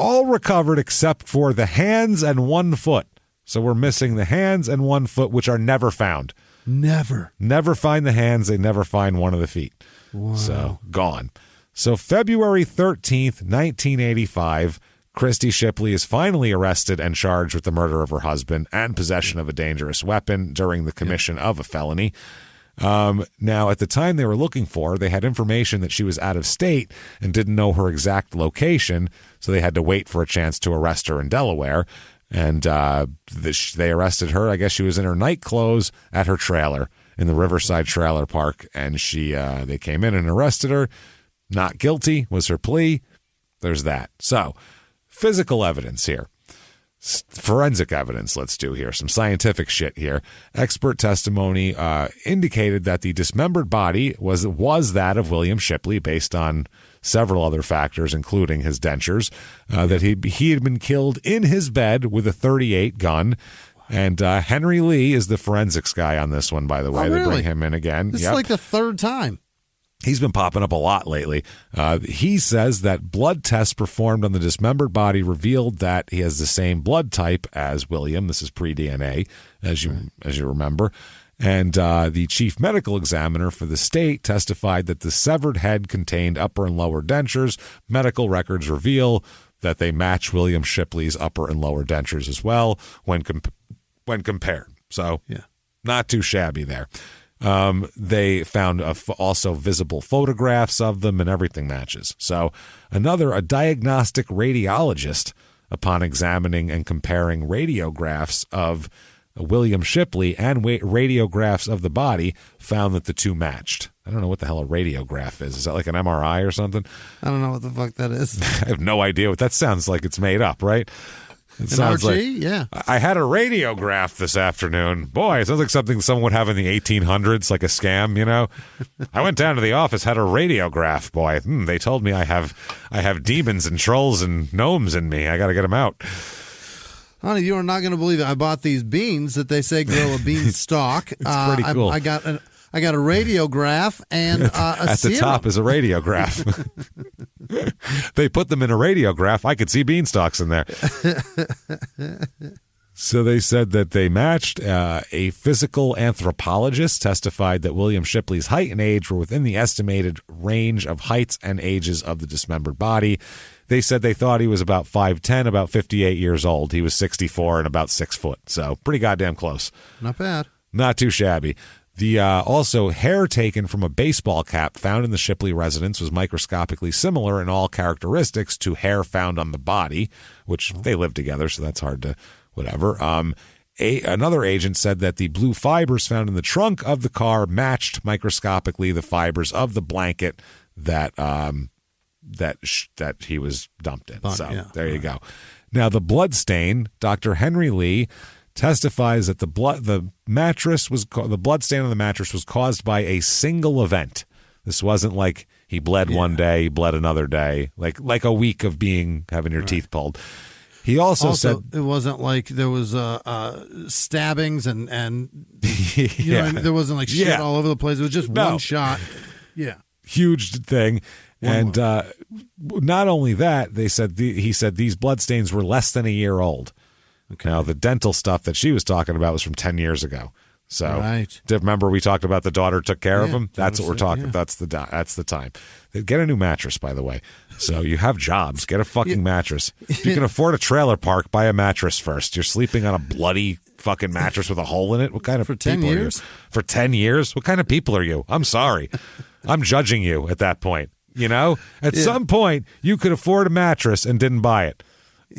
all recovered except for the hands and 1 foot. So we're missing the hands and 1 foot, which are never found. Never find the hands. They never find one of the feet. Wow. So gone. So February 13th, 1985, Christy Shipley is finally arrested and charged with the murder of her husband and possession of a dangerous weapon during the commission of a felony. Now, at the time they were looking for her, they had information that she was out of state and didn't know her exact location, so they had to wait for a chance to arrest her in Delaware. And they arrested her. I guess she was in her night clothes at her trailer in the Riverside Trailer Park, and they came in and arrested her. Not guilty was her plea. There's that. So, physical evidence here. Forensic evidence, let's do here. Some scientific shit here. Expert testimony indicated that the dismembered body was that of William Shipley based on several other factors, including his dentures, that he had been killed in his bed with a .38 gun. And Henry Lee is the forensics guy on this one, by the way. Oh, really? They bring him in again. This is like the third time. He's been popping up a lot lately. He says that blood tests performed on the dismembered body revealed that he has the same blood type as William. This is pre-DNA, as you remember. And the chief medical examiner for the state testified that the severed head contained upper and lower dentures. Medical records reveal that they match William Shipley's upper and lower dentures as well when compared. So, not too shabby there. They found also visible photographs of them, and everything matches. So a diagnostic radiologist, upon examining and comparing radiographs of William Shipley and radiographs of the body, found that the two matched. I don't know what the hell a radiograph is. Is that like an MRI or something? I don't know what the fuck that is. I have no idea what that sounds like. It's made up, right? It sounds RG? like, yeah. I had a radiograph this afternoon. Boy, it sounds like something someone would have in the 1800s, like a scam, you know? I went down to the office, had a radiograph. Boy, they told me I have demons and trolls and gnomes in me. I got to get them out. Honey, you are not going to believe it. I bought these beans that they say grow a bean stalk. It's pretty cool. I got a radiograph and a at serum. the top is a radiograph. They put them in a radiograph. I could see beanstalks in there. So they said that they matched. A physical anthropologist testified that William Shipley's height and age were within the estimated range of heights and ages of the dismembered body. They said they thought he was about 5'10", about 58 years old. He was 64 and about 6 foot. So pretty goddamn close. Not bad. Not too shabby. The also hair taken from a baseball cap found in the Shipley residence was microscopically similar in all characteristics to hair found on the body, which they lived together, so that's hard to whatever. Another agent said that the blue fibers found in the trunk of the car matched microscopically the fibers of the blanket that he was dumped in. There you go. Now the blood stain, Dr. Henry Lee testifies that the blood stain on the mattress was caused by a single event. This wasn't like he bled one day, he bled another day, like a week of having your teeth pulled. He also said it wasn't like there was stabbings and you know what I mean? There wasn't like shit all over the place. It was just one shot. Yeah, huge thing. And not only that, he said these bloodstains were less than a year old. Okay. Now, the dental stuff that she was talking about was from 10 years ago. So, remember we talked about the daughter took care of him? That's what we're talking about. That's the time. Get a new mattress, by the way. So you have jobs. Get a fucking mattress. If you can afford a trailer park, buy a mattress first. You're sleeping on a bloody fucking mattress with a hole in it. What kind of people are you? For 10 years? What kind of people are you? I'm sorry. I'm judging you at that point. You know? At some point, you could afford a mattress and didn't buy it.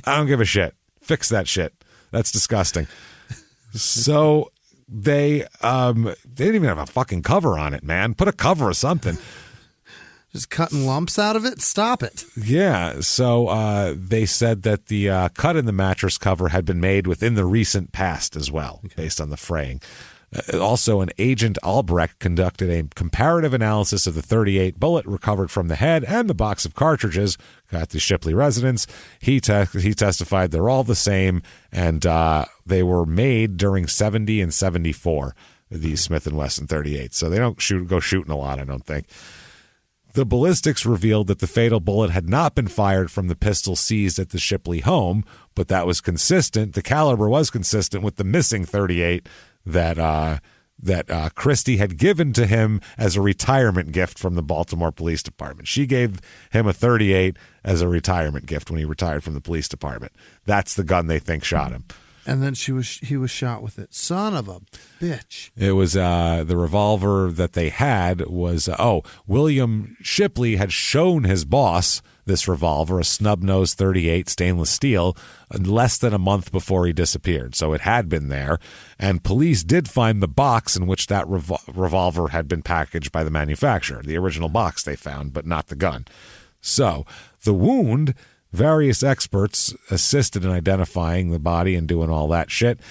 I don't give a shit. Fix that shit. That's disgusting. So they didn't even have a fucking cover on it, man. Put a cover or something. Just cutting lumps out of it? Stop it. Yeah. So they said that the cut in the mattress cover had been made within the recent past as well, based on the fraying. Also, an agent Albrecht conducted a comparative analysis of the .38 bullet recovered from the head and the box of cartridges at the Shipley residence. He testified they're all the same, and they were made during 70 and 74, these Smith & Wesson .38. So they don't go shooting a lot, I don't think. The ballistics revealed that the fatal bullet had not been fired from the pistol seized at the Shipley home, but that was consistent. The caliber was consistent with the missing .38 that Christie had given to him as a retirement gift from the Baltimore Police Department. She gave him a .38 as a retirement gift when he retired from the police department. That's the gun they think shot him. And then he was shot with it. Son of a bitch. It was the revolver that they had was, William Shipley had shown his boss this revolver, a snub-nosed .38 stainless steel, less than a month before he disappeared. So it had been there. And police did find the box in which that revolver had been packaged by the manufacturer. The original box they found, but not the gun. So the wound... Various experts assisted in identifying the body and doing all that shit.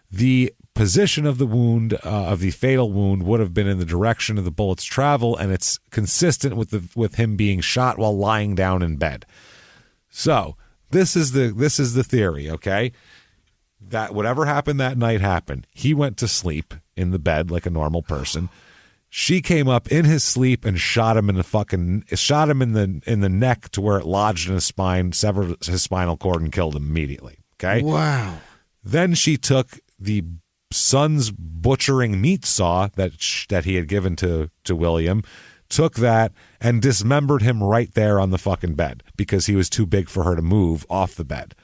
The position of the wound, of the fatal wound, would have been in the direction of the bullet's travel, and it's consistent with him being shot while lying down in bed. So this is the theory, okay? That whatever happened that night happened. He went to sleep in the bed like a normal person. She came up in his sleep and shot him in the neck to where it lodged in his spine, severed his spinal cord, and killed him immediately. Okay. Wow. Then she took the son's butchering meat saw that he had given to William, took that and dismembered him right there on the fucking bed because he was too big for her to move off the bed.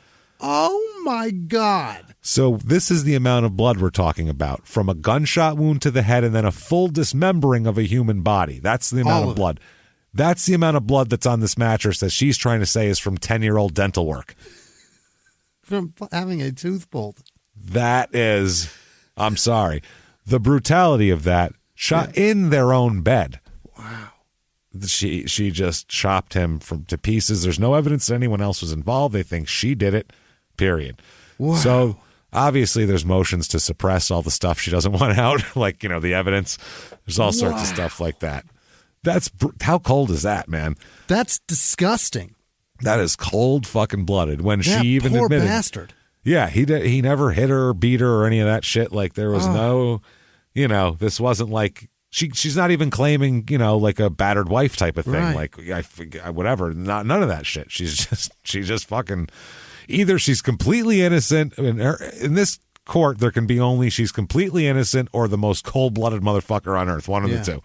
Oh my God. So this is the amount of blood we're talking about, from a gunshot wound to the head and then a full dismembering of a human body. That's the amount of blood. That's the amount of blood that's on this mattress that she's trying to say is from 10-year-old dental work. From having a tooth pulled. That is, I'm sorry, the brutality of that, shot in their own bed. Wow. She just chopped him to pieces. There's no evidence that anyone else was involved. They think she did it, period. Wow. So obviously there's motions to suppress all the stuff she doesn't want out, like, the evidence. There's all sorts of stuff like that. How cold is that, man? That's disgusting. That is cold fucking blooded. When she even poor admitted, bastard. Yeah, he never hit her or beat her or any of that shit. Like there was no, this wasn't like she's not even claiming, like a battered wife type of thing. Right. Like whatever. None of that shit. She just fucking. Either she's completely innocent. In this court, there can be only she's completely innocent or the most cold-blooded motherfucker on earth. One of the two.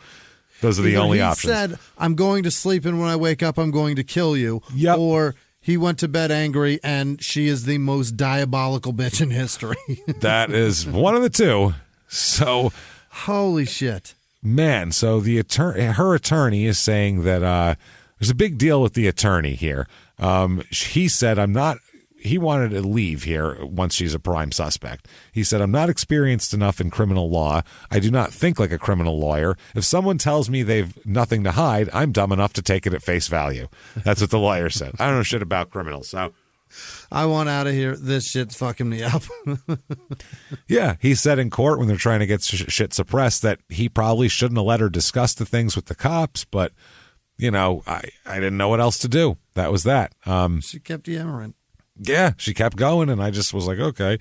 Those are the only options. He said, I'm going to sleep, and when I wake up, I'm going to kill you. Yep. Or he went to bed angry, and she is the most diabolical bitch in history. That is one of the two. So, holy shit. Man, so her attorney is saying that there's a big deal with the attorney here. He said, he wanted to leave here once she's a prime suspect. He said, I'm not experienced enough in criminal law. I do not think like a criminal lawyer. If someone tells me they've nothing to hide, I'm dumb enough to take it at face value. That's what the lawyer said. I don't know shit about criminals, so. I want out of here. This shit's fucking me up. Yeah, he said in court when they're trying to get shit suppressed that he probably shouldn't have let her discuss the things with the cops, but, I didn't know what else to do. That was that. She kept yammering. Yeah, she kept going, and I just was like, okay.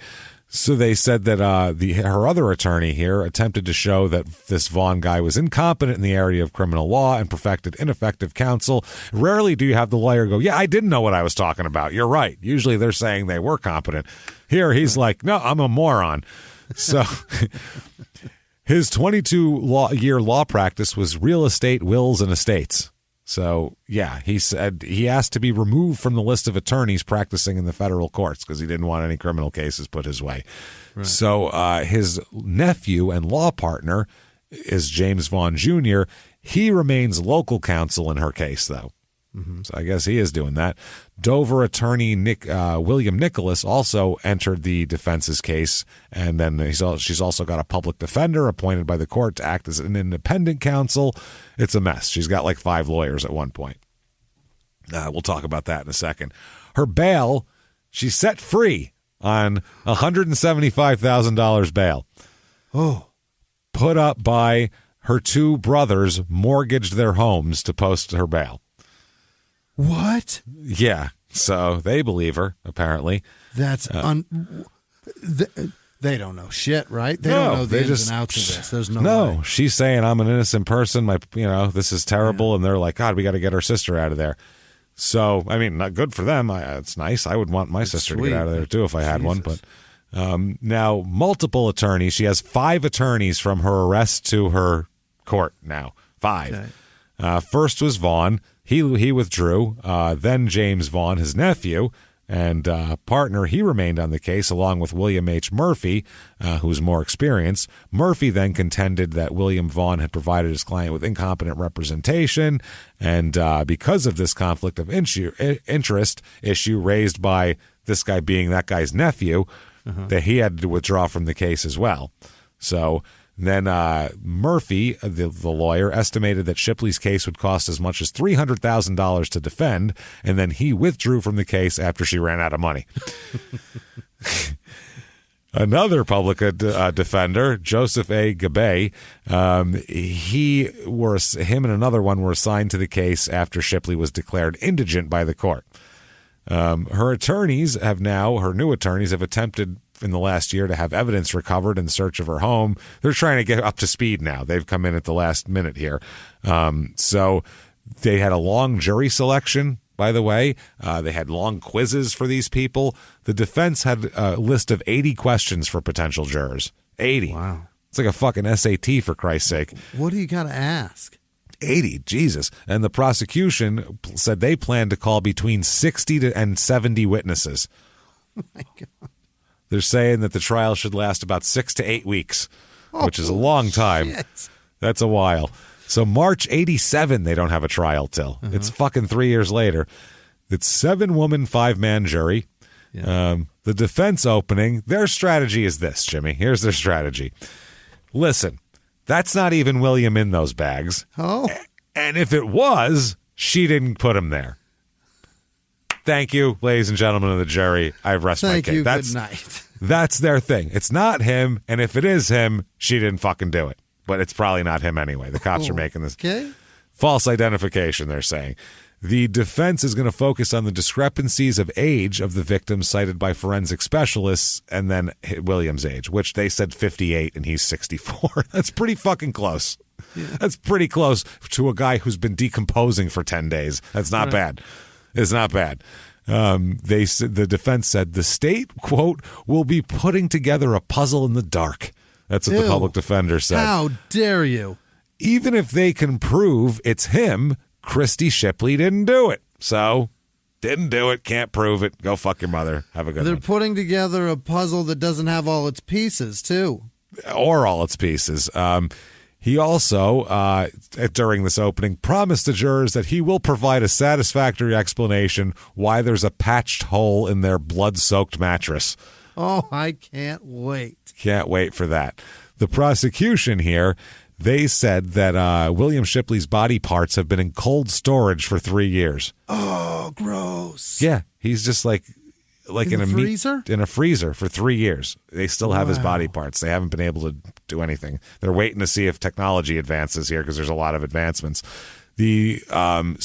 So they said that her other attorney here attempted to show that this Vaughn guy was incompetent in the area of criminal law and perfected ineffective counsel. Rarely do you have the lawyer go, yeah, I didn't know what I was talking about. You're right. Usually they're saying they were competent. Here he's like, no, I'm a moron. So his 22-year law practice was real estate, wills, and estates. So, yeah, he said he asked to be removed from the list of attorneys practicing in the federal courts because he didn't want any criminal cases put his way. Right. So his nephew and law partner is James Vaughn Jr. He remains local counsel in her case, though. Mm-hmm. So I guess he is doing that. Dover attorney William Nicholas also entered the defense's case, and then she's also got a public defender appointed by the court to act as an independent counsel. It's a mess. She's got like 5 lawyers at one point. We'll talk about that in a second. Her bail, she's set free on $175,000 bail. Oh, put up by her 2 brothers mortgaged their homes to post her bail. What? Yeah. So they believe her, apparently. That's They don't know shit, right? They don't know the ins and outs of this. There's no way. She's saying, I'm an innocent person. This is terrible. Yeah. And they're like, God, we got to get our sister out of there. So, I mean, not good for them. It's nice. I would want my sister to get out of there, too, if I had one. But now, multiple attorneys. She has 5 attorneys from her arrest to her court now. 5. Okay. First was Vaughn. He withdrew. Then James Vaughn, his nephew, and partner, he remained on the case along with William H. Murphy, who's more experienced. Murphy then contended that William Vaughn had provided his client with incompetent representation, and because of this conflict of interest issue raised by this guy being that guy's nephew, that he had to withdraw from the case as well. So then Murphy, the lawyer, estimated that Shipley's case would cost as much as $300,000 to defend, and then he withdrew from the case after she ran out of money. Another public defender, Joseph A. Gabay, him and another one were assigned to the case after Shipley was declared indigent by the court. Her new attorneys have attempted in the last year to have evidence recovered in search of her home. They're trying to get up to speed now. They've come in at the last minute here. So they had a long jury selection, by the way. They had long quizzes for these people. The defense had a list of 80 questions for potential jurors. 80. Wow. It's like a fucking SAT, for Christ's sake. What do you got to ask? 80, Jesus. And the prosecution said they planned to call between 60 and 70 witnesses. Oh, my God. They're saying that the trial should last about 6 to 8 weeks, which is a long time. Shit. That's a while. So March 87, they don't have a trial till. It's fucking 3 years later. It's 7-woman, 5-man jury. Yeah. The defense opening, their strategy is this, Jimmy. Here's their strategy. Listen, that's not even William in those bags. Oh. And if it was, she didn't put him there. Thank you, ladies and gentlemen of the jury. I rest my case. Thank you. Good night. That's their thing. It's not him, and if it is him, she didn't fucking do it. But it's probably not him anyway. The cops are making this false identification, they're saying. The defense is going to focus on the discrepancies of age of the victims cited by forensic specialists and then William's age, which they said 58 and he's 64. That's pretty fucking close. Yeah. That's pretty close to a guy who's been decomposing for 10 days. That's not bad. It's not bad. The defense said the state, quote, will be putting together a puzzle in the dark. That's what the public defender said. How dare you? Even if they can prove it's him, Christy Shipley didn't do it. So, didn't do it, can't prove it. Go fuck your mother. Have a good one. They're putting together a puzzle that doesn't have all its pieces, too. Or all its pieces. He also, during this opening, promised the jurors that he will provide a satisfactory explanation why there's a patched hole in their blood-soaked mattress. Oh, I can't wait. Can't wait for that. The prosecution here, they said that William Shipley's body parts have been in cold storage for 3 years. Oh, gross. Yeah, he's just like in a freezer? In a freezer for 3 years. They still have his body parts. They haven't been able to do anything. They're waiting to see if technology advances here because there's a lot of advancements. One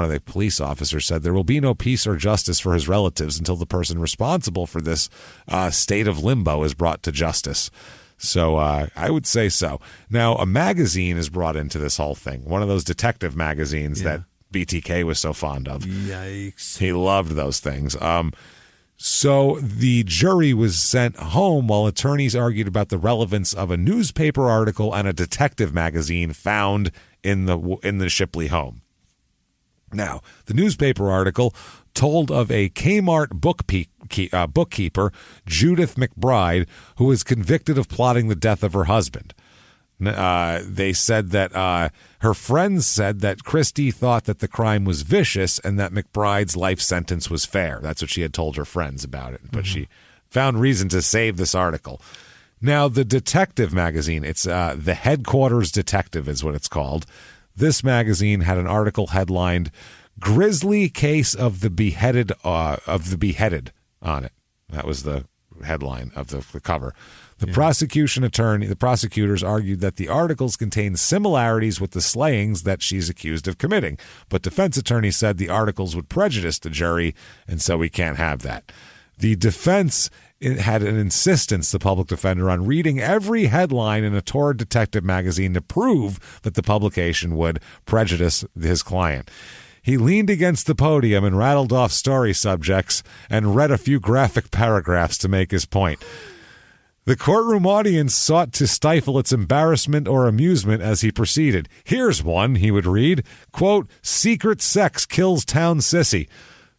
of the police officers said there will be no peace or justice for his relatives until the person responsible for this state of limbo is brought to justice. So I would say so. Now, a magazine is brought into this whole thing. One of those detective magazines that BTK was so fond of. Yikes. He loved those things. So the jury was sent home while attorneys argued about the relevance of a newspaper article and a detective magazine found in the Shipley home. Now, the newspaper article told of a Kmart bookkeeper, Judith McBride, who was convicted of plotting the death of her husband. They said that her friends said that Christie thought that the crime was vicious and that McBride's life sentence was fair. That's what she had told her friends about it. But she found reason to save this article. Now, the detective magazine, it's the Headquarters Detective is what it's called. This magazine had an article headlined "Grisly Case of the Beheaded" on it. That was the headline of the cover. The prosecutors argued that the articles contain similarities with the slayings that she's accused of committing, but defense attorney said the articles would prejudice the jury, and so we can't have that. The defense had an insistence, the public defender, on reading every headline in a torrid detective magazine to prove that the publication would prejudice his client. He leaned against the podium and rattled off story subjects and read a few graphic paragraphs to make his point. The courtroom audience sought to stifle its embarrassment or amusement as he proceeded. Here's one, he would read, quote, "Secret sex kills town sissy."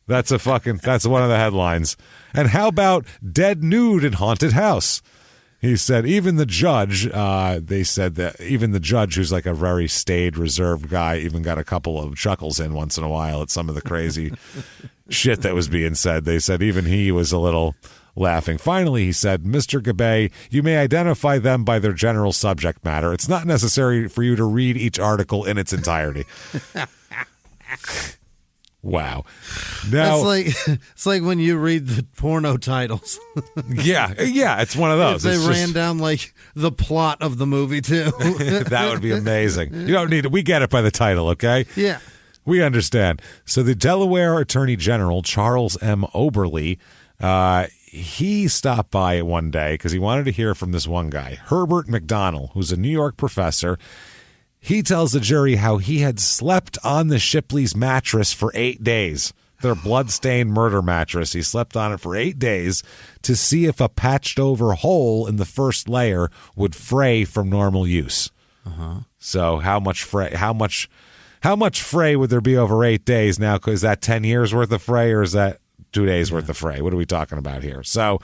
That's one of the headlines. And how about dead nude in haunted house? He said even the judge, they said that even the judge, who's like a very staid, reserved guy, even got a couple of chuckles in once in a while at some of the crazy shit that was being said. They said even he was a little laughing. Finally, he said, "Mr. Gabay, you may identify them by their general subject matter. It's not necessary for you to read each article in its entirety." Wow. Now it's like when you read the porno titles. yeah, it's one of those. If they ran down like the plot of the movie too. That would be amazing. You don't need it. We get it by the title, okay? Yeah. We understand. So the Delaware Attorney General, Charles M. Oberle, he stopped by one day because he wanted to hear from this one guy, Herbert McDonnell, who's a New York professor. He tells the jury how he had slept on the Shipley's mattress for 8 days, their blood-stained murder mattress. He slept on it for 8 days to see if a patched-over hole in the first layer would fray from normal use. So how much fray would there be over 8 days now? Is that 10 years worth of fray, or is that 2 days worth of fray? What are we talking about here? So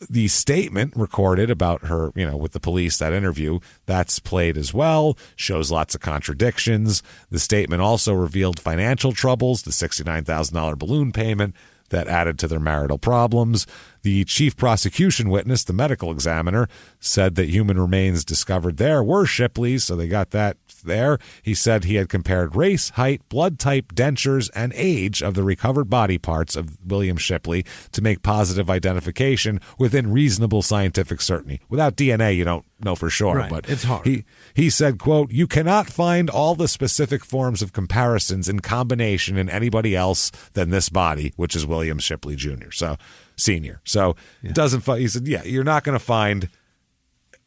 the statement recorded about her, with the police, that interview, that's played as well, shows lots of contradictions. The statement also revealed financial troubles, the $69,000 balloon payment that added to their marital problems. The chief prosecution witness, the medical examiner, said that human remains discovered there were Shipley's, so they got that there. He said he had compared race, height, blood type, dentures, and age of the recovered body parts of William Shipley to make positive identification within reasonable scientific certainty. Without DNA, you don't know for sure. Right. But it's hard. He said, quote, "You cannot find all the specific forms of comparisons in combination in anybody else than this body, which is William Shipley Jr., so Sr. So it doesn't. He said, you're not going to find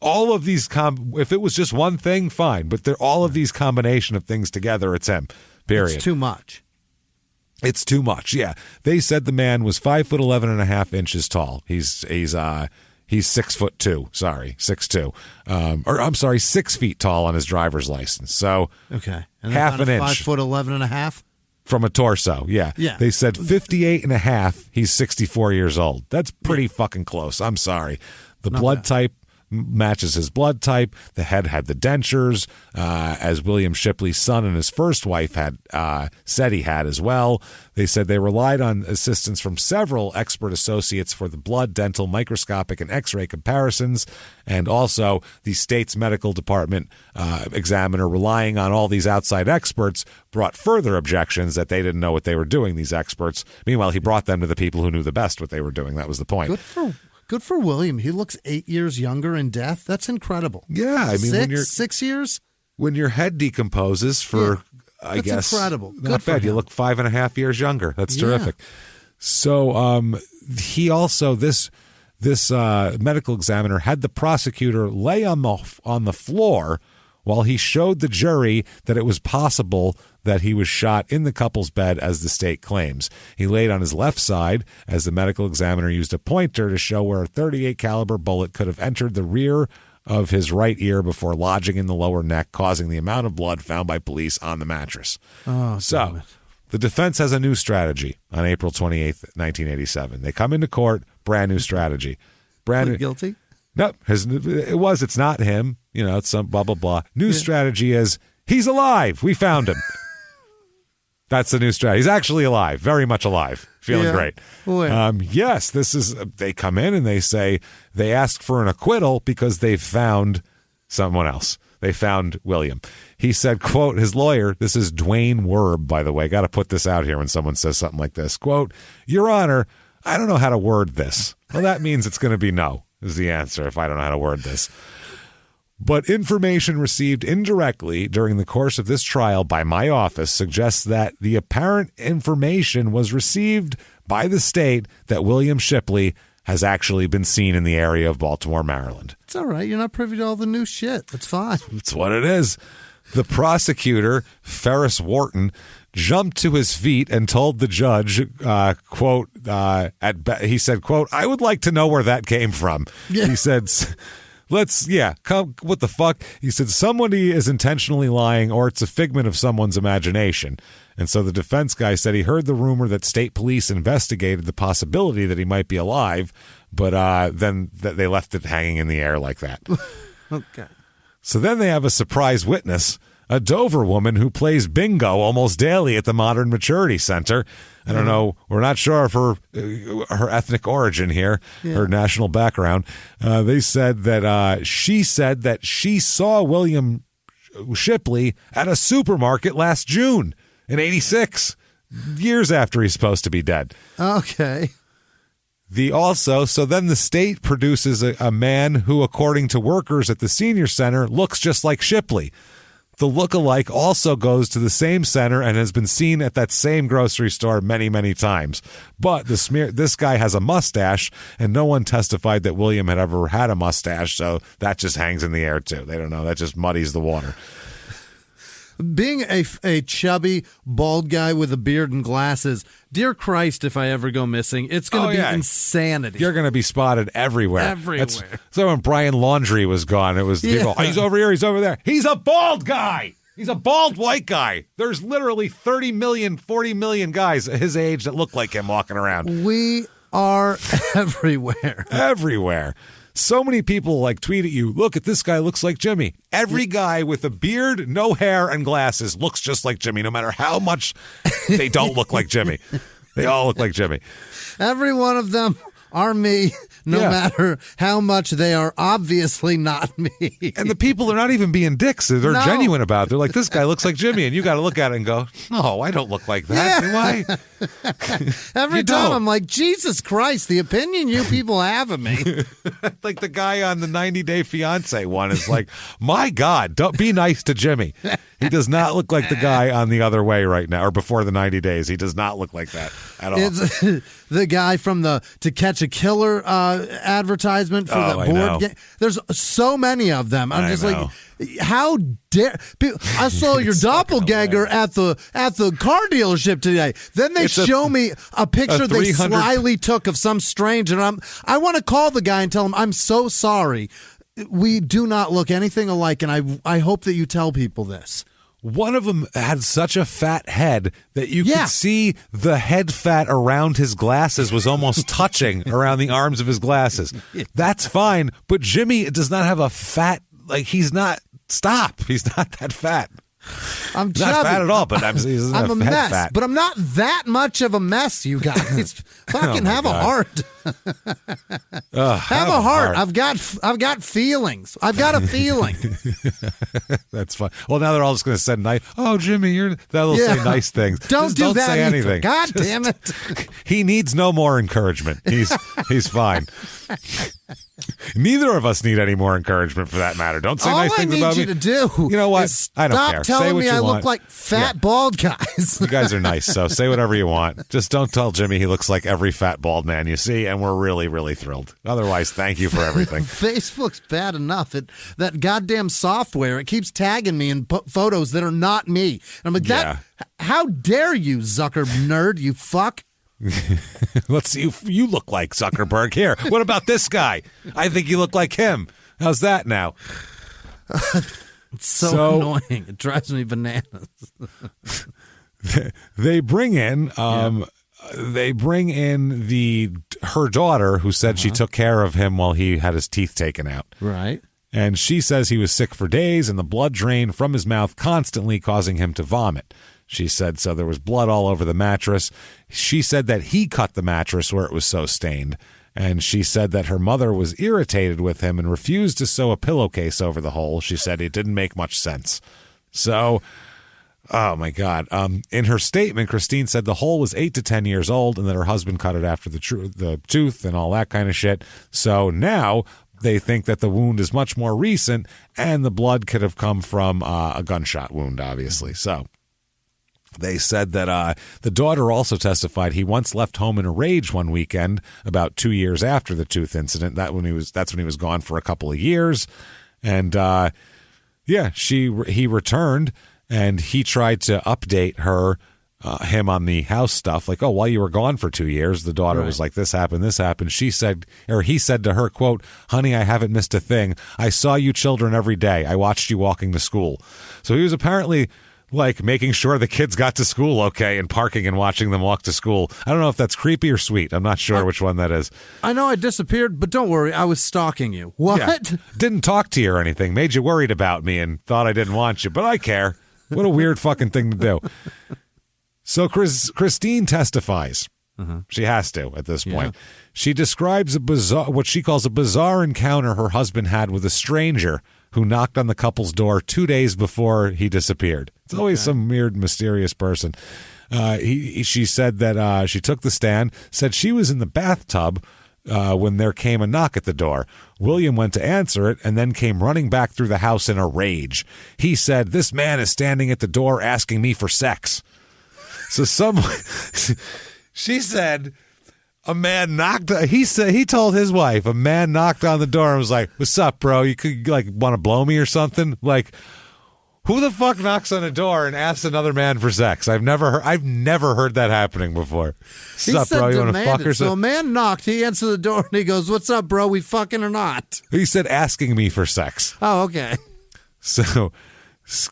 all of these. If it was just one thing, fine. But they're all of these combination of things together. It's him. Period. It's too much. It's too much. Yeah. They said the man was 5'11.5" tall. He's 6'2". Sorry, 6'2". Or I'm sorry, 6 feet tall on his driver's license. So okay, and half an inch. 5'11.5" from a torso. Yeah. They said 58.5. He's 64 years old. That's pretty fucking close. I'm sorry. The blood type matches his blood type. The head had the dentures, as William Shipley's son and his first wife had said he had as well. They said they relied on assistance from several expert associates for the blood, dental, microscopic, and x-ray comparisons, and also the state's medical department examiner, relying on all these outside experts, brought further objections that they didn't know what they were doing, these experts. Meanwhile, he brought them to the people who knew the best what they were doing. That was the point. Good for William. He looks 8 years younger in death. That's incredible. Yeah, I mean, when you're 6 years, when your head decomposes for, I guess, incredible. Not bad. You look 5.5 years younger. That's terrific. So, he also this medical examiner had the prosecutor lay on the floor while he showed the jury that it was possible that he was shot in the couple's bed, as the state claims. He laid on his left side as the medical examiner used a pointer to show where a .38 caliber bullet could have entered the rear of his right ear before lodging in the lower neck, causing the amount of blood found by police on the mattress. So the defense has a new strategy on April 28th, 1987. They come into court, brand new strategy. Guilty? No, it's not him. It's some blah, blah, blah. New strategy is, he's alive. We found him. That's the new strategy. He's actually alive, very much alive, feeling great. Yes, they come in and they ask for an acquittal because they found someone else. They found William. He said, quote, his lawyer, this is Dwayne Werb, by the way. Got to put this out here when someone says something like this. Quote, "Your Honor, I don't know how to word this. Well, that means it's going to be no, is the answer, if I don't know how to word this. But information received indirectly during the course of this trial by my office suggests that the apparent information was received by the state that William Shipley has actually been seen in the area of Baltimore, Maryland. It's all right. You're not privy to all the new shit. It's fine. It's what it is. The prosecutor, Ferris Wharton, jumped to his feet and told the judge, quote, he said, quote, I would like to know where that came from. Yeah. He said... what the fuck? He said, somebody is intentionally lying or it's a figment of someone's imagination. And so the defense guy said he heard the rumor that state police investigated the possibility that he might be alive, but then they left it hanging in the air like that. Okay. So then they have a surprise witness, a Dover woman who plays bingo almost daily at the Modern Maturity Center. I don't know. We're not sure of her ethnic origin here, her national background. They said that she saw William Shipley at a supermarket last June in '86, years after he's supposed to be dead. Okay. So then the state produces a man who, according to workers at the senior center, looks just like Shipley. The look-alike also goes to the same center and has been seen at that same grocery store many, many times. But this guy has a mustache, and no one testified that William had ever had a mustache, so that just hangs in the air, too. They don't know. That just muddies the water. Being a chubby, bald guy with a beard and glasses, dear Christ, if I ever go missing, it's going to be insanity. You're going to be spotted everywhere. So when Brian Laundrie was gone, it was people, he's over here, he's over there. He's a bald guy. He's a bald white guy. There's literally 30 million, 40 million guys his age that look like him walking around. We are everywhere. Everywhere. So many people tweet at you, look at this guy looks like Jimmie. Every guy with a beard, no hair, and glasses looks just like Jimmie, no matter how much they don't look like Jimmie. They all look like Jimmie. Every one of them are me, no matter how much they are obviously not me. And the people are not even being dicks. They're genuine about it. They're like, this guy looks like Jimmie. And you got to look at it and go, no, I don't look like that. Do I? Every time I'm like, Jesus Christ, the opinion you people have of me. Like the guy on the 90 Day Fiance one is like, my God, don't be nice to Jimmie. He does not look like the guy on the other way right now, or before the 90 days. He does not look like that at all. It's the guy from the To Catch a Killer advertisement for that board game. There's so many of them. I'm just like, how dare I saw your doppelganger at the car dealership today. Then they show me a picture they slyly took of some stranger, and I want to call the guy and tell him, I'm so sorry. We do not look anything alike, and I hope that you tell people this. One of them had such a fat head that you could see the head fat around his glasses was almost touching around the arms of his glasses. That's fine, but Jimmie does not have a fat, he's not, he's not that fat. I'm not fat at all, but I'm a mess. Fat. But I'm not that much of a mess, you guys. Fucking have a heart. Have a heart. I've got feelings. I've got a feeling. That's fine. Well, now they're all just going to say nice. Oh, Jimmie, that'll say nice things. Don't say anything. God damn it. He needs no more encouragement. He's fine. Neither of us need any more encouragement for that matter. Don't say nice things about me. All I need you to do, you know what? I don't care. Stop telling me I want. Look like fat bald guys. You guys are nice, so say whatever you want. Just don't tell Jimmie he looks like every fat bald man you see, and we're really, really thrilled. Otherwise, thank you for everything. Facebook's bad enough. That goddamn software, it keeps tagging me in photos that are not me. And I'm like, how dare you, Zucker nerd, you fuck. Let's see if you look like Zuckerberg. Here, what about this guy? I think you look like him. How's that now? It's so annoying. It drives me bananas. They bring in her daughter, who said she took care of him while he had his teeth taken out. Right. And she says he was sick for days and the blood drained from his mouth constantly, causing him to vomit. She said so there was blood all over the mattress. She said that he cut the mattress where it was so stained. And she said that her mother was irritated with him and refused to sew a pillowcase over the hole. She said it didn't make much sense. So Oh, my God. In her statement, Christine said the hole was 8 to 10 years old and that her husband cut it after the tooth and all that kind of shit. So now they think that the wound is much more recent and the blood could have come from a gunshot wound, obviously. So they said that the daughter also testified he once left home in a rage one weekend about 2 years after the tooth incident. That's when he was gone for a couple of years. And he returned and he tried to update him on the house stuff, like, oh, while you were gone for 2 years, the daughter was like, this happened. He said to her, quote, honey, I haven't missed a thing. I saw you children every day. I watched you walking to school. So he was apparently like making sure the kids got to school okay and parking and watching them walk to school. I don't know if that's creepy or sweet. I'm not sure which one that is. I know I disappeared, but don't worry, I was stalking you. What? Yeah. Didn't talk to you or anything. Made you worried about me and thought I didn't want you, but I care. What a weird fucking thing to do. So Christine testifies. Mm-hmm. She has to at this point. Yeah. She describes what she calls a bizarre encounter her husband had with a stranger who knocked on the couple's door 2 days before he disappeared. It's always some weird, mysterious person. She said that she took the stand, said she was in the bathtub when there came a knock at the door. William went to answer it and then came running back through the house in a rage. He said, this man is standing at the door asking me for sex. So she said a man knocked. He told his wife a man knocked on the door and was like, "What's up, bro? You could like want to blow me or something?" Like, who the fuck knocks on a door and asks another man for sex? I've never heard that happening before. What's up, bro? You want to fuck or something? So a man knocked. He answered the door and he goes, "What's up, bro? We fucking or not?" He said asking me for sex. Oh, okay. So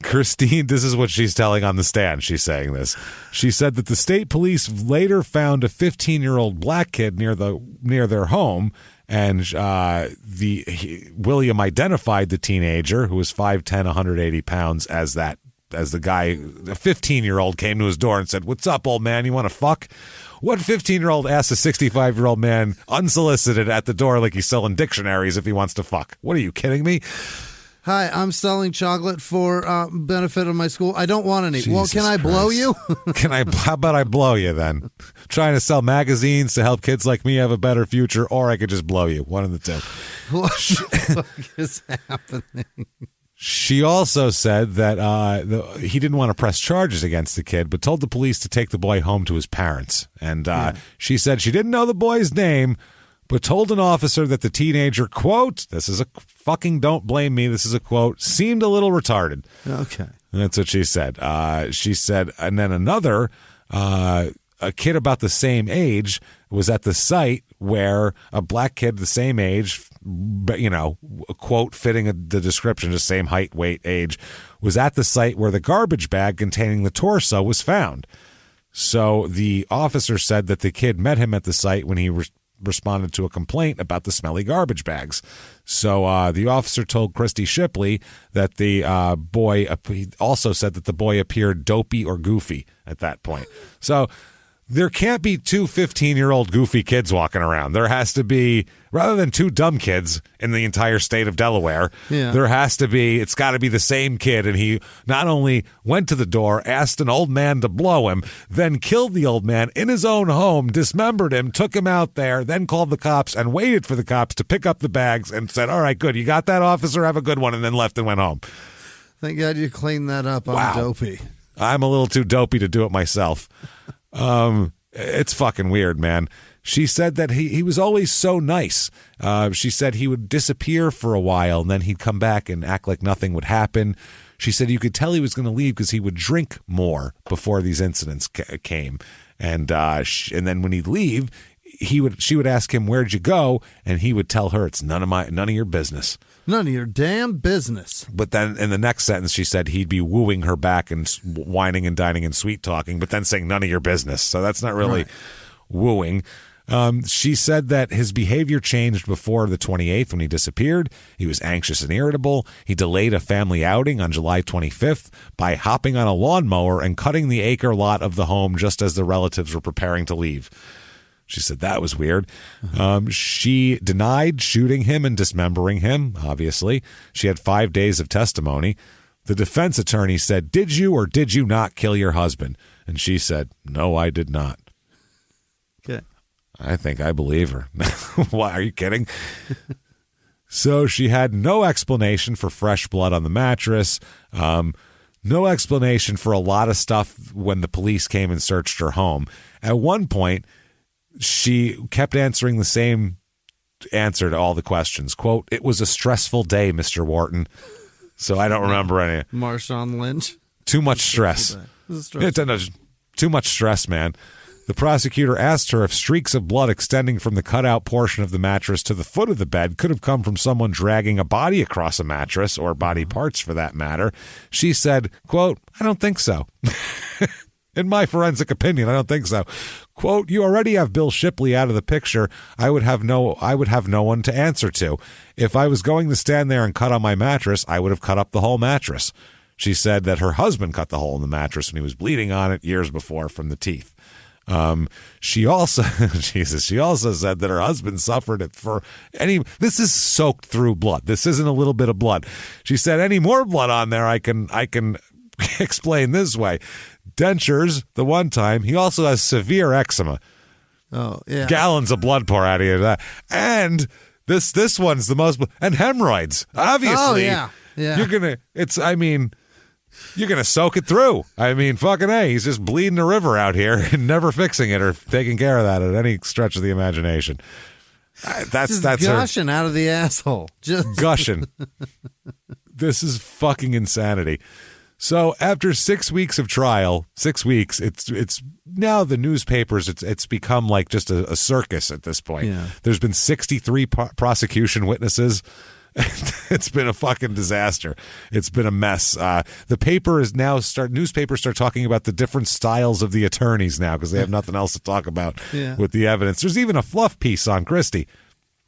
Christine, this is what she's telling on the stand. She's saying this. She said that the state police later found a 15-year-old black kid near their home, and William identified the teenager, who was 5'10", 180 pounds, as the guy. The 15-year-old came to his door and said, "What's up, old man? You want to fuck?" What 15-year-old asks a 65-year-old man unsolicited at the door like he's selling dictionaries if he wants to fuck? What, are you kidding me? Hi, I'm selling chocolate for benefit of my school. I don't want any. Jesus well, can I blow you? How about I blow you then? Trying to sell magazines to help kids like me have a better future, or I could just blow you. One of the two. What the fuck is happening? She also said that he didn't want to press charges against the kid, but told the police to take the boy home to his parents. And she said she didn't know the boy's name, but told an officer that the teenager, quote, this is a fucking don't blame me, this is a quote, seemed a little retarded. Okay. That's what she said. She said, and then another, a kid about the same age was at the site where a black kid the same age, quote, fitting the description, just same height, weight, age, was at the site where the garbage bag containing the torso was found. So the officer said that the kid met him at the site when he responded to a complaint about the smelly garbage bags. So the officer told Christy Shipley that the boy also said that the boy appeared dopey or goofy at that point. So there can't be two 15-year-old goofy kids walking around. There has to be, rather than two dumb kids in the entire state of Delaware, it's got to be the same kid. And he not only went to the door, asked an old man to blow him, then killed the old man in his own home, dismembered him, took him out there, then called the cops and waited for the cops to pick up the bags and said, all right, good, you got that, officer? Have a good one, and then left and went home. Thank God you cleaned that up. I'm dopey. I'm a little too dopey to do it myself. It's fucking weird, man. She said that he was always so nice. She said he would disappear for a while and then he'd come back and act like nothing would happen. She said you could tell he was going to leave because he would drink more before these incidents came. And then when he'd leave, she would ask him, "Where'd you go?" And he would tell her, "It's none of your business." None of your damn business. But then in the next sentence, she said he'd be wooing her back and whining and dining and sweet talking, but then saying none of your business. So that's not really wooing. She said that his behavior changed before the 28th when he disappeared. He was anxious and irritable. He delayed a family outing on July 25th by hopping on a lawnmower and cutting the acre lot of the home just as the relatives were preparing to leave. She said that was weird. She denied shooting him and dismembering him, obviously. She had 5 days of testimony. The defense attorney said, "Did you or did you not kill your husband?" And she said, "No, I did not." Okay. I think I believe her. Why, are you kidding? So she had no explanation for fresh blood on the mattress. No explanation for a lot of stuff when the police came and searched her home. At one point, she kept answering the same answer to all the questions. Quote, "It was a stressful day, Mr. Wharton." So I don't remember any. Marshawn Lynch. Too much stress. Too much stress, man. The prosecutor asked her if streaks of blood extending from the cutout portion of the mattress to the foot of the bed could have come from someone dragging a body across a mattress, or body parts for that matter. She said, quote, "I don't think so." In my forensic opinion, I don't think so. Quote, "You already have Bill Shipley out of the picture. I would have no one to answer to. If I was going to stand there and cut on my mattress, I would have cut up the whole mattress." She said that her husband cut the hole in the mattress when he was bleeding on it years before from the teeth. She also said that her husband suffered it for this is soaked through blood. This isn't a little bit of blood. She said, "Any more blood on there, I can explain this way. Dentures, the one time, he also has severe eczema." Oh, yeah. Gallons of blood pour out of you. And this one's the most, and hemorrhoids. Obviously. Oh, yeah. Yeah. You're going to soak it through. I mean, fucking A, he's just bleeding a river out here and never fixing it or taking care of that at any stretch of the imagination. That's gushing out of the asshole. Just gushing. This is fucking insanity. So after 6 weeks of trial, 6 weeks, it's now the newspapers, it's become like just a circus at this point. Yeah. There's been 63 prosecution witnesses. It's been a fucking disaster. It's been a mess. The paper is now newspapers start talking about the different styles of the attorneys now because they have nothing else to talk about with the evidence. There's even a fluff piece on Christie.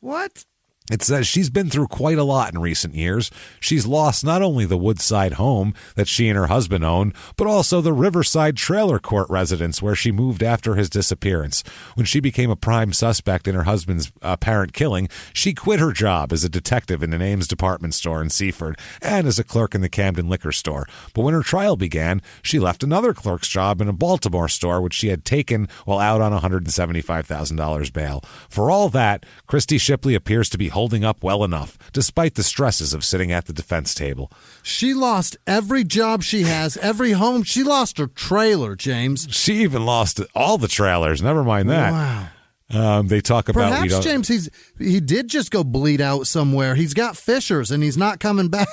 What? It says she's been through quite a lot in recent years. She's lost not only the Woodside home that she and her husband owned, but also the Riverside trailer court residence where she moved after his disappearance. When she became a prime suspect in her husband's apparent killing, she quit her job as a detective in an Ames department store in Seaford and as a clerk in the Camden liquor store. But when her trial began, she left another clerk's job in a Baltimore store, which she had taken while out on $175,000 bail. For all that, Christie Shipley appears to be holding up well enough, despite the stresses of sitting at the defense table. She lost every job she has, every home. She lost her trailer, James. She even lost all the trailers. Never mind that. Wow. They talk about... Perhaps, James, he did just go bleed out somewhere. He's got fishers, and he's not coming back.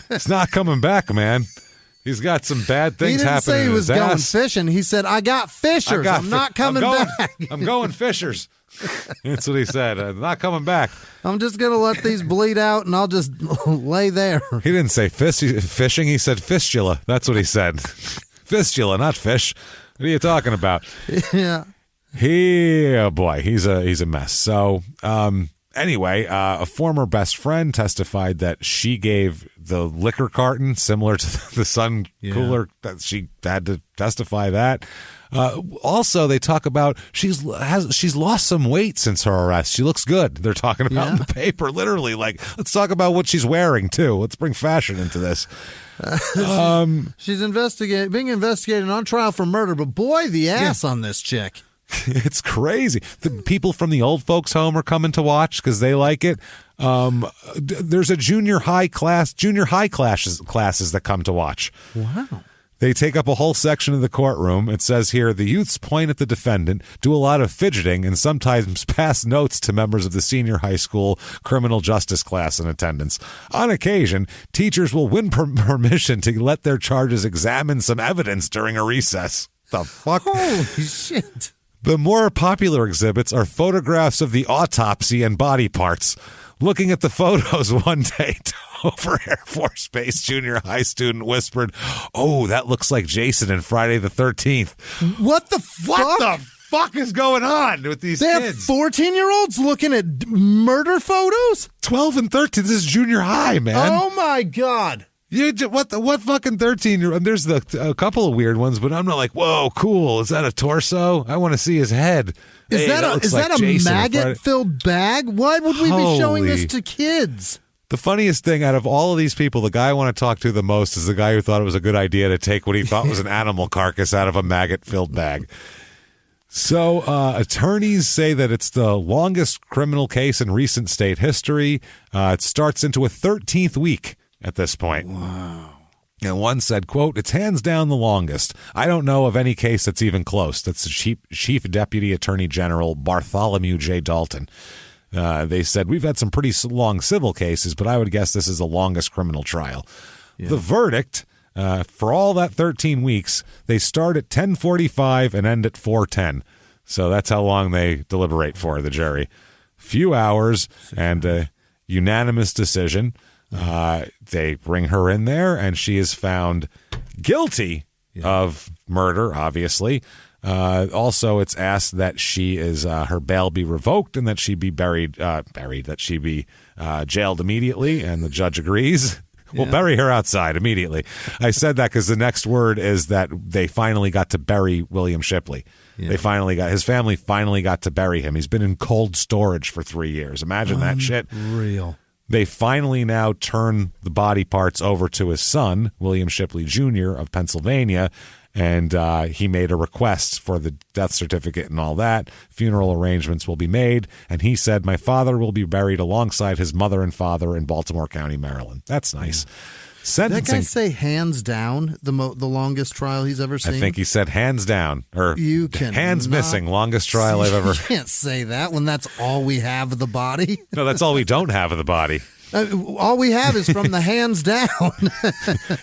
He's not coming back, man. He's got some bad things happening in his ass. He didn't say he was going fishing. He said, "I got fishers. I'm not coming back." I'm going fishers. That's what he said. I'm not coming back. I'm just going to let these bleed out, and I'll just lay there. He didn't say fishing. He said fistula. That's what he said. Fistula, not fish. What are you talking about? Yeah. Oh boy, he's a mess. So anyway, a former best friend testified that she gave the liquor carton similar to the Sun cooler, that she had to testify that. Also, they talk about she's lost some weight since her arrest. She looks good. They're talking about in the paper, literally. Like, let's talk about what she's wearing too. Let's bring fashion into this. She's being investigated on trial for murder, but boy, the ass on this chick. It's crazy. The people from the old folks home are coming to watch because they like it. There's a junior high classes that come to watch. Wow. They take up a whole section of the courtroom. It says here, the youths point at the defendant, do a lot of fidgeting, and sometimes pass notes to members of the senior high school criminal justice class in attendance. On occasion, teachers will win permission to let their charges examine some evidence during a recess. The fuck? Holy shit. The more popular exhibits are photographs of the autopsy and body parts. Looking at the photos one day, Dover Air Force Base junior high student whispered, "Oh, that looks like Jason in Friday the 13th. What the fuck? What the fuck is going on with these kids? They have 14-year-olds looking at murder photos? 12 and 13. This is junior high, man. Oh, my God. What fucking 13-year-old? There's a couple of weird ones, but I'm not like, whoa, cool. Is that a torso? I want to see his head. Is that a maggot-filled bag? Why would we be showing this to kids? The funniest thing out of all of these people, the guy I want to talk to the most is the guy who thought it was a good idea to take what he thought was an animal carcass out of a maggot-filled bag. So attorneys say that it's the longest criminal case in recent state history. It starts into a 13th week at this point. Wow. And one said, quote, "It's hands down the longest. I don't know of any case that's even close." That's the Chief Deputy Attorney General Bartholomew J. Dalton. They said, "We've had some pretty long civil cases, but I would guess this is the longest criminal trial." Yeah. The verdict, for all that 13 weeks, they start at 10:45 and end at 4:10. So that's how long they deliberate for, the jury. Few hours and a unanimous decision. They bring her in there, and she is found guilty of murder, obviously. Also, it's asked that she is her bail be revoked and that she be that she be jailed immediately, and the judge agrees. We'll bury her outside immediately. I said that because the next word is that they finally got to bury William Shipley. Yeah. His family finally got to bury him. He's been in cold storage for 3 years. Imagine that shit. Real. They finally now turn the body parts over to his son, William Shipley Jr. of Pennsylvania, and he made a request for the death certificate and all that. Funeral arrangements will be made, and he said, "My father will be buried alongside his mother and father in Baltimore County, Maryland." That's nice. Sentencing. Did that guy say hands down the longest trial he's ever seen? I think he said hands down, or hands missing, longest trial I've ever. You can't say that when that's all we have of the body. No, that's all we don't have of the body. All we have is from the hands down.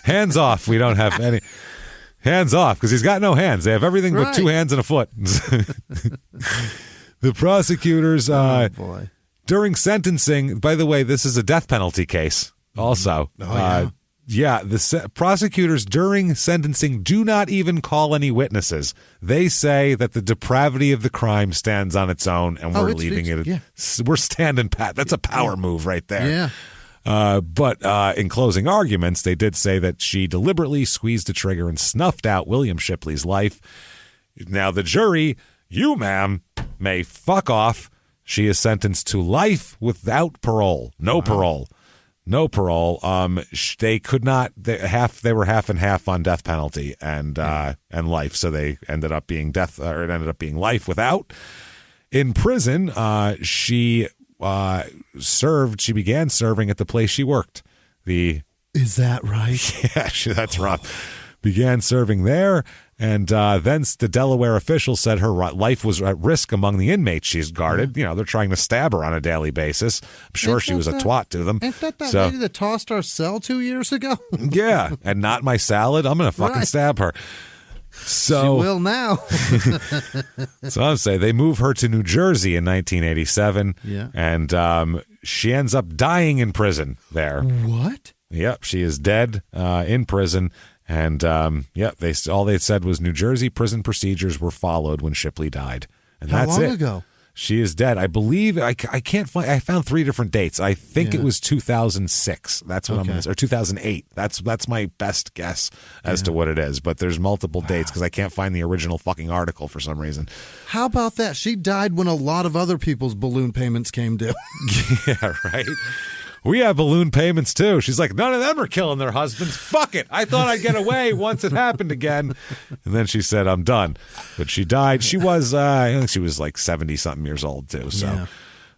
Hands off. We don't have any. Hands off, because he's got no hands. They have everything but 2 hands and a foot. The prosecutors, during sentencing, by the way, this is a death penalty case also. The prosecutors during sentencing do not even call any witnesses. They say that the depravity of the crime stands on its own, and we're leaving it. Yeah. We're standing pat. That's a power move right there. Yeah. But in closing arguments, they did say that she deliberately squeezed the trigger and snuffed out William Shipley's life. Now, the jury, you, ma'am, may fuck off. She is sentenced to life without parole. No parole. No parole. They could not. They were half and half on death penalty and life. So they ended up being death, or it ended up being life without. In prison, she began serving at the place she worked. Is that right? Yeah, that's rough. Began serving there, and then the Delaware official said her life was at risk among the inmates she's guarded. You know, they're trying to stab her on a daily basis. I'm sure she was a twat to them. Ain't that lady that tossed our cell 2 years ago? Yeah, and not my salad. I'm going to fucking stab her. So she will now. So I'm saying they move her to New Jersey in 1987. Yeah. And she ends up dying in prison there. What? Yep, she is dead in prison. And all they said was New Jersey prison procedures were followed when Shipley died. And How that's long it. ago? She is dead. I believe I can't find. I found 3 different dates. I think it was 2006. That's what I'm going to say, or 2008. That's my best guess as to what it is. But there's multiple dates because I can't find the original fucking article for some reason. How about that? She died when a lot of other people's balloon payments came due. Yeah, right. We have balloon payments, too. She's like, none of them are killing their husbands. Fuck it. I thought I'd get away once it happened again. And then she said, I'm done. But she died. She was, I think she was like 70-something years old, too. So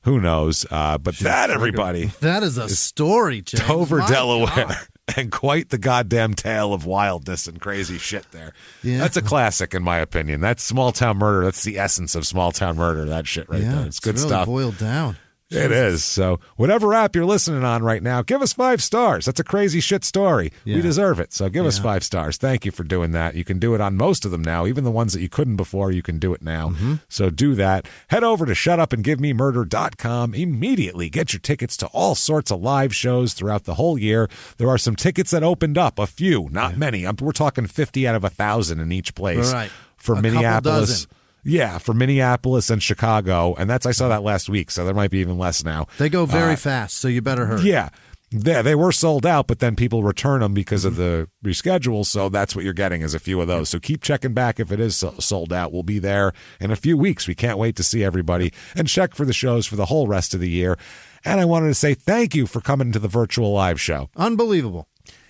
who knows? But that, everybody. That is a story, James. Dover, Delaware. God. And quite the goddamn tale of wildness and crazy shit there. Yeah. That's a classic, in my opinion. That's small-town murder. That's the essence of small-town murder, that shit right there. It's good really stuff. Boiled down. It is. So whatever app you're listening on right now, give us 5 stars. That's a crazy shit story. We deserve it. So give us 5 stars. Thank you for doing that. You can do it on most of them now. Even the ones that you couldn't before, you can do it now. So do that. Head over to shutupandgivememurder.com immediately. Get your tickets to all sorts of live shows throughout the whole year. There are some tickets that opened up, a few, not many. We're talking 50 out of 1,000 in each place. Right. For Minneapolis. Yeah, for Minneapolis and Chicago. And I saw that last week, so there might be even less now. They go very fast, so you better hurry. Yeah. They were sold out, but then people return them because of the reschedule, so that's what you're getting is a few of those. So keep checking back if it is sold out. We'll be there in a few weeks. We can't wait to see everybody, and check for the shows for the whole rest of the year. And I wanted to say thank you for coming to the virtual live show. Unbelievable.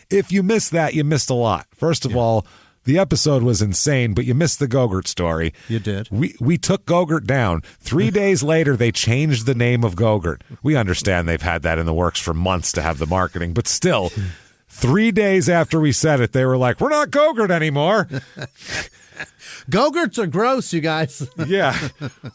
If you missed that, you missed a lot. First of all, the episode was insane, but you missed the Gogurt story. You did. We took Gogurt down. 3 days later, they changed the name of Gogurt. We understand they've had that in the works for months to have the marketing, but still, 3 days after we said it, they were like, we're not Gogurt anymore. Gogurts are gross, you guys. Yeah.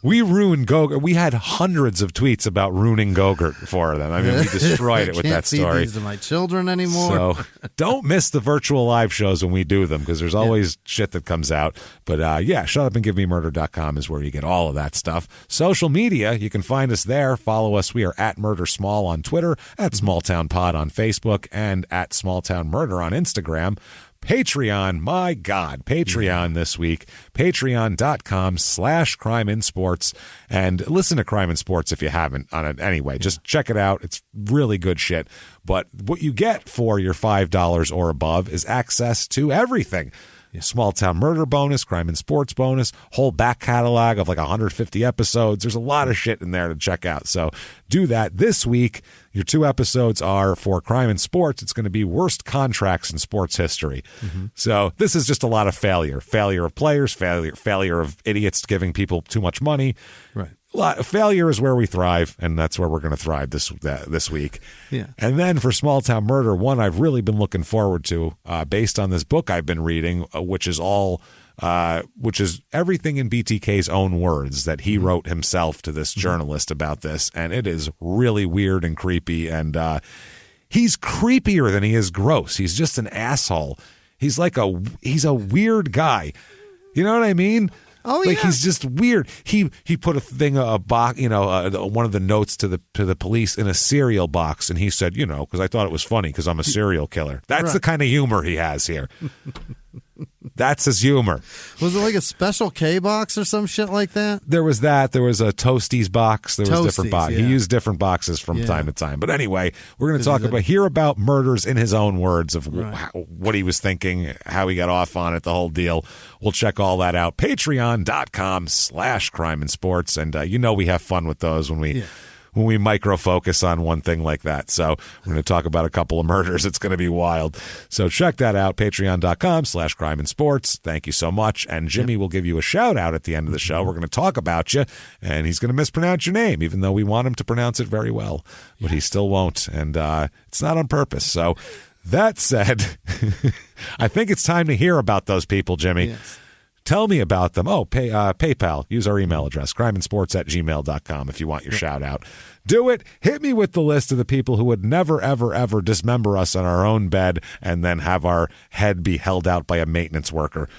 We ruined Gogurt. We had hundreds of tweets about ruining Gogurt for them. I mean, we destroyed it with that story. Can't feed these to my children anymore. So don't miss the virtual live shows when we do them, because there's always shit that comes out. But shutupandgivememurder.com is where you get all of that stuff. Social media, you can find us there. Follow us. We are at Murder Small on Twitter, at Smalltown Pod on Facebook, and at Smalltown Murder on Instagram. Patreon, my God, Patreon this week, patreon.com/crime in sports, and listen to Crime in Sports if you haven't on it anyway. Just check it out. It's really good shit. But what you get for your $5 or above is access to everything. Small Town Murder bonus, Crime in Sports bonus, whole back catalog of like 150 episodes. There's a lot of shit in there to check out. So do that. This week, your 2 episodes are for Crime in Sports. It's going to be worst contracts in sports history. Mm-hmm. So this is just a lot of failure. Failure of players, failure of idiots giving people too much money. Right. Failure is where we thrive, and that's where we're going to thrive this week. Yeah. And then for Small Town Murder, one I've really been looking forward to, based on this book I've been reading, which is everything in BTK's own words that he wrote himself to this journalist about this, and it is really weird and creepy, and he's creepier than he is gross. He's just an asshole. He's a weird guy. You know what I mean? Oh, like yeah. He's just weird. He put a box, one of the notes to the police in a cereal box, and he said, because I thought it was funny because I'm a serial killer. That's the kind of humor he has here. That's his humor. Was it like a Special K box or some shit like that? There was that. There was a Toasties box. There was different boxes. Yeah. He used different boxes from time to time. But anyway, we're going to hear about murders in his own words of what he was thinking, how he got off on it, the whole deal. We'll check all that out. Patreon.com/crime in sports. And we have fun with those when we micro focus on one thing like that. So we're going to talk about a couple of murders. It's going to be wild. So check that out. Patreon.com/crime in sports. Thank you so much. And Jimmie will give you a shout out at the end of the show. We're going to talk about you, and he's going to mispronounce your name, even though we want him to pronounce it very well, but he still won't. And it's not on purpose. So that said, I think it's time to hear about those people, Jimmie. Yes. Tell me about them. PayPal. Use our email address, crimeinsports@gmail.com if you want your shout out. Do it. Hit me with the list of the people who would never, ever, ever dismember us on our own bed and then have our head be held out by a maintenance worker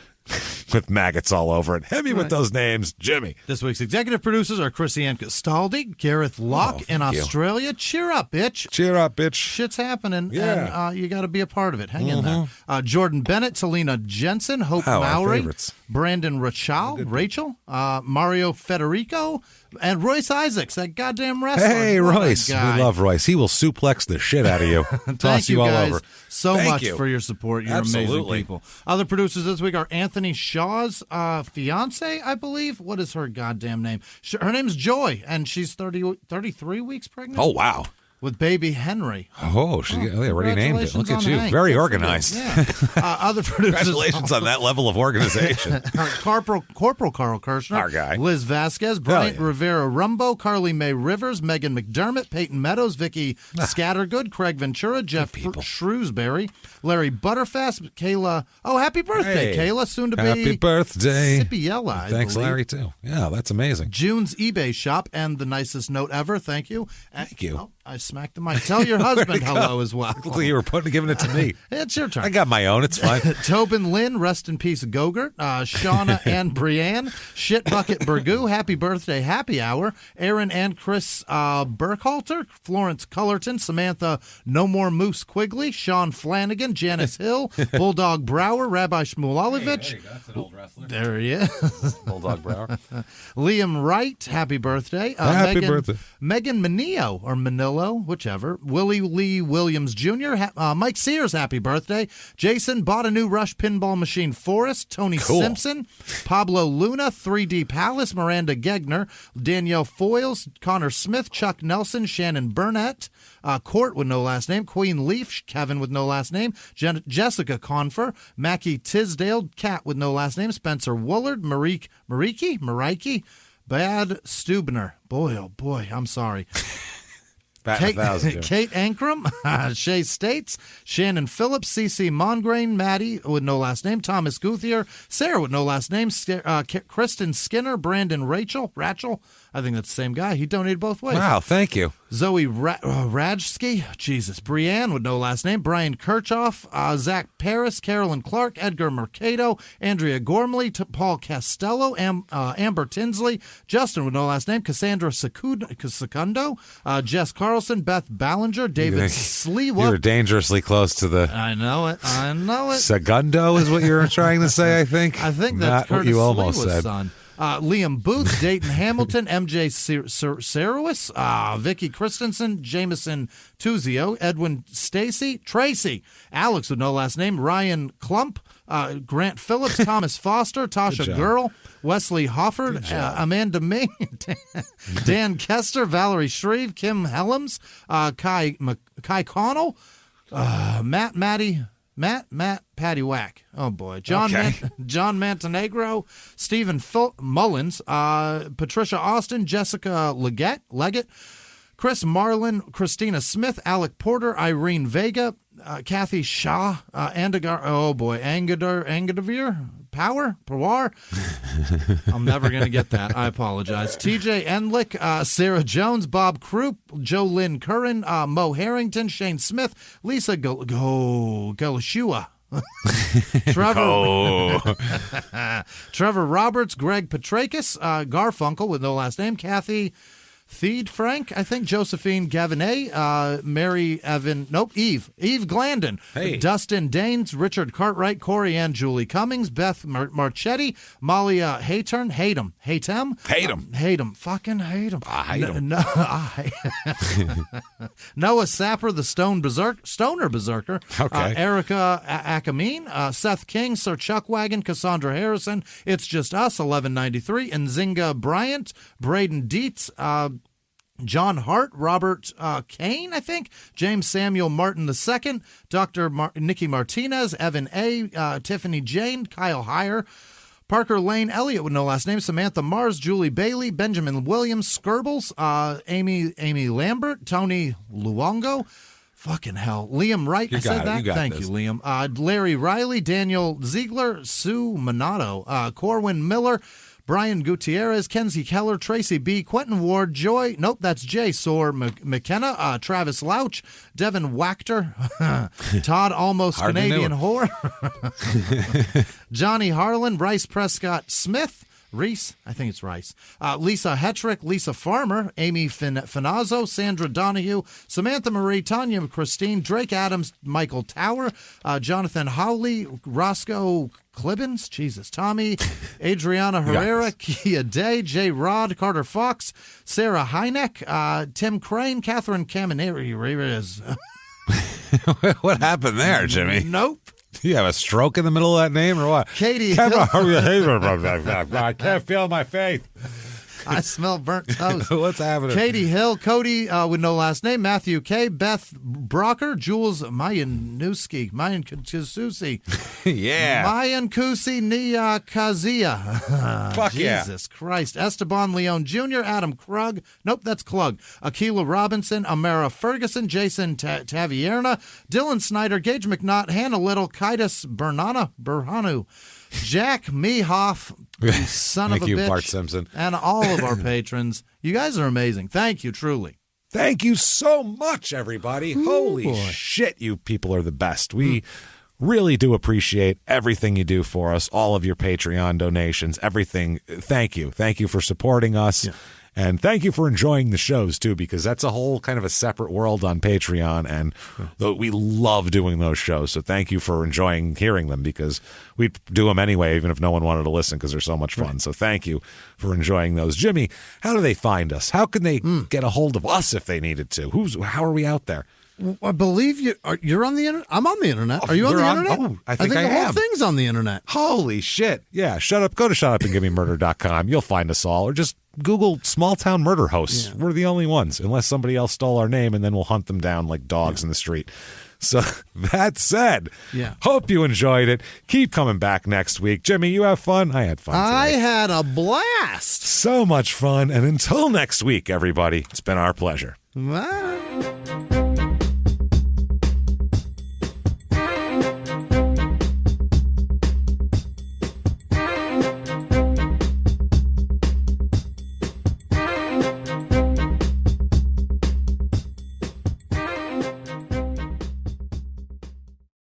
with maggots all over it. Hit me with those names, Jimmie. This week's executive producers are Chrissy-Ann Castaldi, Gareth Locke in Australia. Cheer up, bitch. Cheer up, bitch. Shit's happening, yeah. And you got to be a part of it. Hang in there. Jordan Bennett, Selena Jensen, Hope Mowry, Brandon Rachel, Mario Federico, and Royce Isaacs, that goddamn wrestler. Hey, Royce. We love Royce. He will suplex the shit out of you. Toss you all guys over. So much for your support. You're amazing people. Other producers this week are Anthony Shaw's fiance, I believe. What is her goddamn name? Her name's Joy, and she's 33 weeks pregnant. Oh, wow. With baby Henry. Oh, they already named it. Look at you. Hank. Very organized. Yeah. Other producers. Congratulations on that level of organization. Corporal Carl Kirshner. Our guy. Liz Vasquez. Bryant Rivera Rumbo. Carly Mae Rivers. Megan McDermott. Peyton Meadows. Vicky Scattergood. Craig Ventura. Jeff Shrewsbury. Larry Butterfast. Kayla. Oh, happy birthday, Kayla. Soon to be. Happy birthday. Sipiella, Thanks, Larry, too. Yeah, that's amazing. June's eBay shop. And the nicest note ever. Thank you. Thank you. Oh, I smacked the mic. Tell your husband hello as well. Look like you were giving it to me. It's your turn. I got my own. It's fine. Tobin Lynn, rest in peace, Gogurt. Shauna and Brienne. Shitbucket Burgoo, happy birthday, happy hour. Aaron and Chris Burkhalter. Florence Cullerton. Samantha No More Moose Quigley. Sean Flanagan. Janice Hill. Bulldog Brower. Rabbi Shmulovich. Hey, that's an old wrestler. There he is. Bulldog Brower. Liam Wright, happy birthday. Happy birthday. Megan Manillo, or Manillo. whichever. Willie Lee Williams Jr., Mike Sears, happy birthday. Jason bought a new Rush pinball machine. Forrest, Tony Simpson, Pablo Luna, 3D Palace, Miranda Gegner, Danielle Foyles, Connor Smith, Chuck Nelson, Shannon Burnett, Court with no last name, Queen Leaf, Kevin with no last name, Jessica Confer, Mackie Tisdale, Kat with no last name, Spencer Woolard, Mariki, Bad Stubner. Boy, oh boy, I'm sorry. Kate Ankrum, Shay States, Shannon Phillips, CC Mongrain, Maddie with no last name, Thomas Guthier, Sarah with no last name, Kristen Skinner, Brandon Rachel, I think that's the same guy. He donated both ways. Wow, thank you. Zoe Rajski, Jesus, Brianne with no last name, Brian Kirchhoff, Zach Paris, Carolyn Clark, Edgar Mercado, Andrea Gormley, Paul Castello, Amber Tinsley, Justin with no last name, Cassandra Secundo, Jess Carlson, Beth Ballinger, David Slee. You're dangerously close to the... I know it. Segundo is what you're trying to say, I think. I think not that's Curtis what you almost Lee was said. son. Liam Booth, Dayton Hamilton, MJ Sarowis, Vicky Christensen, Jameson Tuzio, Edwin Stacy, Tracy, Alex with no last name, Ryan Klump, Grant Phillips, Thomas Foster, Tasha Girl, Wesley Hofford, Amanda Ming, Dan Kester, Valerie Shreve, Kim Helms, Kai Connell, Matt Patty Whack. Oh, boy. John Montenegro, Stephen Mullins, Patricia Austin, Jessica Leggett, Chris Marlin, Christina Smith, Alec Porter, Irene Vega, Kathy Shaw, Angadavir, Pawar. I'm never going to get that. I apologize. TJ Enlick, Sarah Jones, Bob Croup, Joe Lynn Curran, Mo Harrington, Shane Smith, Lisa Galashua. Trevor Roberts, Greg Petrakis, Garfunkel with no last name, Kathy Theed Frank, I think, Josephine Gavinet, Mary Evan, Eve Glandon, Dustin Danes, Richard Cartwright, Corey Ann, Julie Cummings, Beth Marchetti, Molly Haytem, fucking hate him. I hate him. Noah Sapper, the Stoner Berserker, Erica Akamine, Seth King, Sir Chuck Wagon, Cassandra Harrison, It's Just Us, 1193, Nzinga Bryant, Braden Dietz, John Hart, Robert Kane, I think, James Samuel Martin II, Dr. Nikki Martinez, Evan A., Tiffany Jane, Kyle Heyer, Parker Lane, Elliott with no last name, Samantha Mars, Julie Bailey, Benjamin Williams, Skirbles, Amy Lambert, Tony Luongo, fucking hell, Liam Wright, I said that? Thank you, Liam. Larry Riley, Daniel Ziegler, Sue Minato, Corwin Miller, Brian Gutierrez, Kenzie Keller, Tracy B., Quentin Ward, Joy, that's Jay Soar McKenna, Travis Louch, Devin Wachter, Todd Almost Canadian Whore, Johnny Harlan, Rice Prescott Smith, Reese, I think it's Rice, Lisa Hetrick, Lisa Farmer, Amy Finazzo, Sandra Donahue, Samantha Marie, Tanya Christine, Drake Adams, Michael Tower, Jonathan Howley, Roscoe Clibbins, Jesus, Tommy, Adriana Herrera, Kia Day, Jay Rod, Carter Fox, Sarah Hynek, Tim Crane, Catherine Camineri. What happened there, Jimmy? Nope. You have a stroke in the middle of that name or what? Katie I can't feel my faith. I smell burnt toast. What's happening? Katie Hill, Cody with no last name, Matthew K, Beth Brocker, Jules Mayanuski, yeah. Mayankusi Nia Kazia. Fuck Jesus Christ. Esteban Leon Jr., Adam Krug. That's Klug. Akila Robinson, Amara Ferguson, Jason Tavierna, Dylan Snyder, Gage McNaught, Hannah Little, Kitus Berhanu, Jack Mehoff, son of a bitch, Bart Simpson, and all of our patrons. You guys are amazing. Thank you, truly. Thank you so much, everybody. Holy shit, you people are the best. We really do appreciate everything you do for us, all of your Patreon donations, everything. Thank you. Thank you for supporting us. Yeah. And thank you for enjoying the shows, too, because that's a whole kind of a separate world on Patreon, and we love doing those shows. So thank you for enjoying hearing them, because we do them anyway, even if no one wanted to listen, because they're so much fun. So thank you for enjoying those. Jimmie, how do they find us? How can they get a hold of us if they needed to? How are we out there? I believe you're on the internet. I'm on the internet. Are you on the internet? I think the am. whole thing's on the internet. Holy shit. Yeah, go to shutupandgivememurder.com. You'll find us all, or just Google Small Town Murder Hosts. Yeah. We're the only ones, unless somebody else stole our name, and then we'll hunt them down like dogs in the street. So that said, hope you enjoyed it. Keep coming back next week. Jimmie, you have fun? I had fun today. I had a blast. So much fun. And until next week, everybody, it's been our pleasure. Bye.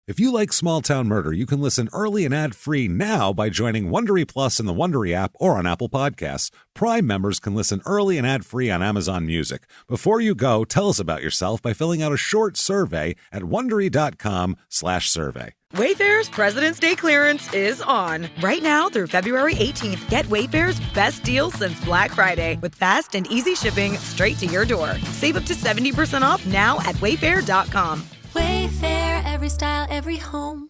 If you like Small Town Murder, you can listen early and ad-free now by joining Wondery Plus in the Wondery app or on Apple Podcasts. Prime members can listen early and ad-free on Amazon Music. Before you go, tell us about yourself by filling out a short survey at Wondery.com/survey. Wayfair's President's Day clearance is on. Right now through February 18th, get Wayfair's best deal since Black Friday with fast and easy shipping straight to your door. Save up to 70% off now at Wayfair.com. Wayfair, every style, every home.